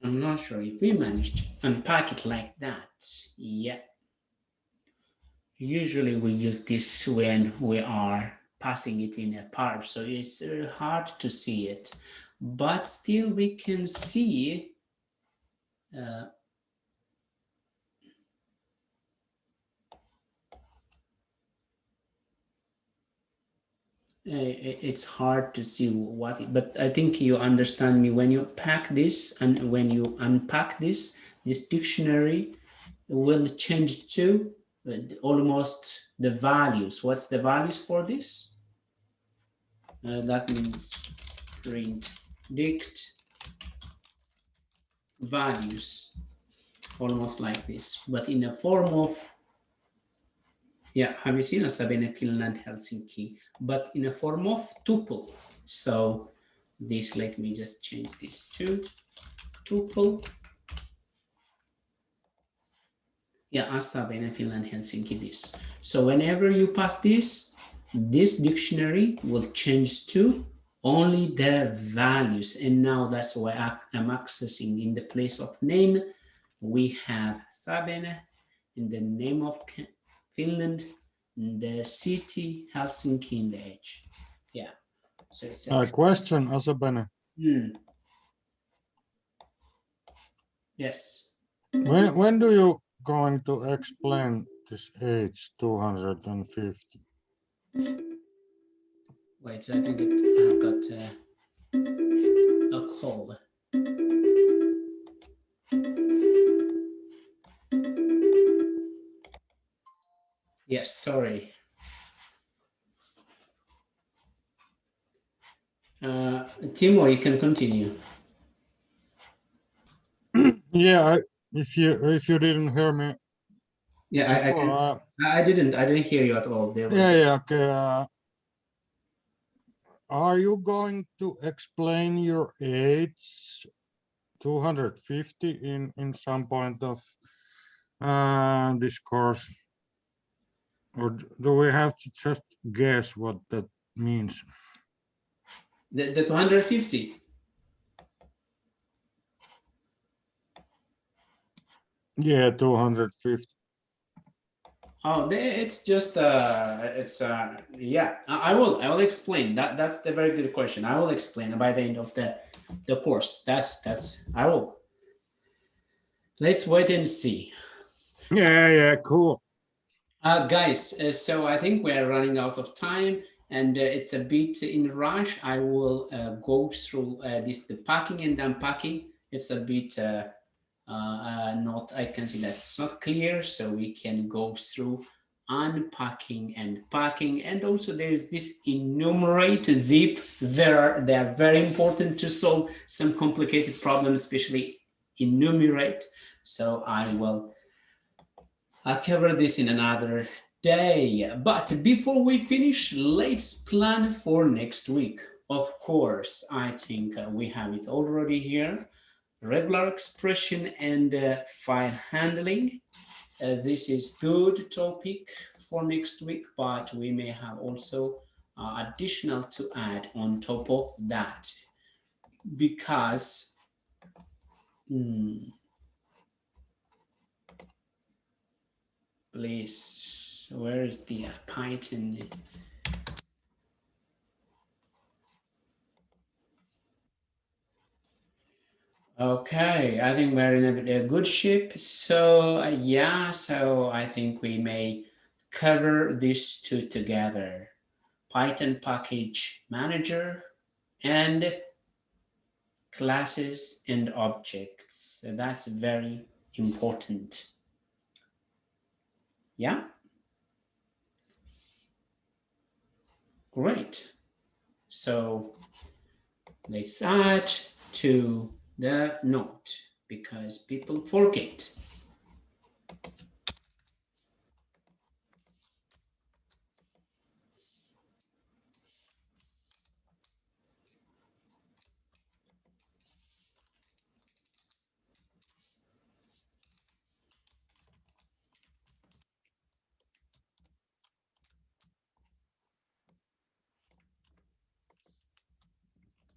I'm not sure if we managed to unpack it like that. Yeah. Usually we use this when we are passing it in a parb, so it's hard to see it, but still we can see it's hard to see what, but I think you understand me. When you pack this and when you unpack this dictionary will change to almost the values. What's the values for this? That means print dict values, almost like this, but in a form of, yeah, have you seen a Sabine, Finland, Helsinki, but in a form of tuple. So this, let me just change this to tuple. Yeah, Sabine, Finland, Helsinki, this. So whenever you pass this dictionary will change to only the values. And now that's why I'm accessing in the place of name. We have Sabine in the name of Finland, in the city, Helsinki in the age. Yeah. So it's a question, Asabene. Yes. When do you going to explain this age 250? Wait, I think I've got a call. Yes, sorry. Timo, you can continue. Yeah, if you didn't hear me. Yeah, before, I didn't hear you at all. Yeah, okay. Are you going to explain your age 250 in some point of this course? Or do we have to just guess what that means? The 250. Yeah, 250. Oh, it's just yeah. I will explain. That's a very good question. I will explain by the end of the course. That's I will. Let's wait and see. Yeah, cool. Guys, so I think we're running out of time and it's a bit in rush. I will go through the packing and unpacking. It's a bit not, I can see that it's not clear, so we can go through unpacking and packing. And also there's this enumerate zip. They are very important to solve some complicated problems, especially enumerate. So I'll cover this in another day. But before we finish, let's plan for next week. Of course, I think we have it already here. Regular expression and file handling. This is good topic for next week, but we may have also additional to add on top of that, because please, where is the Python? Okay, I think we're in a good shape. So yeah, so I think we may cover these two together: Python package manager and classes and objects. So that's very important. Yeah, great. So let's add to the note because people forget.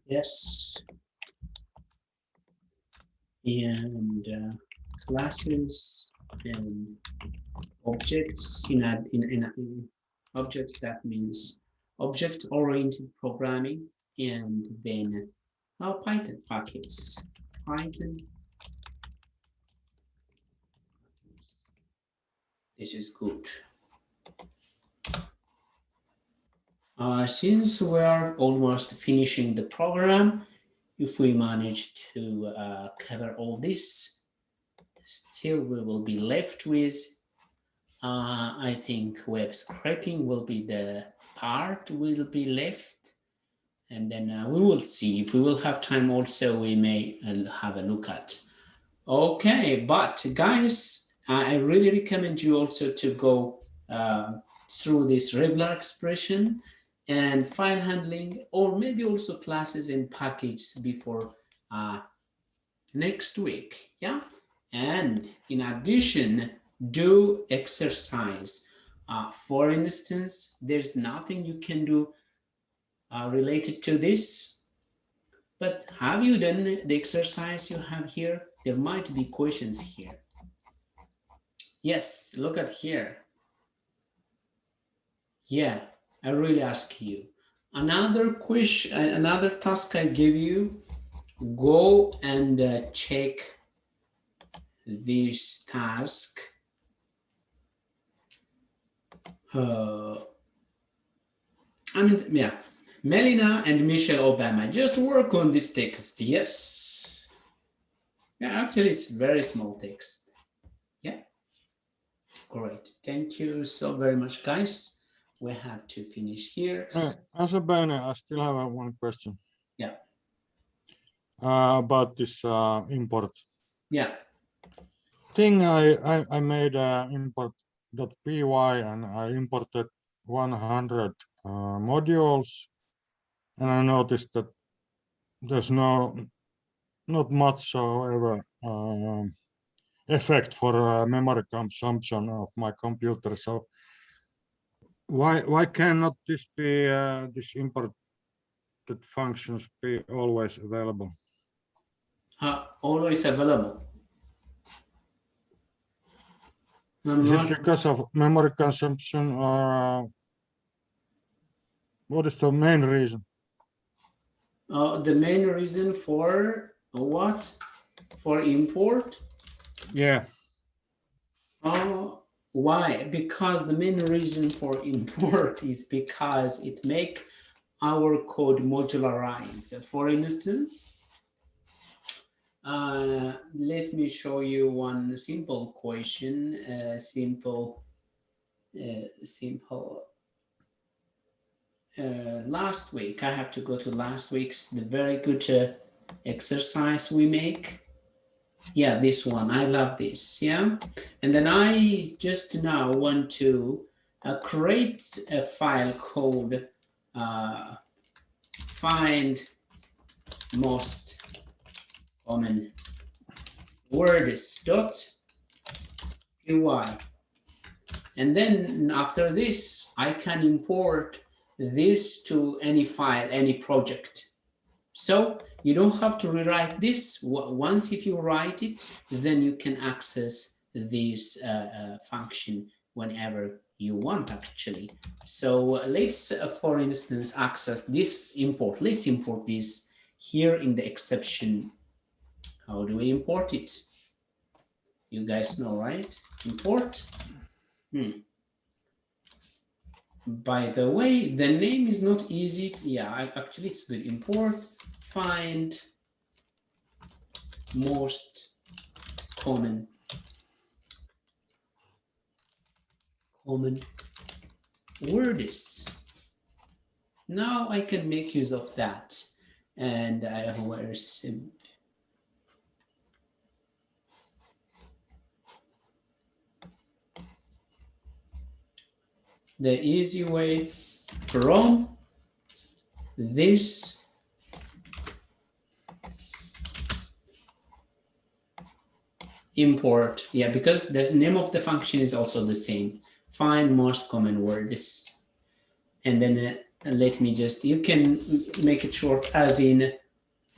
Yes, and classes and objects in objects, that means object-oriented programming, and then Python packets. Python. This is good. Since we are almost finishing the program, if we manage to cover all this, still we will be left with, I think web scraping will be the part will be left. And then we will see if we will have time also, we may have a look at. Okay, but guys, I really recommend you also to go through this regular expression and file handling, or maybe also classes and packages before next week. Yeah, and in addition, do exercise. For instance, there's nothing you can do related to this, but have you done the exercise you have here? There might be questions here. Yes, look at here. Yeah, I really ask you. Another question, another task I give you, go and check this task. Yeah, Melina and Michelle Obama, just work on this text. Yes. Yeah, actually, it's very small text. Yeah. Great. Thank you so very much, guys. We have to finish here. As a Bene, I still have one question. Yeah. About this import. Yeah. Thing I made import.py and I imported 100 modules, and I noticed that there's not much, however, effect for memory consumption of my computer. So why cannot this be this imported functions be always available? Always available. Is it because of memory consumption, or what is the main reason? The main reason for what? For import? Yeah. Why? Because the main reason for import is because it make our code modularize. For instance, let me show you one simple question. Last week, I have to go to last week's, the very good exercise we make. Yeah, this one, I love this. Yeah, and then I just now want to create a file called find most common words dot py. And then after this, I can import this to any file, any project. So you don't have to rewrite this. Once if you write it, then you can access this function whenever you want, actually. So let's, for instance, access this import. Let's import this here in the exception. How do we import it? You guys know, right? Import. By the way, the name is not easy. Yeah, actually it's good. Import, find most common words. Now I can make use of that. And where's the easy way from this import, yeah, because the name of the function is also the same, find most common words. And then let me just, you can make it short as in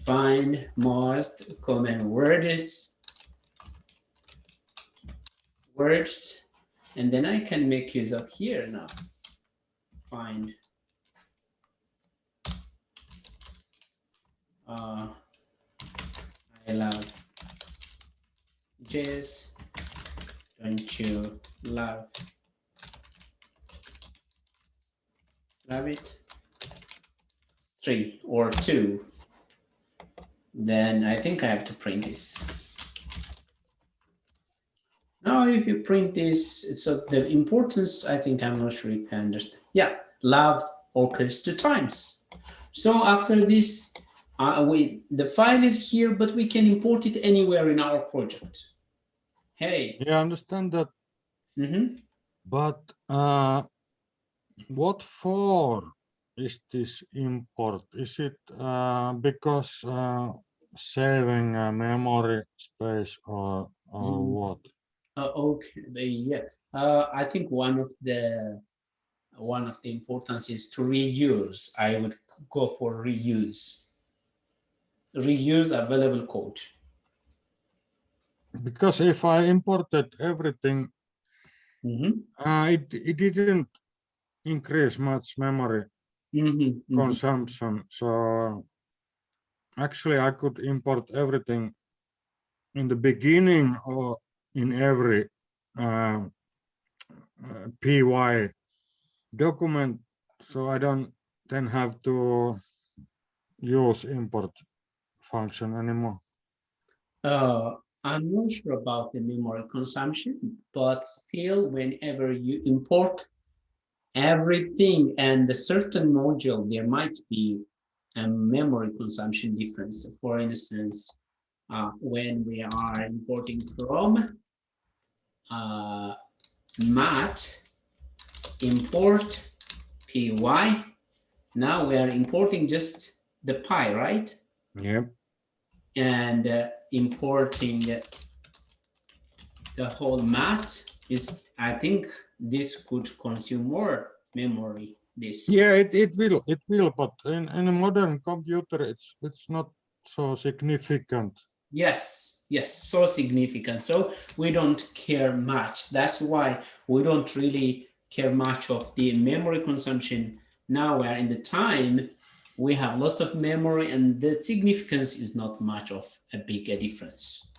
find most common words, and then I can make use of here now, find I love JS, don't you love it? 3 or 2. Then I think I have to print this. Now if you print this, so the importance, I think, I'm not sure if you understand. Yeah, love occurs 2 times. So after this, the file is here, but we can import it anywhere in our project. Hey. Yeah, I understand that. But what for is this import? Is it because saving memory space or what? Okay, yeah. I think one of the importance is to reuse. I would go for reuse available code. Because if I imported everything, it didn't increase much memory consumption. So actually I could import everything in the beginning or in every py document, so I don't then have to use import function anymore. I'm not sure about the memory consumption, but still, whenever you import everything and a certain module, there might be a memory consumption difference. For instance, when we are importing from mat import py, now we are importing just the pi, right? Yep. And importing the whole mat is, I think this could consume more memory. Yeah, it will, but in a modern computer, it's not so significant. Yes, so significant. So we don't care much. That's why we don't really care much of the memory consumption now. Where in the time we have lots of memory, and the significance is not much of a big difference.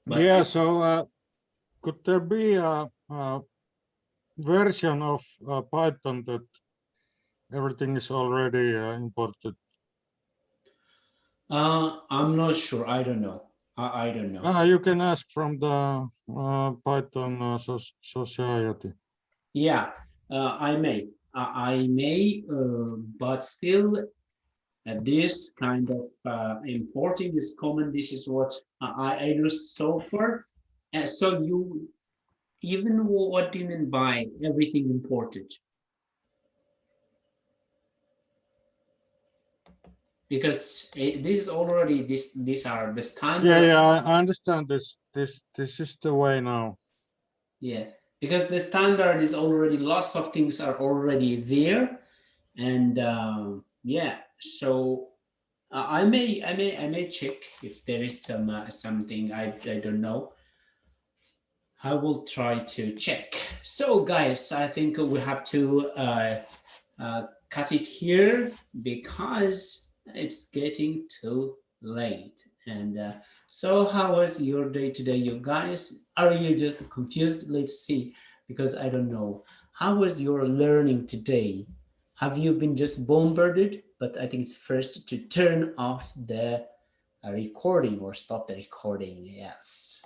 But yeah, so could there be a version of Python that everything is already imported? I'm not sure. I don't know. I don't know. You can ask from the Python society. Yeah, I may. But still, this kind of importing is common. This is what I do so far. So you, even what do you mean by everything imported? because this is already these are the standard. Yeah, I understand this. This is the way now. Yeah, because the standard is already, lots of things are already there, and yeah, so I may check if there is something I don't know. I will try to check. So guys, I think we have to cut it here because it's getting too late. And so how was your day today, you guys? Are you just confused? Let's see, because I don't know. How was your learning today? Have you been just bombarded? But I think it's first to turn off the recording or stop the recording. Yes.